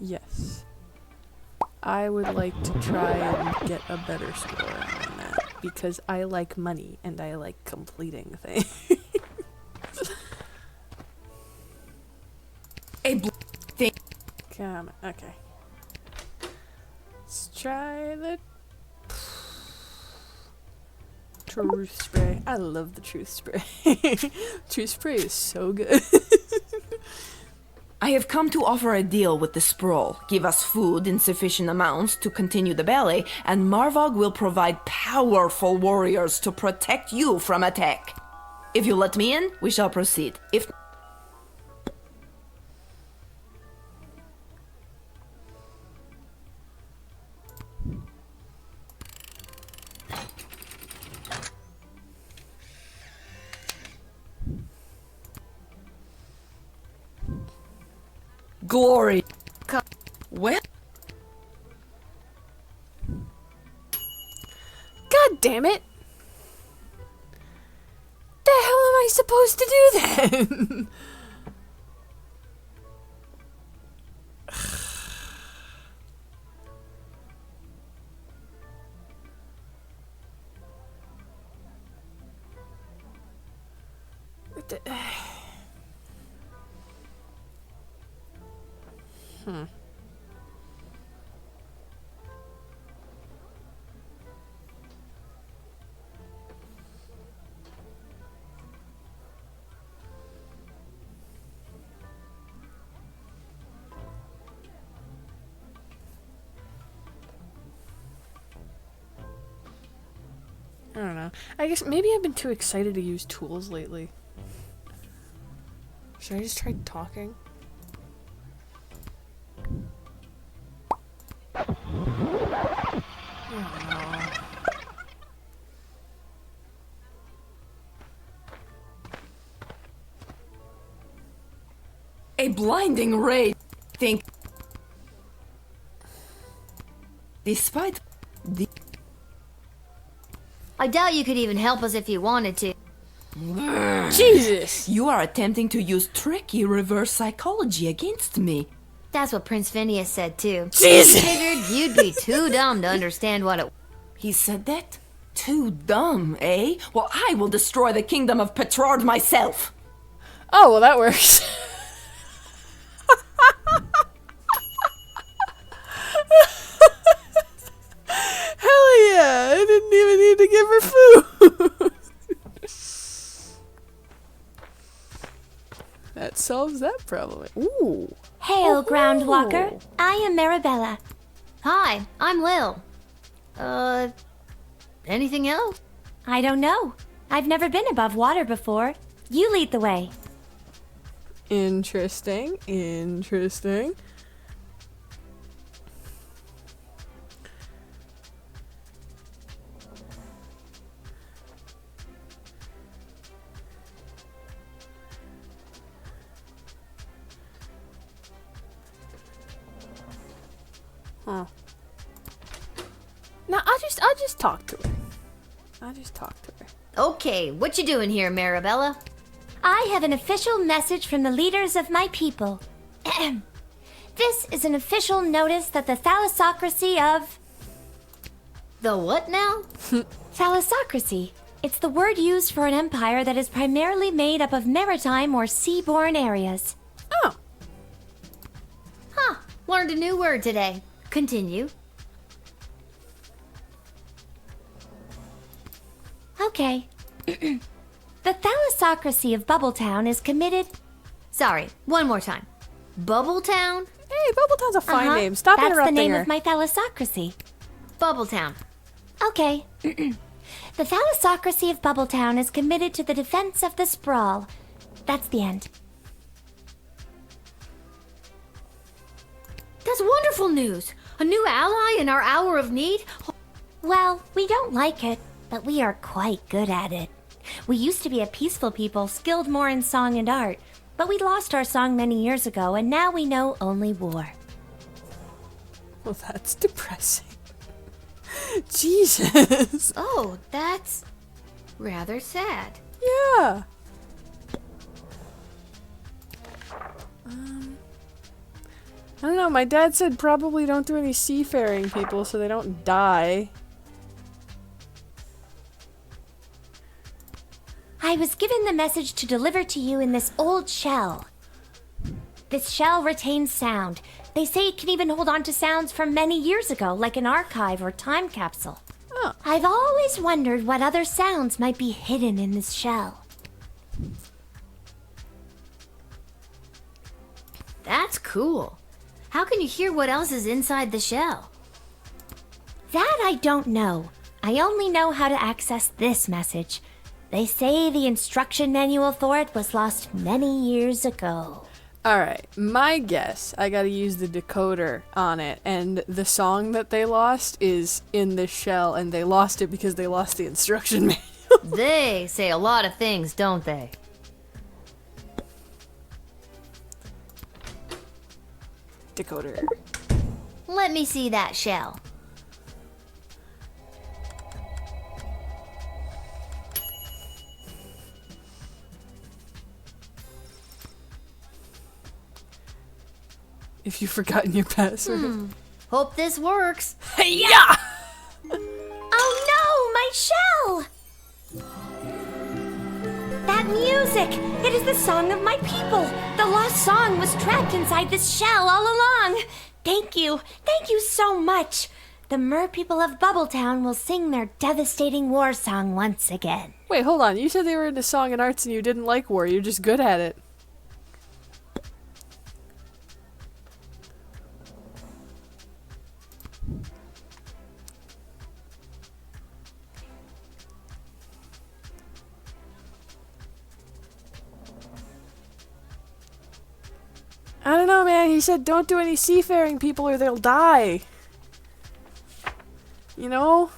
Yes. I would like to try and get a better score on that because I like money and I like completing things. Come on, okay. Let's try the truth spray. I love the truth spray. Truth spray is so good. I have come to offer a deal with the Sprawl. Give us food in sufficient amounts to continue the ballet, and Marvog will provide powerful warriors to protect you from attack. If you let me in, we shall proceed. If... Glory. Well... God damn it! The hell am I supposed to do then? I don't know. I guess maybe I've been too excited to use tools lately. Should I just try talking? A blinding rage. Think. Despite the... I doubt you could even help us if you wanted to. Jesus! You are attempting to use tricky reverse psychology against me. That's what Prince Phineas said too. Jesus! Figured you'd be too dumb to understand what it. He said that? Too dumb, eh? Well, I will destroy the kingdom of Petrard myself. Oh, well, that works. Hell yeah! I didn't even need to give her food. That solves that problem. Ooh. Hail, Groundwalker. I am Marabella. Hi, I'm Lil. Anything else? I don't know. I've never been above water before. You lead the way. Interesting. Interesting. Huh. No, I'll just talk to her. I'll just talk to her. Okay, what you doing here, Marabella? I have an official message from the leaders of my people. This is an official notice that the thalassocracy of... The what now? Thalassocracy. It's the word used for an empire that is primarily made up of maritime or seaborne areas. Oh. Huh, learned a new word today. Continue. Okay. The thalassocracy of Bubbletown is committed... Sorry, one more time. Bubbletown? Hey, Bubbletown's a fine name. Stop That's interrupting the name her. of my thalassocracy. Bubbletown. Okay. The thalassocracy of Bubbletown is committed to the defense of the sprawl. That's the end. That's wonderful news. A new ally in our hour of need? Well, we don't like it, but we are quite good at it. We used to be a peaceful people, skilled more in song and art, but we lost our song many years ago, and now we know only war. Well, that's depressing. Jesus. Oh, that's rather sad. Yeah. I don't know, my dad said probably don't do any seafaring people so they don't die. I was given the message to deliver to you in this old shell. This shell retains sound. They say it can even hold on to sounds from many years ago, like an archive or time capsule. Oh. I've always wondered what other sounds might be hidden in this shell. That's cool. How can you hear what else is inside the shell? That I don't know. I only know how to access this message. They say the instruction manual for it was lost many years ago. Alright, my guess, I gotta use the decoder on it, and the song that they lost is in this shell, and they lost it because they lost the instruction manual. They say a lot of things, don't they? Decoder. Let me see that shell. If you've forgotten your password. Hope this works. Yeah! Oh no, my shell! That music! It is the song of my people! The lost song was trapped inside this shell all along! Thank you so much! The mer people of Bubbletown will sing their devastating war song once again. Wait, hold on. You said they were into song and arts and you didn't like war. You're just good at it. I don't know, man. He said don't do any seafaring people or they'll die. You know?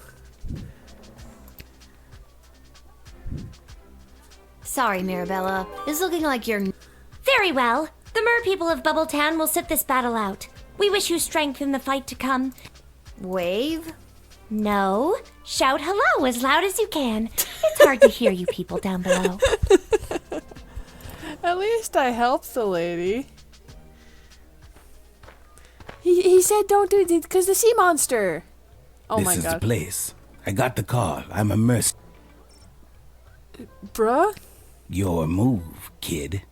Sorry, Marabella. It's looking like you're... Very well. The mer people of Bubbletown will sit this battle out. We wish you strength in the fight to come. Wave? No. Shout hello as loud as you can. It's hard to hear you people down below. At least I helped the lady. he said don't do it because the sea monster. Oh this my is god. the place. I got the call. I'm a merc. Bruh? Your move, kid.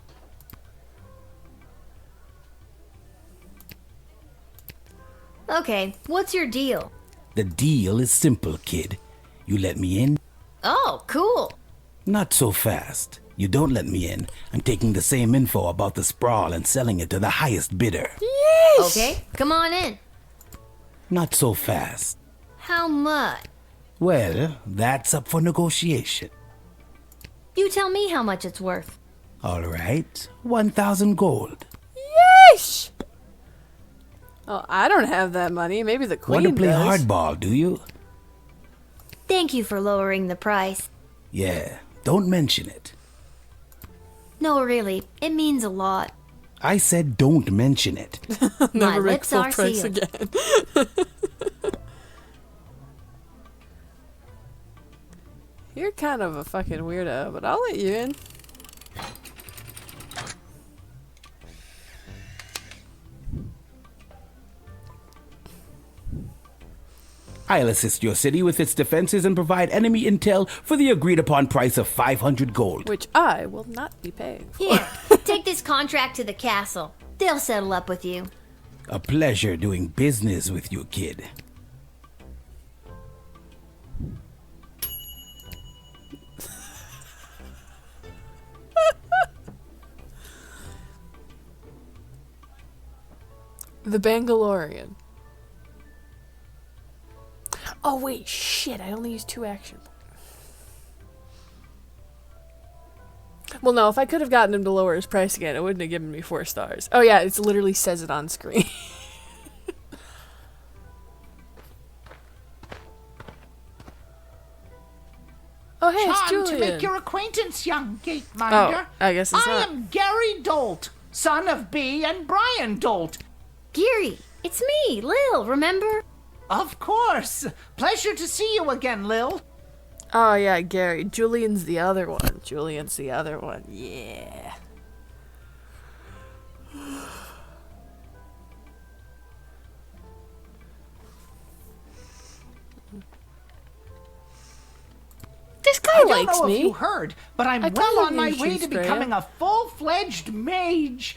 Okay, what's your deal? The deal is simple, kid. You let me in? Oh, cool. Not so fast. You don't let me in. I'm taking the same info about the sprawl and selling it to the highest bidder. Yes! Okay, come on in. Not so fast. How much? Well, that's up for negotiation. You tell me how much it's worth. All right, 1,000 gold. Yeesh! Oh, I don't have that money. Maybe the queen Want to play does. hardball, do you? Thank you for lowering the price. Yeah, don't mention it. No, really, it means a lot. I said don't mention it. Never My make lips full are price sealed. again. You're kind of a fucking weirdo, but I'll let you in. I'll assist your city with its defenses and provide enemy intel for the agreed upon price of 500 gold. Which I will not be paying for. Here, take this contract to the castle. They'll settle up with you. A pleasure doing business with you, kid. The Bangalorean. Oh wait, shit, I only used 2 action points. Well, no, if I could have gotten him to lower his price again, it wouldn't have given me 4 stars. Oh yeah, it literally says it on screen. Oh hey, it's Charmed Julian. to make your acquaintance, young gateminder. Oh, I guess it's I not. am Gary Dolt, son of Bee and Brian Dolt. Gary, it's me, Lil, remember? Of course. Pleasure to see you again, Lil. Oh yeah, Gary. Julian's the other one. Julian's the other one. Yeah. This guy I don't likes know me. if you heard, but I'm I well kinda on my knew way she's to Freya. becoming a full-fledged mage.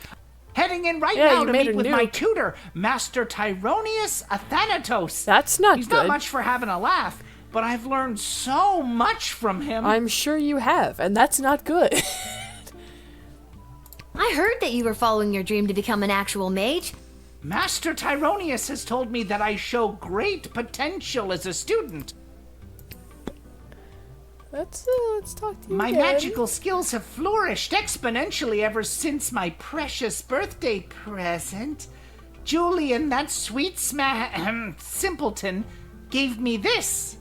Heading in right Yeah, now you to made meet a with my nuke. tutor, Master Tyronius Athanatos. That's not He's good. not much for having a laugh, but I've learned so much from him. I'm sure you have, and that's not good. I heard that you were following your dream to become an actual mage. Master Tyronius has told me that I show great potential as a student. Let's talk to you My again. magical skills have flourished exponentially ever since my precious birthday present. Julian, that sweet simpleton, gave me this.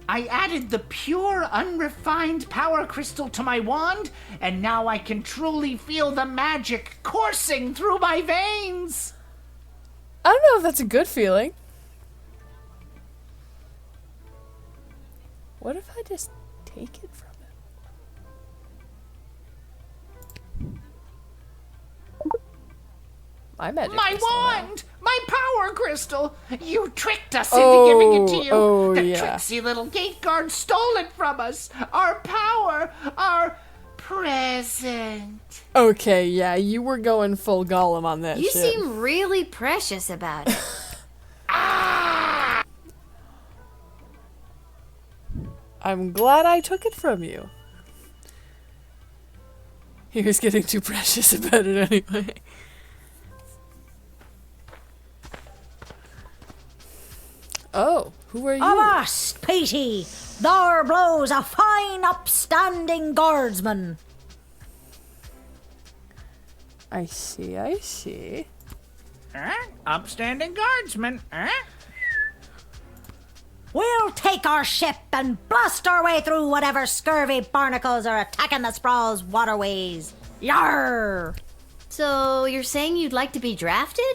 I added the pure, unrefined power crystal to my wand, and now I can truly feel the magic coursing through my veins. I don't know if that's a good feeling. What if I just take it from him? My magic My crystal now. wand! My power crystal! You tricked us into giving it to you! Oh, The yeah. tricksy little gate guard stole it from us! Our power! Our present! Okay, yeah, you were going full Gollum on that You shit. seem really precious about it. I'm glad I took it from you. He was getting too precious about it anyway. Oh, who are you? Avast, Petey! There blows a fine, upstanding guardsman. I see, I see. Upstanding guardsman, We'll take our ship and blast our way through whatever scurvy barnacles are attacking the sprawl's waterways. Yarr! So, you're saying you'd like to be drafted?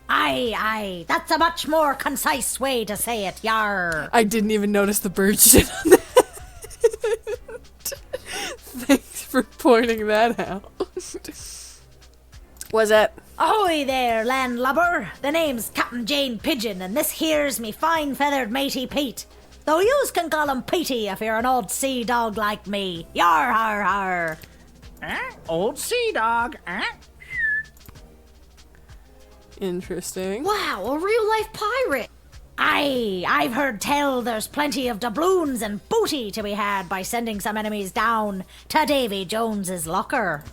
Aye, that's a much more concise way to say it, yarr. I didn't even notice the bird shit on that. Thanks for pointing that out. Was that? Ahoy there, landlubber. The name's Captain Jane Pigeon, and this here's me fine feathered matey Pete. Though yous can call him Petey if you're an old sea dog like me. Yar har har. Old sea dog, Interesting. Wow, a real-life pirate. Aye, I've heard tell there's plenty of doubloons and booty to be had by sending some enemies down to Davy Jones's locker.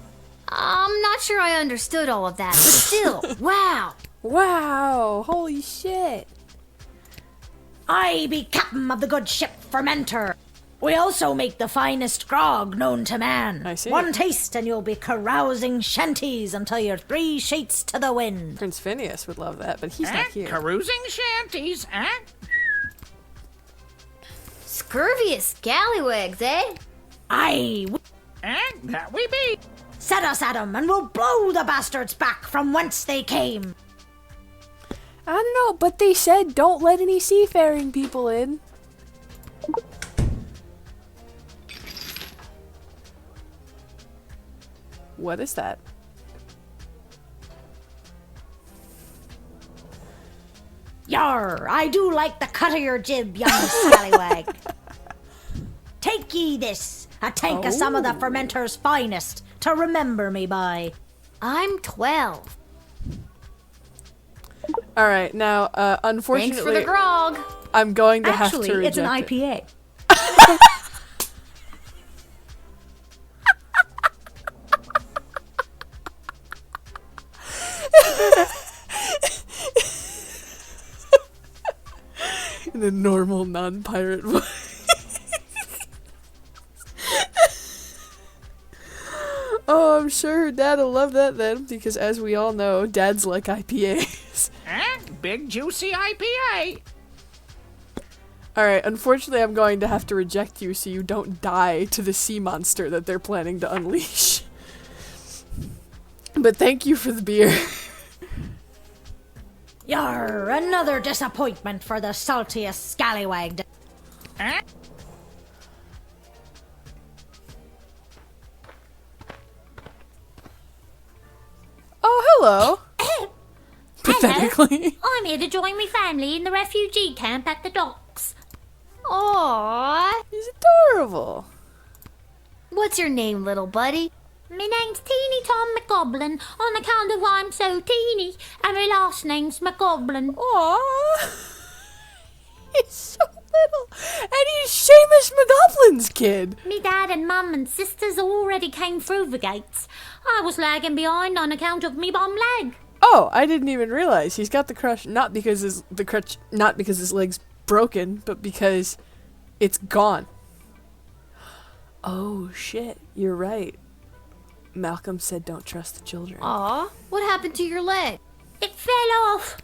I'm not sure I understood all of that, but still, wow. Wow, holy shit. I be captain of the good ship Fermenter. We also make the finest grog known to man. I see. One taste and you'll be carousing shanties until you're 3 sheets to the wind. Prince Phineas would love that, but he's not here. Carousing shanties, Scurvious scallywags, eh? Aye. That we be. Set us at 'em and we'll blow the bastards back from whence they came. I don't know, but they said don't let any seafaring people in. What is that? Yar, I do like the cut of your jib, young scallywag. Take ye this, a tank of some of the Fermenter's finest, to remember me by. I'm 12. Alright, now, unfortunately... Thanks for the grog. I'm going to have to Actually, it's an reject IPA. In a normal, non-pirate voice. Oh, I'm sure her dad will love that then, because as we all know, dads like IPAs. Big juicy IPA. Alright, unfortunately I'm going to have to reject you so you don't die to the sea monster that they're planning to unleash. But thank you for the beer. Yar, another disappointment for the saltiest scallywag. Oh, hello. Pathetically. I'm here to join my family in the refugee camp at the docks. Aww. He's adorable. What's your name, little buddy? My name's Teeny Tom McGoblin on account of I'm so teeny, and my last name's McGoblin. Aww. He's so little. And he's Seamus McGoblin's kid. Me dad and mum and sisters already came through the gates. I was lagging behind on account of me bum leg. Oh, I didn't even realize he's got the crutch not because his leg's broken, but because it's gone. Oh shit, you're right. Malcolm said don't trust the children. Aw, what happened to your leg? It fell off.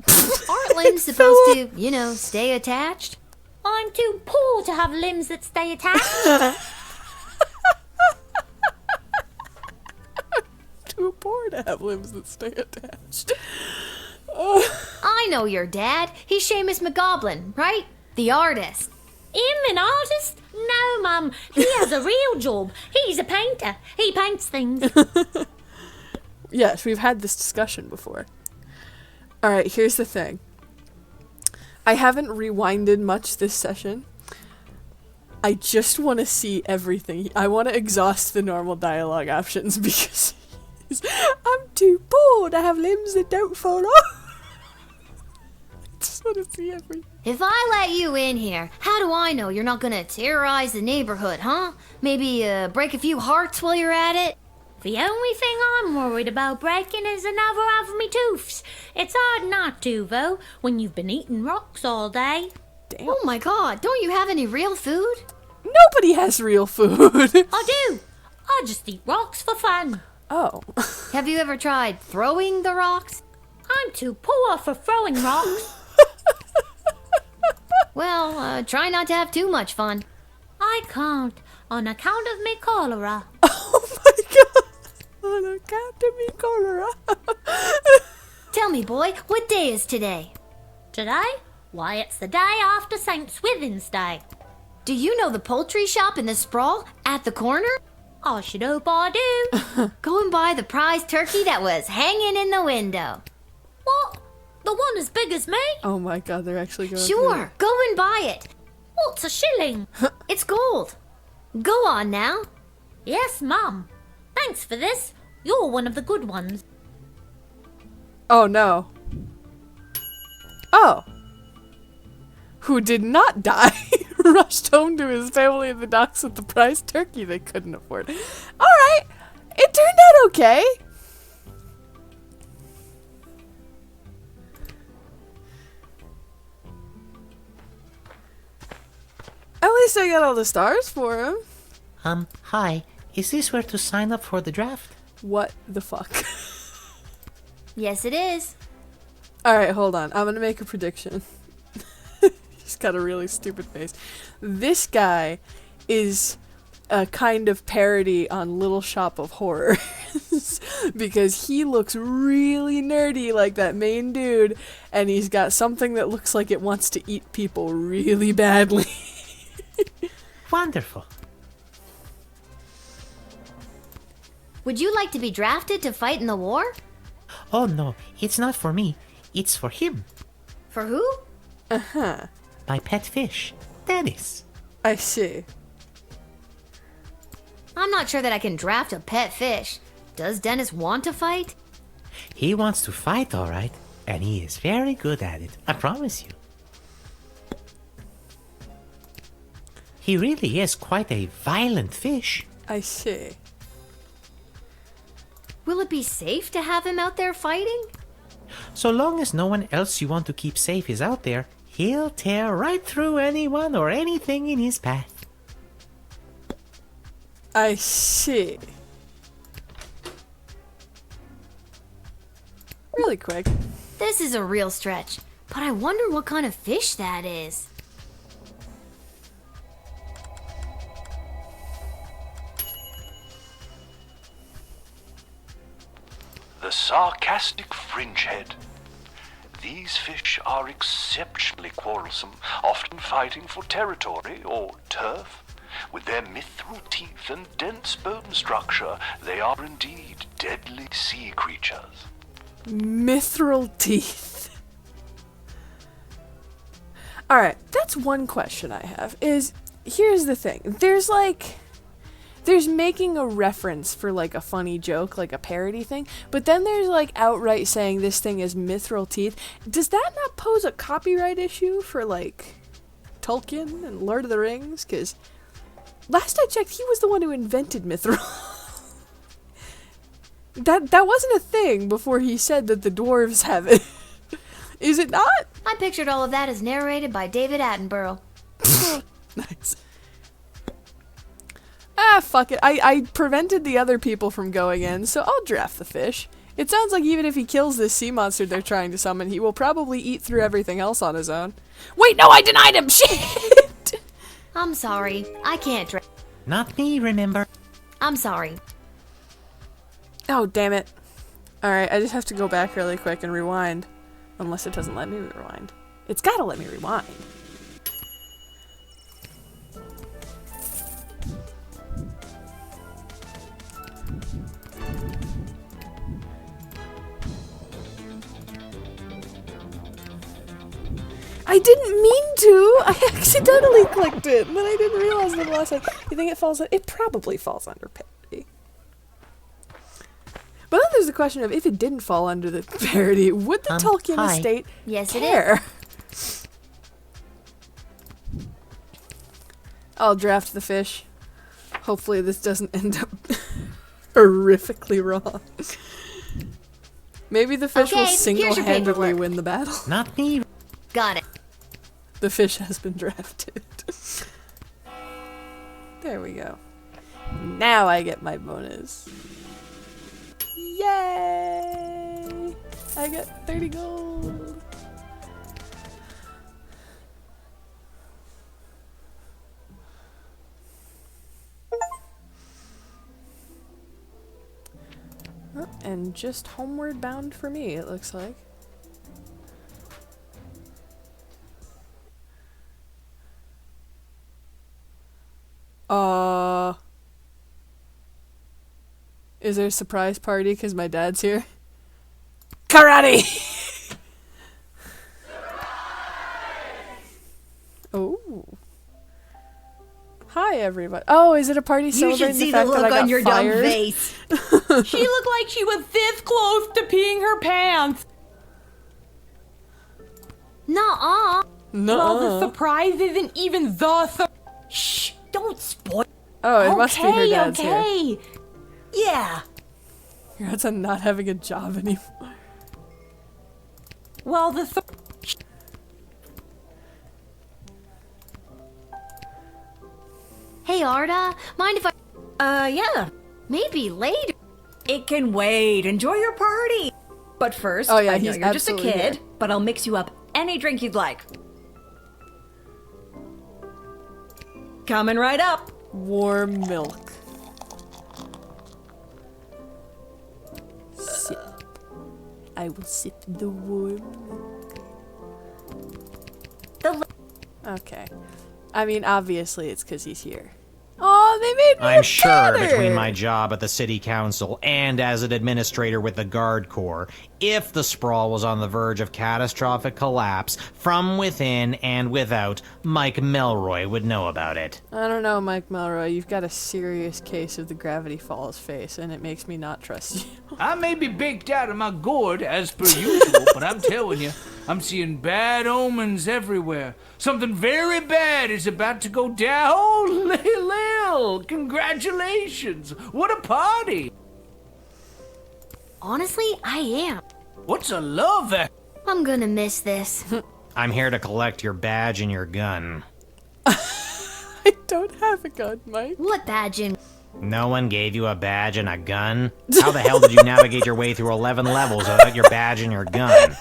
Aren't limbs supposed to, stay attached? I'm too poor to have limbs that stay attached. Too poor to have limbs that stay attached. I know your dad. He's Seamus McGoblin, right? The artist. Him an artist? No, Mum. He has a real job. He's a painter. He paints things. Yes, we've had this discussion before. Alright, here's the thing. I haven't rewinded much this session. I just want to see everything. I want to exhaust the normal dialogue options because I'm too poor to have limbs that don't fall off. I just want to see everything. If I let you in here, how do I know you're not gonna terrorize the neighborhood, huh? Maybe break a few hearts while you're at it? The only thing I'm worried about breaking is another of me tooths. It's hard not to, though, when you've been eating rocks all day. Damn. Oh my god, don't you have any real food? Nobody has real food. I do. I just eat rocks for fun. Oh. Have you ever tried throwing the rocks? I'm too poor for throwing rocks. Well, try not to have too much fun. I can't, on account of me cholera. Oh my god. On account of me cholera. Tell me, boy, what day is today? Today? Why, it's the day after St. Swithin's Day. Do you know the poultry shop in the sprawl at the corner? I should hope I do. Go and buy the prize turkey that was hanging in the window. What? The one as big as me? Oh my god, they're actually going Sure, go and buy it. What's a shilling? It's gold. Go on now. Yes, Mum. Thanks for this. You're one of the good ones. Oh no. Oh. Who did not die rushed home to his family in the docks with the prize turkey they couldn't afford. Alright. It turned out okay. At least I got all the stars for him. Hi. Is this where to sign up for the draft? What the fuck? Yes, it is. Alright, hold on. I'm gonna make a prediction. He's got a really stupid face. This guy is a kind of parody on Little Shop of Horrors. Because he looks really nerdy like that main dude, and he's got something that looks like it wants to eat people really badly. Wonderful. Would you like to be drafted to fight in the war? Oh no, it's not for me. It's for him. For who? Uh-huh. My pet fish, Dennis. I see. I'm not sure that I can draft a pet fish. Does Dennis want to fight? He wants to fight, all right, and he is very good at it, I promise you. He really is quite a violent fish. I see. Will it be safe to have him out there fighting? So long as no one else you want to keep safe is out there, he'll tear right through anyone or anything in his path. I see. Really quick. This is a real stretch, but I wonder what kind of fish that is. The sarcastic fringehead. These fish are exceptionally quarrelsome, often fighting for territory or turf. With their mithril teeth and dense bone structure, they are indeed deadly sea creatures. Mithril teeth. Alright, that's one question I have, is, here's the thing. There's making a reference for, like, a funny joke, like a parody thing, but then there's, like, outright saying this thing is mithril teeth. Does that not pose a copyright issue for, like, Tolkien and Lord of the Rings? Because last I checked, he was the one who invented mithril. That wasn't a thing before he said that the dwarves have it. Is it not? I pictured all of that as narrated by David Attenborough. Nice. Ah, fuck it. I prevented the other people from going in, so I'll draft the fish. It sounds like even if he kills this sea monster they're trying to summon, he will probably eat through everything else on his own. Wait, no, I denied him! Shit! I'm sorry. I can't draft. Not me, remember? I'm sorry. Oh, damn it. Alright, I just have to go back really quick and rewind. Unless it doesn't let me rewind. It's gotta let me rewind. I didn't mean to! I accidentally clicked it, and then I didn't realize that last time. You think it falls on? It probably falls under parody. But then there's the question of if it didn't fall under the parody, would the Tolkien hi. estate Yes, it care? I'll draft the fish. Hopefully this doesn't end up horrifically wrong. Maybe the fish will Okay, here's your single-handedly paperwork. win the battle. Not me. Got it. The fish has been drafted. There we go. Now I get my bonus. Yay! I got 30 gold. Oh, and just homeward bound for me, it looks like. Is there a surprise party because my dad's here? Karate! Oh. Hi, everybody. Oh, is it a party You celebrating should see the fact the that I look got on your fired? dumb face. She looked like she was this close to peeing her pants. Nuh-uh. Well, the surprise isn't even the Shh, don't spoil. Oh, it must be her dad's here. Yeah. Your dad's not having a job anymore. Well, the Hey, Arda, mind if I... yeah. Maybe later. It can wait. Enjoy your party. But first, Oh, yeah, I know he's you're just a absolutely kid, here. but I'll mix you up any drink you'd like. Coming right up. Warm milk. Sip. I will sip the warm milk. Okay. I mean, obviously it's because he's here. Oh, they made me I'm a sure better. between my job at the city council and as an administrator with the Guard Corps, if the sprawl was on the verge of catastrophic collapse, from within and without, Mike Melroy would know about it. I don't know, Mike Melroy. You've got a serious case of the Gravity Falls face, and it makes me not trust you. I may be baked out of my gourd as per usual, but I'm telling you, I'm seeing bad omens everywhere. Something very bad is about to go down. Oh, Lil, congratulations! What a party! Honestly, I am. What's a love act? I'm gonna miss this. I'm here to collect your badge and your gun. I don't have a gun, Mike. What badge and... No one gave you a badge and a gun? How the hell did you navigate your way through 11 levels without your badge and your gun?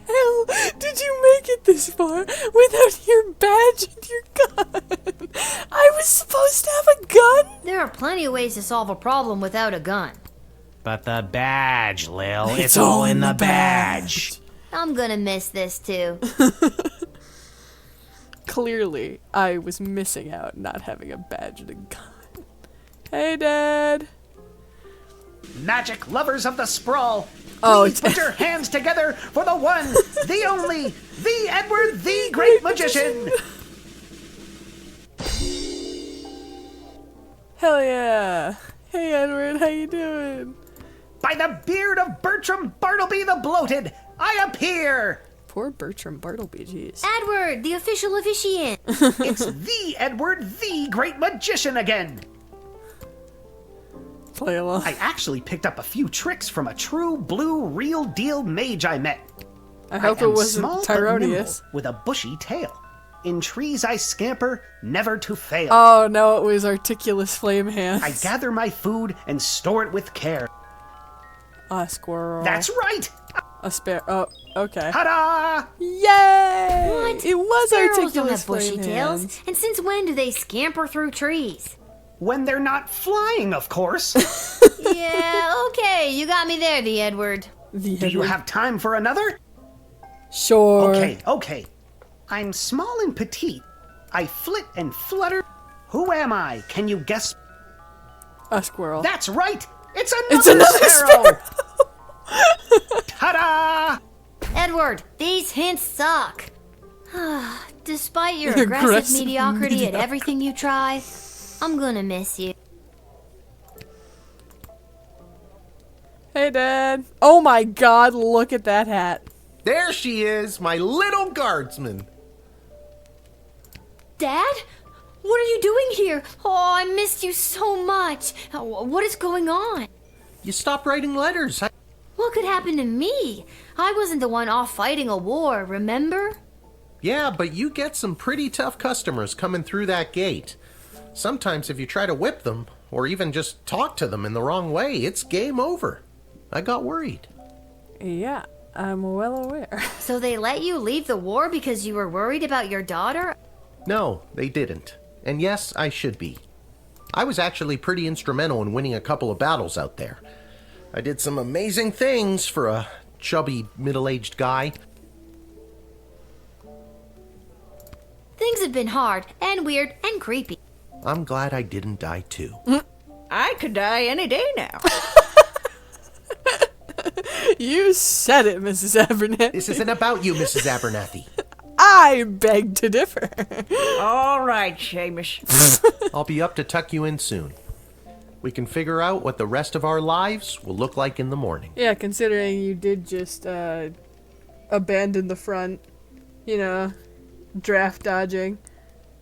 Hell, did you make it this far without your badge and your gun? I was supposed to have a gun? There are plenty of ways to solve a problem without a gun. But the badge, Lil. It's all in the badge. I'm gonna miss this too. Clearly, I was missing out not having a badge and a gun. Hey, Dad. Magic lovers of the sprawl, Oh, please put your hands together for the one, the only, the Edward, the Great Magician. Hell yeah. Hey, Edward, how you doing? By the beard of Bertram Bartleby the Bloated, I appear. Poor Bertram Bartleby, jeez. Edward, the official officiant. It's the Edward, the Great Magician again. Play along. I actually picked up a few tricks from a true blue real deal mage I met. I hope am it wasn't small but nimble, Tyronius. with a bushy tail. In trees I scamper, never to fail. Oh no, it was Articulous Flame Hands. I gather my food and store it with care. A squirrel. That's right! A spare. Oh, okay. Ta-da! Yay! What? It was Sparrows don't Articulous have bushy Flame tails. Hands. And since when do they scamper through trees? When they're not flying, of course. Yeah, okay, you got me there, the Edward. Do you have time for another? Sure. Okay. I'm small and petite. I flit and flutter. Who am I? Can you guess? A squirrel. That's right! It's It's another another sparrow! Ta-da! Edward, these hints suck. Despite your Aggressive aggressive mediocrity at mediocrity. everything you try, I'm gonna miss you. Hey, Dad. Oh my god, look at that hat. There she is, my little guardsman. Dad? What are you doing here? Oh, I missed you so much. What is going on? You stopped writing letters. What could happen to me? I wasn't the one off fighting a war, remember? Yeah, but you get some pretty tough customers coming through that gate. Sometimes if you try to whip them, or even just talk to them in the wrong way, it's game over. I got worried. Yeah, I'm well aware. So they let you leave the war because you were worried about your daughter? No, they didn't. And yes, I should be. I was actually pretty instrumental in winning a couple of battles out there. I did some amazing things for a chubby, middle-aged guy. Things have been hard and weird and creepy. I'm glad I didn't die too. I could die any day now. You said it, Mrs. Abernathy. This isn't about you, Mrs. Abernathy. I beg to differ. All right, Seamus. I'll be up to tuck you in soon. We can figure out what the rest of our lives will look like in the morning. Yeah, considering you did just abandon the front, draft dodging,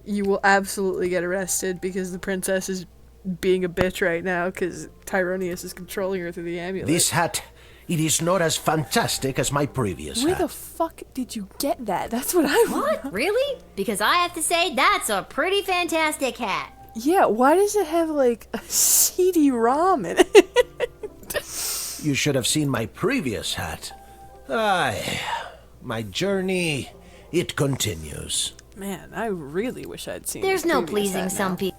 you will absolutely get arrested because the princess is being a bitch right now because Tyronius is controlling her through the amulet. This hat, it is not as fantastic as my previous Where hat. the fuck did you get that? That's what I want. What? Really? Because I have to say, that's a pretty fantastic hat. Yeah, why does it have, like, a CD-ROM in it? You should have seen my previous hat. Aye, my journey, it continues. Man, I really wish I'd seen There's the no previous pleasing hat some now. people.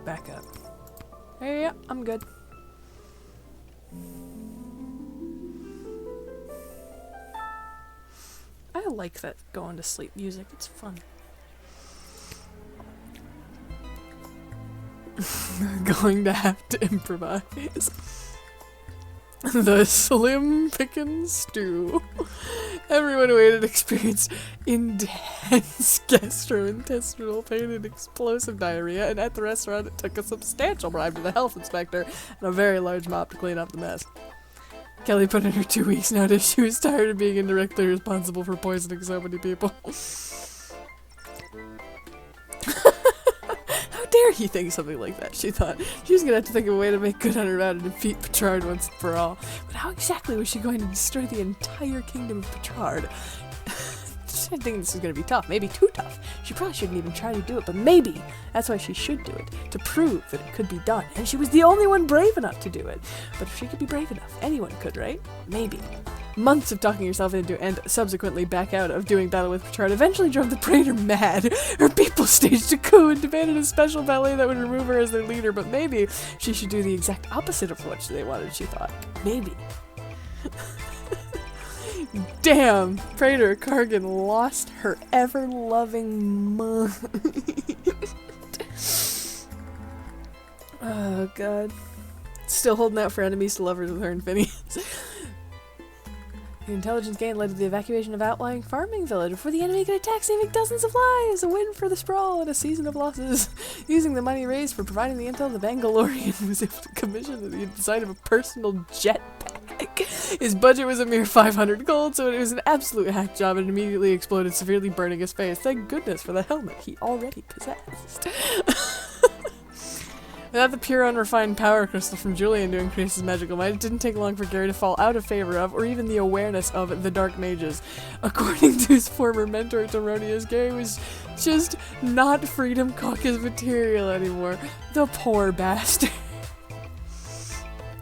Back up. Yeah, I'm good. I like that going to sleep music. It's fun. Going to have to improvise. The Slim Pickens Stew. Everyone who ate it experienced intense gastrointestinal pain and explosive diarrhea, and at the restaurant it took a substantial bribe to the health inspector and a very large mop to clean up the mess. Kelly put in her 2 weeks notice. She was tired of being indirectly responsible for poisoning so many people. How dare he think something like that, she thought. She was gonna have to think of a way to make good on her vow to defeat Petrard once and for all. But how exactly was she going to destroy the entire kingdom of Petrard? She didn't think this was going to be tough. Maybe too tough. She probably shouldn't even try to do it, but maybe that's why she should do it, to prove that it could be done. And she was the only one brave enough to do it. But if she could be brave enough, anyone could, right? Maybe. Months of talking herself into and subsequently back out of doing battle with Petrard eventually drove the praetor mad. Her people staged a coup and demanded a special ballet that would remove her as their leader, but maybe she should do the exact opposite of what they wanted, she thought. Maybe. Damn, Praetor Kargan lost her ever-loving mind. Oh, God. Still holding out for enemies to lovers with her and Phineas. The intelligence gain led to the evacuation of outlying farming village before the enemy could attack, saving dozens of lives. A win for the sprawl and a season of losses. Using the money raised for providing the intel, the Bangalorian was able to commission the design of a personal jetpack. His budget was a mere 500 gold, so it was an absolute hack job and immediately exploded, severely burning his face. Thank goodness for the helmet he already possessed. Without the pure unrefined power crystal from Julian to increase his magical might, it didn't take long for Gary to fall out of favor of, or even the awareness of, the Dark Mages. According to his former mentor, Tyronius, Gary was just not Freedom Caucus material anymore. The poor bastard.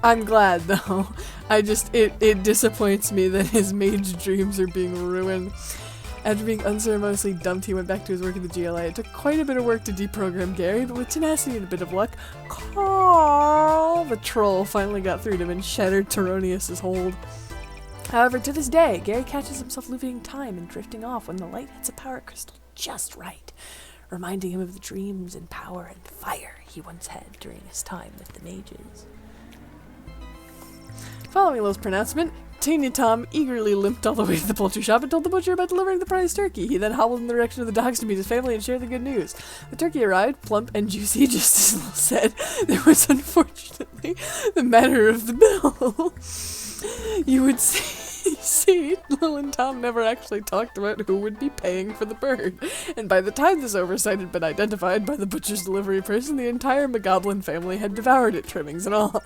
I'm glad, though. It disappoints me that his mage dreams are being ruined. After being unceremoniously dumped, he went back to his work at the GLA. It took quite a bit of work to deprogram Gary, but with tenacity and a bit of luck, Carl, the troll, finally got through to him and shattered Tyronius' hold. However, to this day, Gary catches himself losing time and drifting off when the light hits a power crystal just right, reminding him of the dreams and power and fire he once had during his time with the mages. Following Lil's pronouncement, Teeny Tom eagerly limped all the way to the poultry shop and told the butcher about delivering the prized turkey. He then hobbled in the direction of the dogs to meet his family and share the good news. The turkey arrived, plump and juicy, just as Lil said. There was unfortunately the matter of the bill. You would see, Lil and Tom never actually talked about who would be paying for the bird. And by the time this oversight had been identified by the butcher's delivery person, the entire McGoblin family had devoured it, trimmings and all.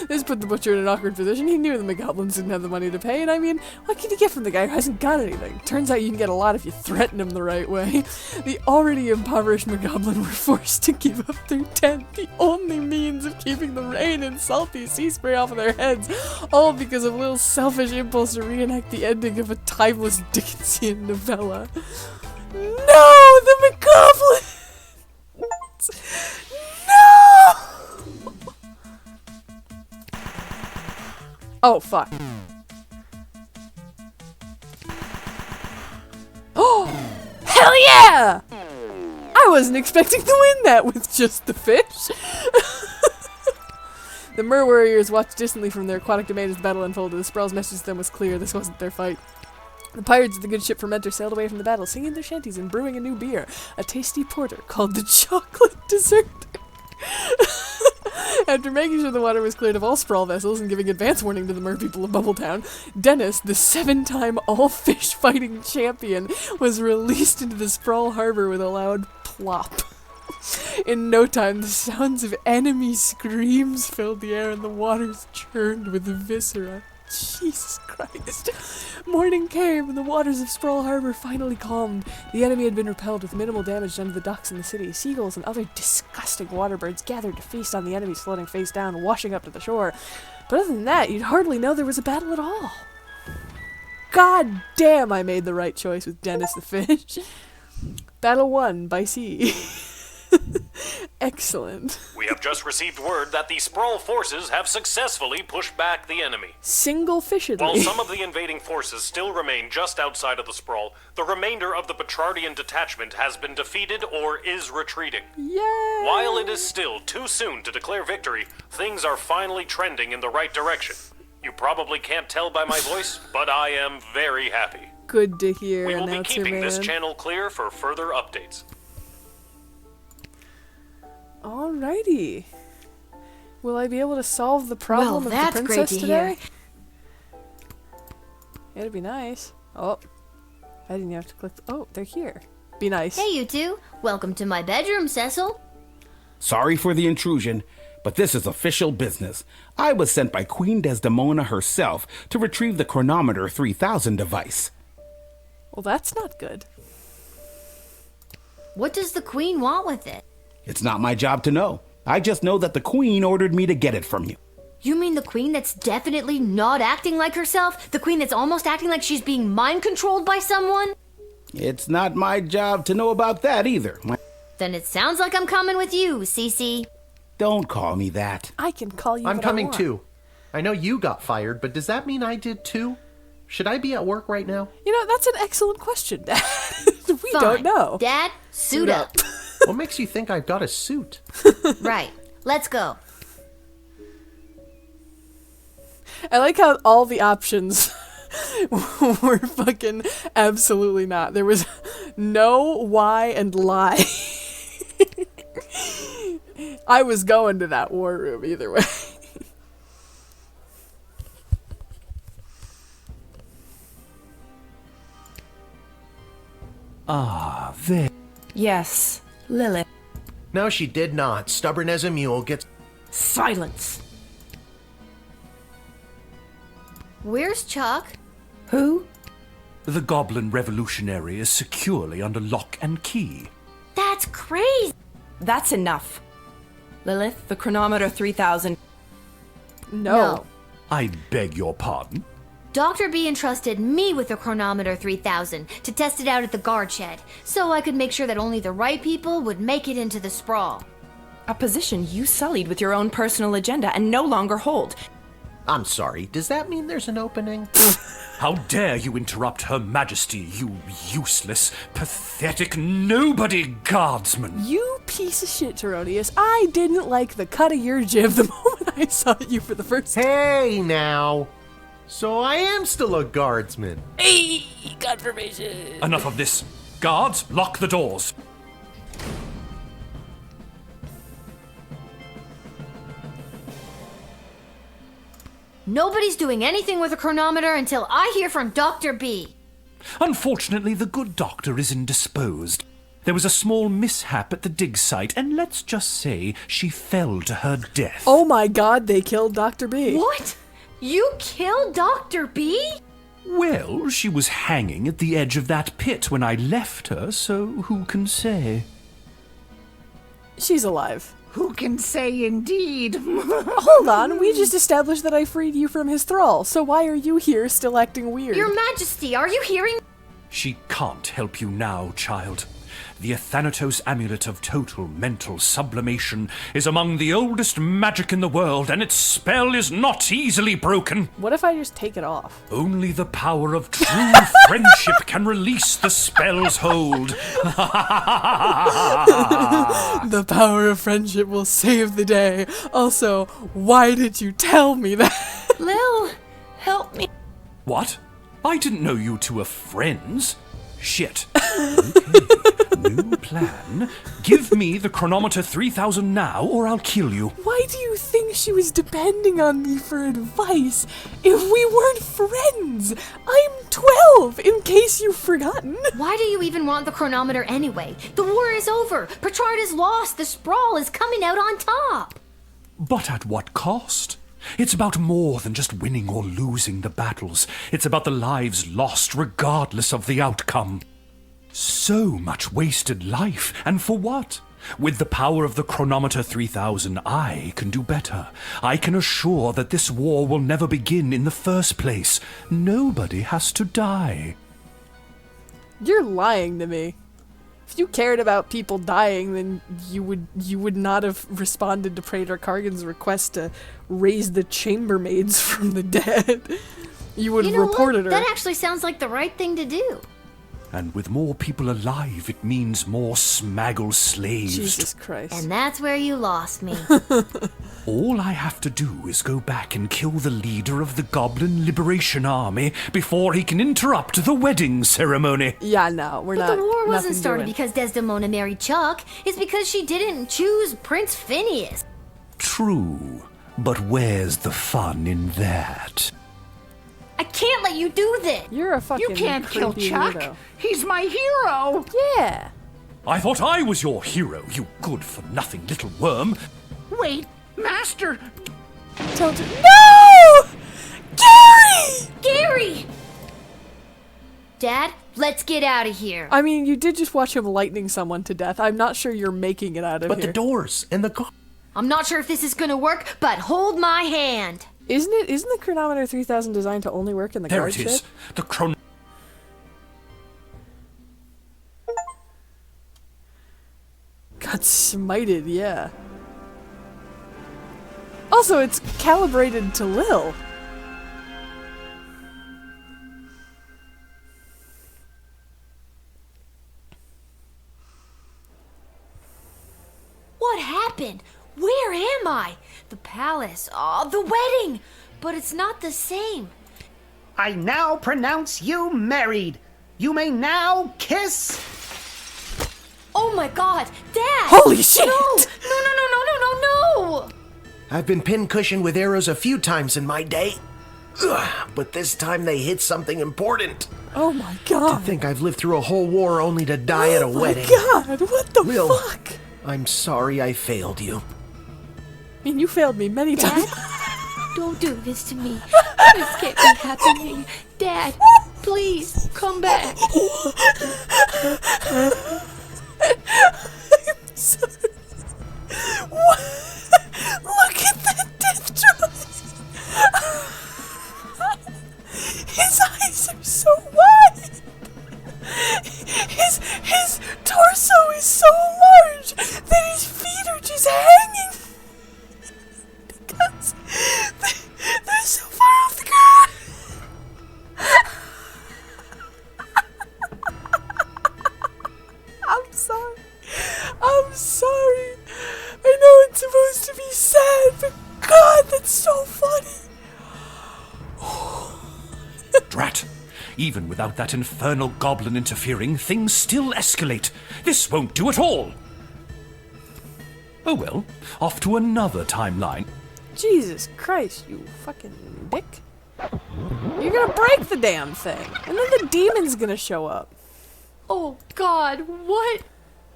This put the butcher in an awkward position. He knew the McGoblins didn't have the money to pay, and I mean, what can you get from the guy who hasn't got anything? Turns out you can get a lot if you threaten him the right way. The already impoverished McGoblin were forced to give up their tent, the only means of keeping the rain and salty sea spray off of their heads, all because of Lil's selfish impulse to reenact the ending of a timeless Dickensian novella. No! The McGoblins! No! Oh, fuck. wasn't expecting to win that with just the fish. The Mer warriors watched distantly from their aquatic domain as the battle unfolded. The Sprawl's message to them was clear. This wasn't their fight. The pirates of the good ship Fermenter sailed away from the battle, singing their shanties and brewing a new beer, a tasty porter called the Chocolate Dessert. After making sure the water was cleared of all Sprawl vessels and giving advance warning to the Mer people of Bubbletown, Dennis, the 7-time all-fish fighting champion, was released into the Sprawl harbor with a loud plop. In no time, the sounds of enemy screams filled the air and the waters churned with viscera. Jesus Christ. Morning came and the waters of Sprawl Harbor finally calmed. The enemy had been repelled with minimal damage done to the docks in the city. Seagulls and other disgusting water birds gathered to feast on the enemies floating face down, washing up to the shore. But other than that, you'd hardly know there was a battle at all. God damn, I made the right choice with Dennis the Fish. Battle won by sea. Excellent. We have just received word that the Sprawl forces have successfully pushed back the enemy. Single-fishedly. While some of the invading forces still remain just outside of the Sprawl, the remainder of the Petrardian detachment has been defeated or is retreating. Yay! While it is still too soon to declare victory, things are finally trending in the right direction. You probably can't tell by my voice, but I am very happy. Good to hear, We will be announcer keeping this man. channel clear for further updates. Alrighty. Will I be able to solve the problem Well, of the that's princess great to today? hear. It'd be nice. Oh, I didn't have to click. Oh, they're here. Be nice. Hey, you two. Welcome to my bedroom, Cecil. Sorry for the intrusion, but this is official business. I was sent by Queen Desdemona herself to retrieve the Chronometer 3000 device. Well, that's not good. What does the Queen want with it? It's not my job to know. I just know that the Queen ordered me to get it from you. You mean the Queen that's definitely not acting like herself? The Queen that's almost acting like she's being mind-controlled by someone? It's not my job to know about that either. Then it sounds like I'm coming with you, Cece. Don't call me that. I can call you I'm what I coming want. too. I know you got fired, but does that mean I did too? Should I be at work right now? You know, that's an excellent question, Dad. We Fine. don't know. Dad, suit up. What makes you think I've got a suit? Right. Let's go. I like how all the options were fucking absolutely not. There was no, why, and lie. I was going to that war room either way. Ah, there. Yes, Lilith. No, she did not. Stubborn as a mule gets... Silence. Where's Chuck? Who? The Goblin Revolutionary is securely under lock and key. That's crazy. That's enough. Lilith, the Chronometer 3000. No. I beg your pardon? Dr. B entrusted me with the Chronometer 3000 to test it out at the guard shed, so I could make sure that only the right people would make it into the Sprawl. A position you sullied with your own personal agenda and no longer hold. I'm sorry, does that mean there's an opening? How dare you interrupt Her Majesty, you useless, pathetic nobody guardsman! You piece of shit, Teronius. I didn't like the cut of your jib the moment I saw you for the first time. Hey, now! So I am still a guardsman. Hey, confirmation. Enough of this. Guards, lock the doors. Nobody's doing anything with a chronometer until I hear from Dr. B. Unfortunately, the good doctor is indisposed. There was a small mishap at the dig site, and let's just say she fell to her death. Oh my god, they killed Dr. B. What? You killed Dr. B? Well, she was hanging at the edge of that pit when I left her, so who can say? She's alive. Who can say indeed? Hold on, we just established that I freed you from his thrall, so why are you here still acting weird? Your Majesty, are you hearing? She can't help you now, child. The Athanatos Amulet of Total Mental Sublimation is among the oldest magic in the world, and its spell is not easily broken. What if I just take it off? Only the power of true friendship can release the spell's hold. The power of friendship will save the day. Also, why did you tell me that? Lil, help me. What? I didn't know you two were friends. Shit. Okay, new plan. Give me the chronometer 3000 now, or I'll kill you. Why do you think she was depending on me for advice if we weren't friends? I'm 12, in case you've forgotten. Why do you even want the chronometer anyway? The war is over. Petrard is lost. The Sprawl is coming out on top. But at what cost? It's about more than just winning or losing the battles. It's about the lives lost regardless of the outcome. So much wasted life, and for what? With the power of the chronometer 3000, I can do better. I can assure that this war will never begin in the first place. Nobody has to die. You're lying to me. If you cared about people dying, then you would not have responded to Praetor Kargan's request to raise the chambermaids from the dead. You would have reported her. That actually sounds like the right thing to do. And with more people alive, it means more smaggle slaves. Jesus Christ. And that's where you lost me. All I have to do is go back and kill the leader of the Goblin Liberation Army before he can interrupt the wedding ceremony. Yeah, no, we're not. But the war wasn't started because Desdemona married Chuck. It's because she didn't choose Prince Phineas. True, but where's the fun in that? I can't let you do this. You're a fucking You can't kill creepy Chuck. weirdo. He's my hero. Yeah. I thought I was your hero, you good-for-nothing little worm. Wait, Master. Don't do- No! Gary! Gary! Dad, let's get out of here. I mean, you did just watch him lightning someone to death. I'm not sure you're making it out of But here. the doors and the... I'm not sure if this is gonna work, but hold my hand. Isn't the chronometer 3000 designed to only work in the There guard it is. ship? The chron... Got smited, yeah. Also, it's calibrated to Lil. What happened? Where am I? The palace. Oh, the wedding. But it's not the same. I now pronounce you married. You may now kiss. Oh my god, Dad! Holy shit! No! I've been pincushioned with arrows a few times in my day. Ugh, but this time they hit something important. Oh my god. To think I've lived through a whole war only to die at a wedding. Oh my god, what the Lil, fuck? I'm sorry I failed you. I mean, you failed me many times. Don't do this to me. This can't be happening. Dad, please, come back. I'm sorry. What? Look at that death drawing. His eyes are so wide. His torso is so large that his feet are just hanging because they're so far off the ground. I'm sorry. I'm sorry. I know it's supposed to be sad, but God, that's so funny. Drat. Even without that infernal goblin interfering, things still escalate. This won't do at all. Oh well, off to another timeline. Jesus Christ, you fucking dick. You're gonna break the damn thing, and then the demon's gonna show up. Oh God, what?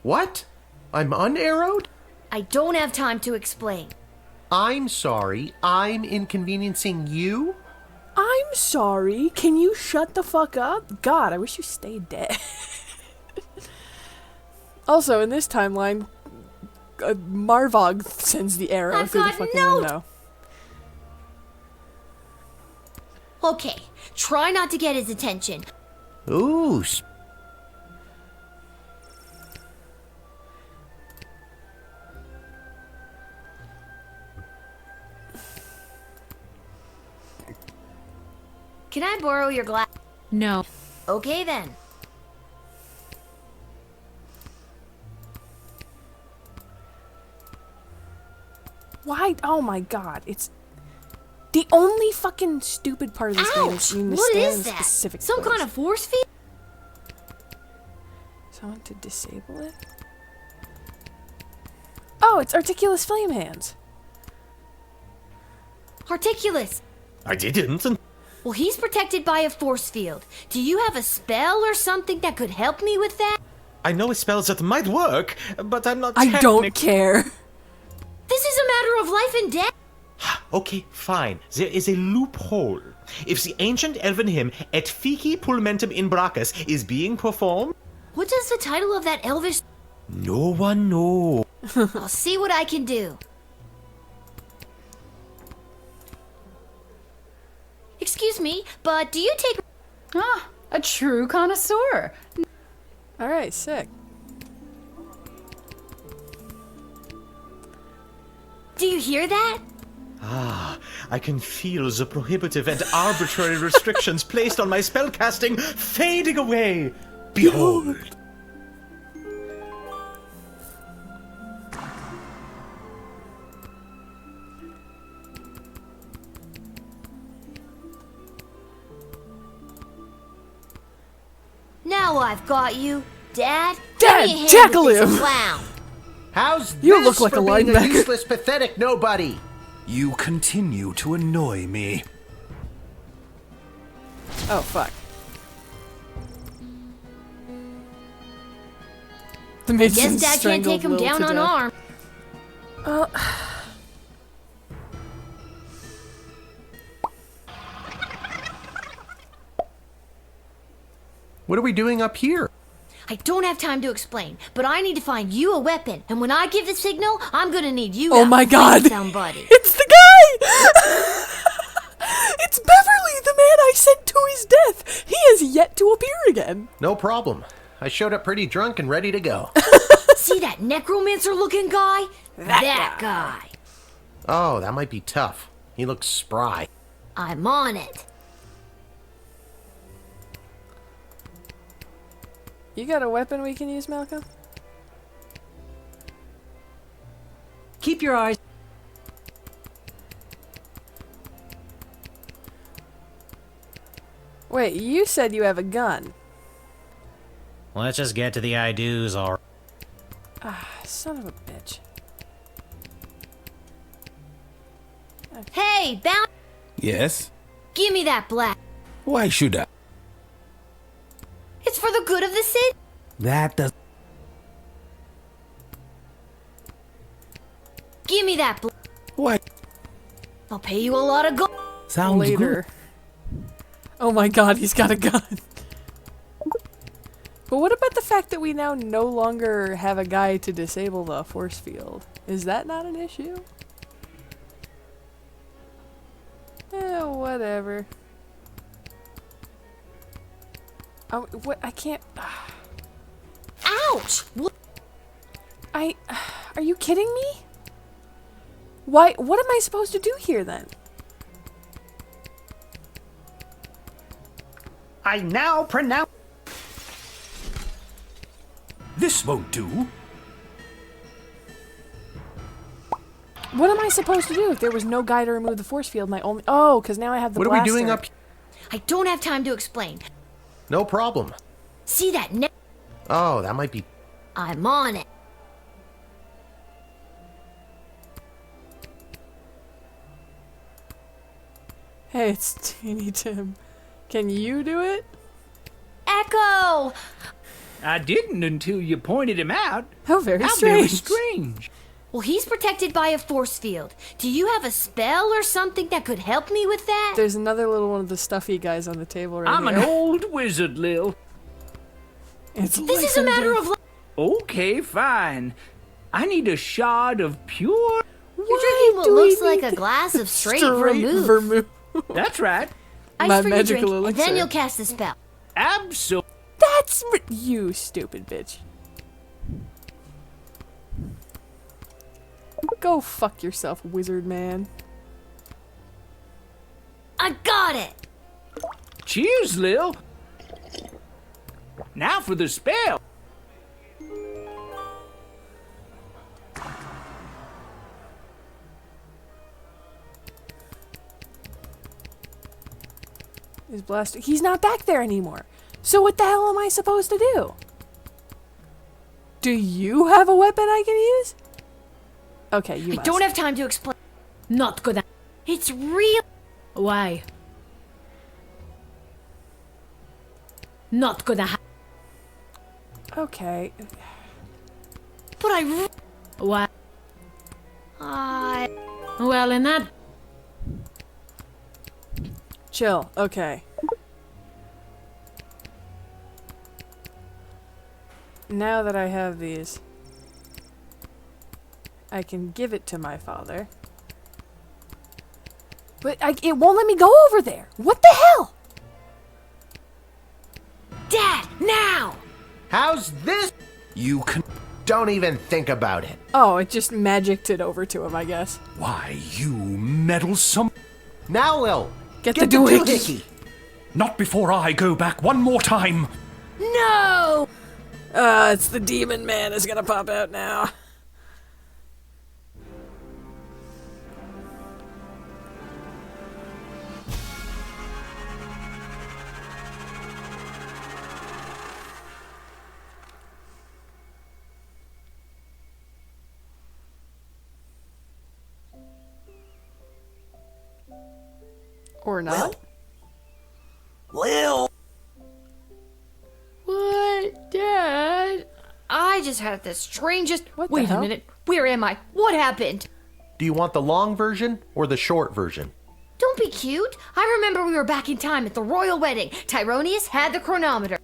What? I'm unarrowed? I don't have time to explain. I'm sorry. I'm inconveniencing you? I'm sorry. Can you shut the fuck up? God, I wish you stayed dead. Also, in this timeline, Marvog sends the arrow I've through the got fucking note. window. Okay, try not to get his attention. Ooh. Can I borrow your glass? No. Okay then. Why? Oh my god, it's... The only fucking stupid part of this game is you What stand is in a that? specific Some place. kind of force field? So I want to disable it? Oh, it's Articulous Flame Hands. Articulous. I didn't. Well, he's protected by a force field. Do you have a spell or something that could help me with that? I know spells that might work, but I'm not I don't care. This is a matter of life and death. Okay, fine. There is a loophole. If the ancient elven hymn Et Fici Pulmentum in Brachus is being performed... What does the title of that elvish... No one knows. I'll see what I can do. Excuse me, but do you take... Ah, a true connoisseur. Alright, sick. Do you hear that? Ah, I can feel the prohibitive and arbitrary restrictions placed on my spellcasting fading away. Behold. Now I've got you. Dad, Dad, give me a hand tackle with this him. clown. How's You this look like for a being linebacker. useless, pathetic nobody? You continue to annoy me. Oh, fuck. The Mason's Guess Dad can't take him strangled Lil down to unarmed. What are we doing up here? I don't have time to explain, but I need to find you a weapon. And when I give the signal, I'm gonna need you Oh to my outflank God. somebody. It's the guy! It's Beverly, the man I sent to his death. He has yet to appear again. No problem. I showed up pretty drunk and ready to go. See that necromancer-looking guy? That guy. Oh, that might be tough. He looks spry. I'm on it. You got a weapon we can use, Malcolm? Keep your eyes. Wait, you said you have a gun. Let's just get to the I-do's, alright. Ah, son of a bitch. Hey, bound. Yes? Give me that black. Why should I? It's for the good of the city. That does... Give me that black. Why? I'll pay you a lot of gold. Sounds Later. Oh my god, he's got a gun. But what about the fact that we now no longer have a guy to disable the force field? Is that not an issue? Eh, whatever. Oh, what? I can't... Ouch! What? Are you kidding me? Why? What am I supposed to do here then? I now pronounce... This won't do. What am I supposed to do if there was no guy to remove the force field? My only... Oh, because now I have the What are blaster. we doing up here? I don't have time to explain. No problem. See that ne- Oh, that might be... I'm on it. Hey, it's Teeny Tim. Can you do it? Echo! I didn't until you pointed him out. How very How strange. very strange. Well, he's protected by a force field. Do you have a spell or something that could help me with that? There's another little one of the stuffy guys on the table right I'm here. an old wizard, Lil. It's This is a matter of... Okay, fine. I need a shard of pure... You're drinking what looks like a glass of straight vermouth. That's right. Ice My for your drink, magical and then elixir. you'll cast the spell. Absolutely. That's... You stupid bitch. Go fuck yourself, wizard man. I got it! Cheers, Lil. Now for the spell. He's blasted. He's not back there anymore. So what the hell am I supposed to do? Do you have a weapon I can use? Okay, you must. I don't have time to explain. Not gonna. It's real. Why? Not gonna Okay. But I... Why? I... Well, in that... Chill. Okay. Now that I have these, I can give it to my father. But it won't let me go over there. What the hell? Dad, now! How's this? You can... Don't even think about it. Oh, it just magicked it over to him, I guess. Why, you meddlesome... Now, Lil, Get the doohickey. doohickey. Not before I go back one more time. No! It's the demon man is gonna pop out now. Or not. Lil! What, Dad? I just had the strangest... What the Wait hell? a minute. Where am I? What happened? Do you want the long version or the short version? Don't be cute. I remember we were back in time at the royal wedding. Tyronius had the chronometer.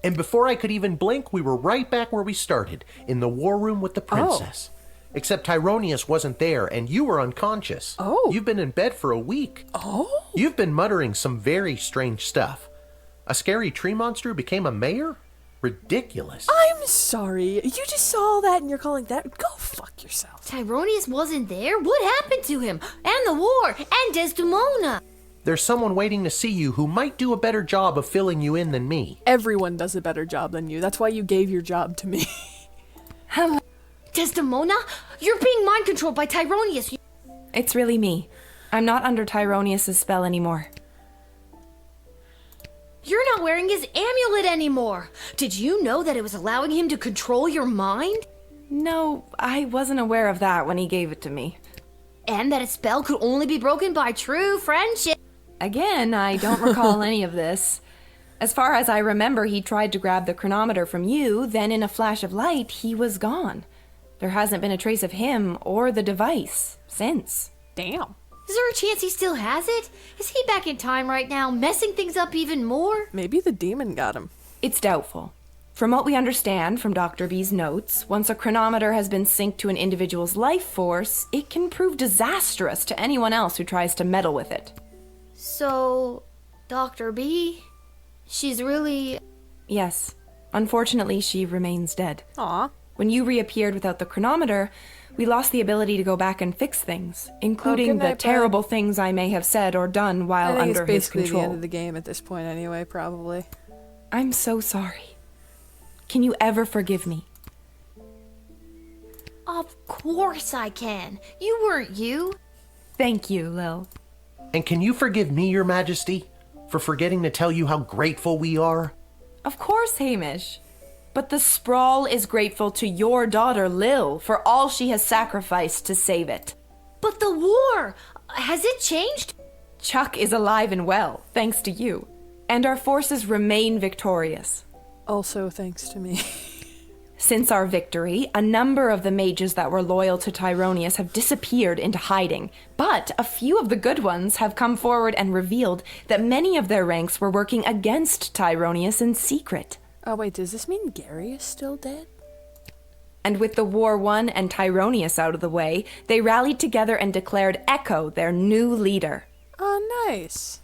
And before I could even blink, we were right back where we started, in the war room with the princess. Except Tyronius wasn't there, and you were unconscious. Oh. You've been in bed for a week. Oh? You've been muttering some very strange stuff. A scary tree monster became a mayor? Ridiculous. I'm sorry. You just saw all that and you're calling that... Go fuck yourself. Tyronius wasn't there? What happened to him? And the war? And Desdemona? There's someone waiting to see you who might do a better job of filling you in than me. Everyone does a better job than you. That's why you gave your job to me. Desdemona? You're being mind controlled by Tyronius. It's really me. I'm not under Tyronius' spell anymore. You're not wearing his amulet anymore. Did you know that it was allowing him to control your mind? No, I wasn't aware of that when he gave it to me. And that a spell could only be broken by true friendship. Again, I don't recall any of this. As far as I remember, he tried to grab the chronometer from you, then in a flash of light, he was gone. There hasn't been a trace of him or the device since. Damn. Is there a chance he still has it? Is he back in time right now, messing things up even more? Maybe the demon got him. It's doubtful. From what we understand from Dr. B's notes, once a chronometer has been synced to an individual's life force, it can prove disastrous to anyone else who tries to meddle with it. So, Dr. B? She's really... Yes. Unfortunately, she remains dead. Aw. When you reappeared without the chronometer, we lost the ability to go back and fix things, including the terrible things I may have said or done while I think under it's his basically control. the end of the game at this point anyway, probably. I'm so sorry. Can you ever forgive me? Of course I can. You weren't you. Thank you, Lil. And can you forgive me, Your Majesty, for forgetting to tell you how grateful we are? Of course, Hamish. But the Sprawl is grateful to your daughter, Lil, for all she has sacrificed to save it. But the war, has it changed? Chuck is alive and well, thanks to you. And our forces remain victorious. Also thanks to me. Since our victory, a number of the mages that were loyal to Tyronius have disappeared into hiding, but a few of the good ones have come forward and revealed that many of their ranks were working against Tyronius in secret. Oh wait, does this mean Gary is still dead? And with the war won and Tyronius out of the way, they rallied together and declared Echo their new leader. Oh, nice.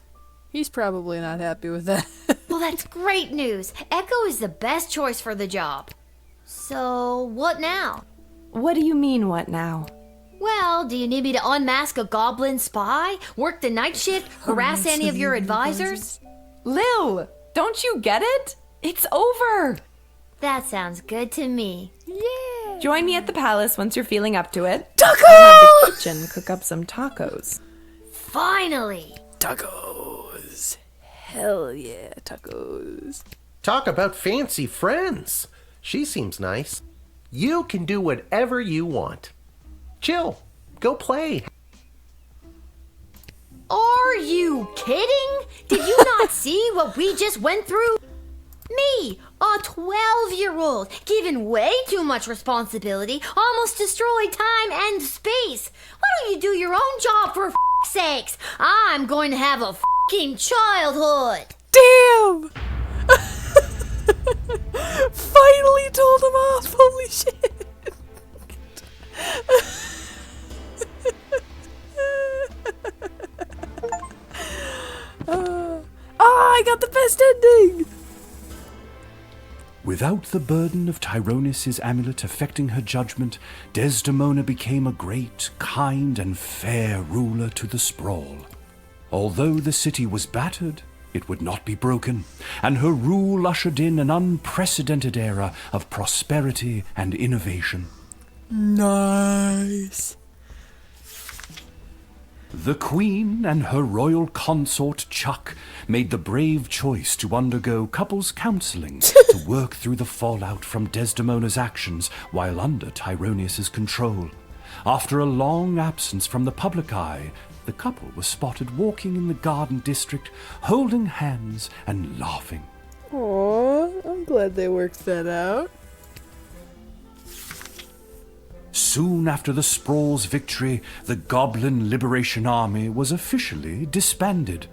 He's probably not happy with that. Well, that's great news. Echo is the best choice for the job. So, what now? What do you mean, what now? Well, do you need me to unmask a goblin spy, work the night shift, harass any of your advisors? Lil, don't you get it? It's over. That sounds good to me. Yeah. Join me at the palace once you're feeling up to it. Tacos! I'll have the kitchen cook up some tacos. Finally. Tacos. Hell yeah, tacos. Talk about fancy friends. She seems nice. You can do whatever you want. Chill. Go play. Are you kidding? Did you not see what we just went through? Me, a 12-year-old, given way too much responsibility, almost destroyed time and space. Why don't you do your own job for f***'s sakes? I'm going to have a f***ing childhood. Damn! Finally told him off. Holy shit. I got the best ending! Without the burden of Tyronis' amulet affecting her judgment, Desdemona became a great, kind, and fair ruler to the sprawl. Although the city was battered, it would not be broken, and her rule ushered in an unprecedented era of prosperity and innovation. Nice. The Queen and her royal consort Chuck made the brave choice to undergo couples counseling to work through the fallout from Desdemona's actions while under Tyronis' control. After a long absence from the public eye, the couple was spotted walking in the garden district, holding hands and laughing. Aw, I'm glad they worked that out. Soon after the Sprawl's victory, the Goblin Liberation Army was officially disbanded.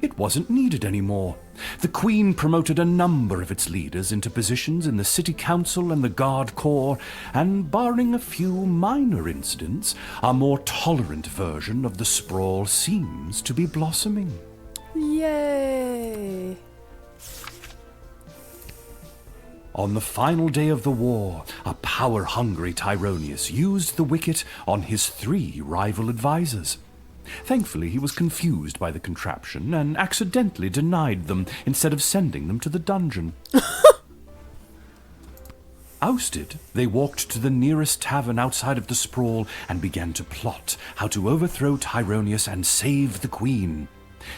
It wasn't needed anymore. The Queen promoted a number of its leaders into positions in the City Council and the Guard Corps, and barring a few minor incidents, a more tolerant version of the Sprawl seems to be blossoming. Yay! On the final day of the war, a power-hungry Tyronius used the wicket on his 3 rival advisors. Thankfully, he was confused by the contraption and accidentally denied them instead of sending them to the dungeon. Ousted, they walked to the nearest tavern outside of the Sprawl and began to plot how to overthrow Tyronius and save the Queen.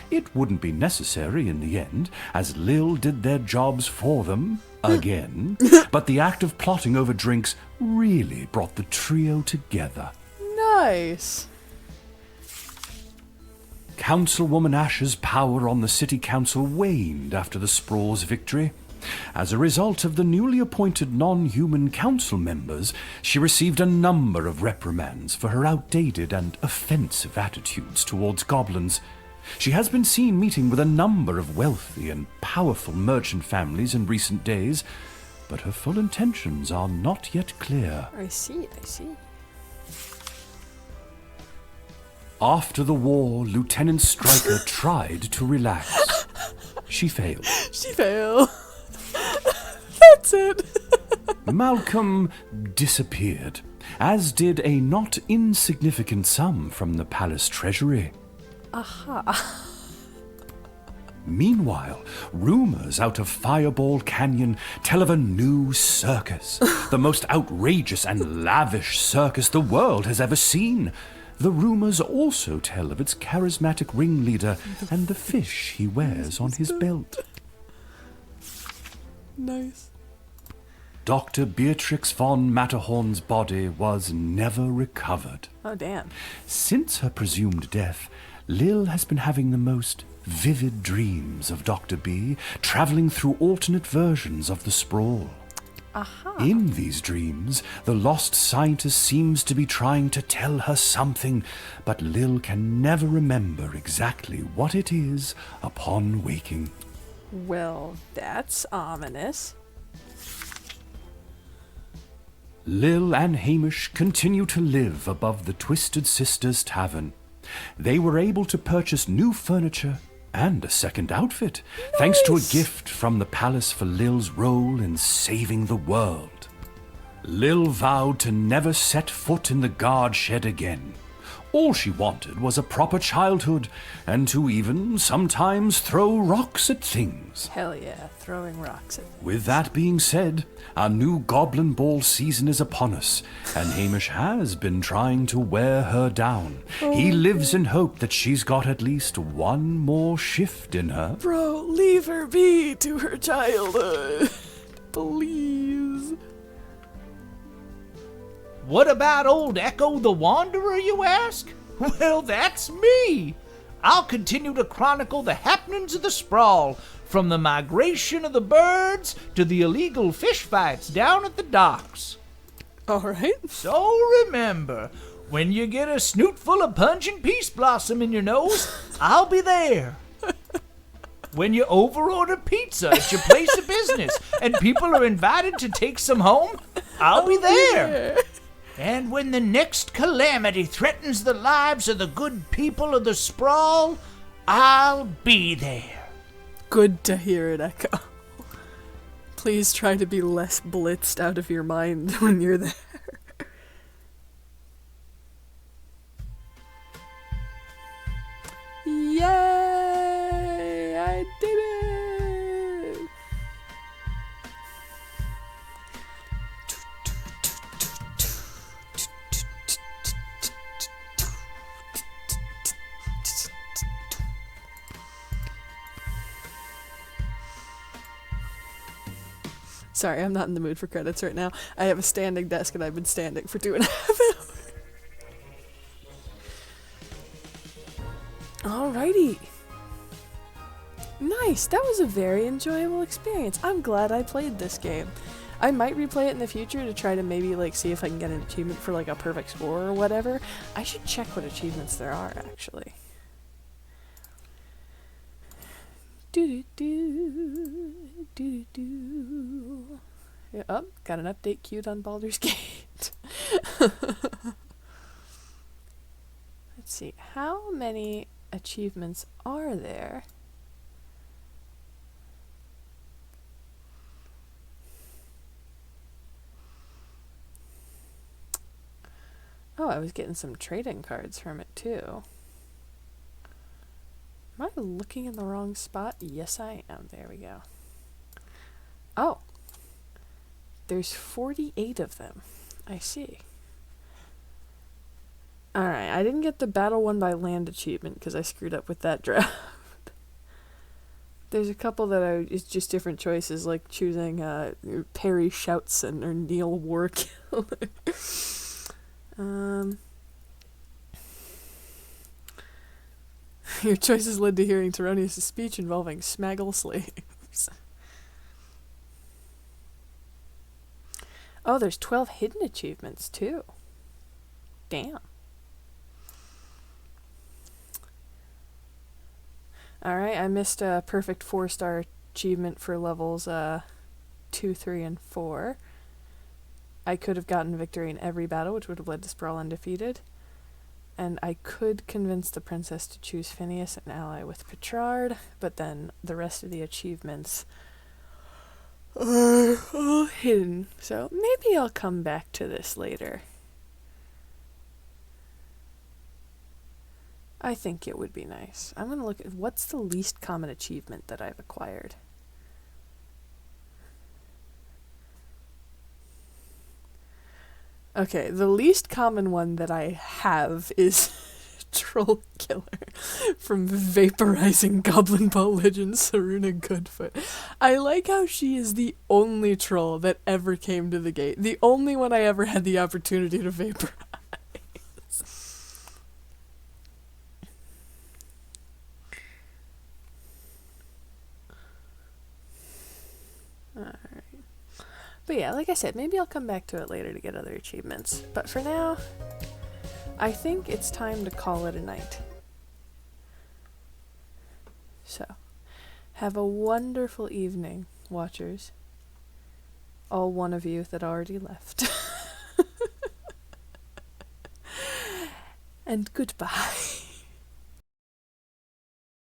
It wouldn't be necessary in the end, as Lil did their jobs for them, again, but the act of plotting over drinks really brought the trio together. Nice. Councilwoman Ash's power on the City Council waned after the Sprawl's victory. As a result of the newly appointed non-human council members, she received a number of reprimands for her outdated and offensive attitudes towards goblins. She has been seen meeting with a number of wealthy and powerful merchant families in recent days, but her full intentions are not yet clear. I see. After the war, Lieutenant Stryker tried to relax. She failed. She failed. That's it. Malcolm disappeared, as did a not insignificant sum from the palace treasury. Aha. Meanwhile, rumors out of Fireball Canyon tell of a new circus, the most outrageous and lavish circus the world has ever seen. The rumors also tell of its charismatic ringleader and the fish he wears on his belt. Nice. Dr. Beatrix von Matterhorn's body was never recovered. Oh, damn. Since her presumed death, Lil has been having the most vivid dreams of Dr. B, traveling through alternate versions of the Sprawl. Aha. In these dreams, the lost scientist seems to be trying to tell her something, but Lil can never remember exactly what it is upon waking. Well, that's ominous. Lil and Hamish continue to live above the Twisted Sisters Tavern. They were able to purchase new furniture and a second outfit, thanks to a gift from the palace for Lil's role in saving the world. Lil vowed to never set foot in the guard shed again. All she wanted was a proper childhood, and to even sometimes throw rocks at things. Hell yeah, throwing rocks at things. With that being said, our new Goblin Ball season is upon us, and Hamish has been trying to wear her down. He lives in hope that she's got at least one more shift in her. Bro, leave her be to her childhood. Please. What about old Echo the Wanderer, you ask? Well, that's me. I'll continue to chronicle the happenings of the sprawl, from the migration of the birds to the illegal fish fights down at the docks. All right. So remember, when you get a snoot full of pungent peace blossom in your nose, I'll be there. When you overorder pizza at your place of business and people are invited to take some home, I'll be there. And when the next calamity threatens the lives of the good people of the sprawl, I'll be there. Good to hear it, Echo. Please try to be less blitzed out of your mind when you're there. Yay! I did it! Sorry, I'm not in the mood for credits right now. I have a standing desk and I've been standing for 2.5 hours. Alrighty. Nice, that was a very enjoyable experience. I'm glad I played this game. I might replay it in the future to try to maybe see if I can get an achievement for a perfect score or whatever. I should check what achievements there are actually. Yeah, oh, got an update queued on Baldur's Gate. Let's see, how many achievements are there? Oh, I was getting some trading cards from it too. Am I looking in the wrong spot? Yes, I am. There we go. Oh. There's 48 of them. I see. Alright, I didn't get the Battle Won by Land achievement because I screwed up with that draft. There's a couple that it's just different choices, like choosing Perry Shoutson or Neil Warkiller. Your choices led to hearing Teronius' speech involving smaggle slaves. Oh, there's 12 hidden achievements, too. Damn. Alright, I missed a perfect 4-star achievement for levels 2, 3, and 4. I could have gotten victory in every battle, which would have led to Sprawl undefeated. And I could convince the princess to choose Phineas, an ally with Petrard, but then the rest of the achievements are all hidden. So maybe I'll come back to this later. I think it would be nice. I'm going to look at what's the least common achievement that I've acquired. Okay, the least common one that I have is Troll Killer from Vaporizing Goblin Ball Legend Saruna Goodfoot. I like how she is the only troll that ever came to the gate. The only one I ever had the opportunity to vaporize. Alright. But yeah, like I said, maybe I'll come back to it later to get other achievements. But for now, I think it's time to call it a night. So, have a wonderful evening, watchers. All one of you that already left. And goodbye.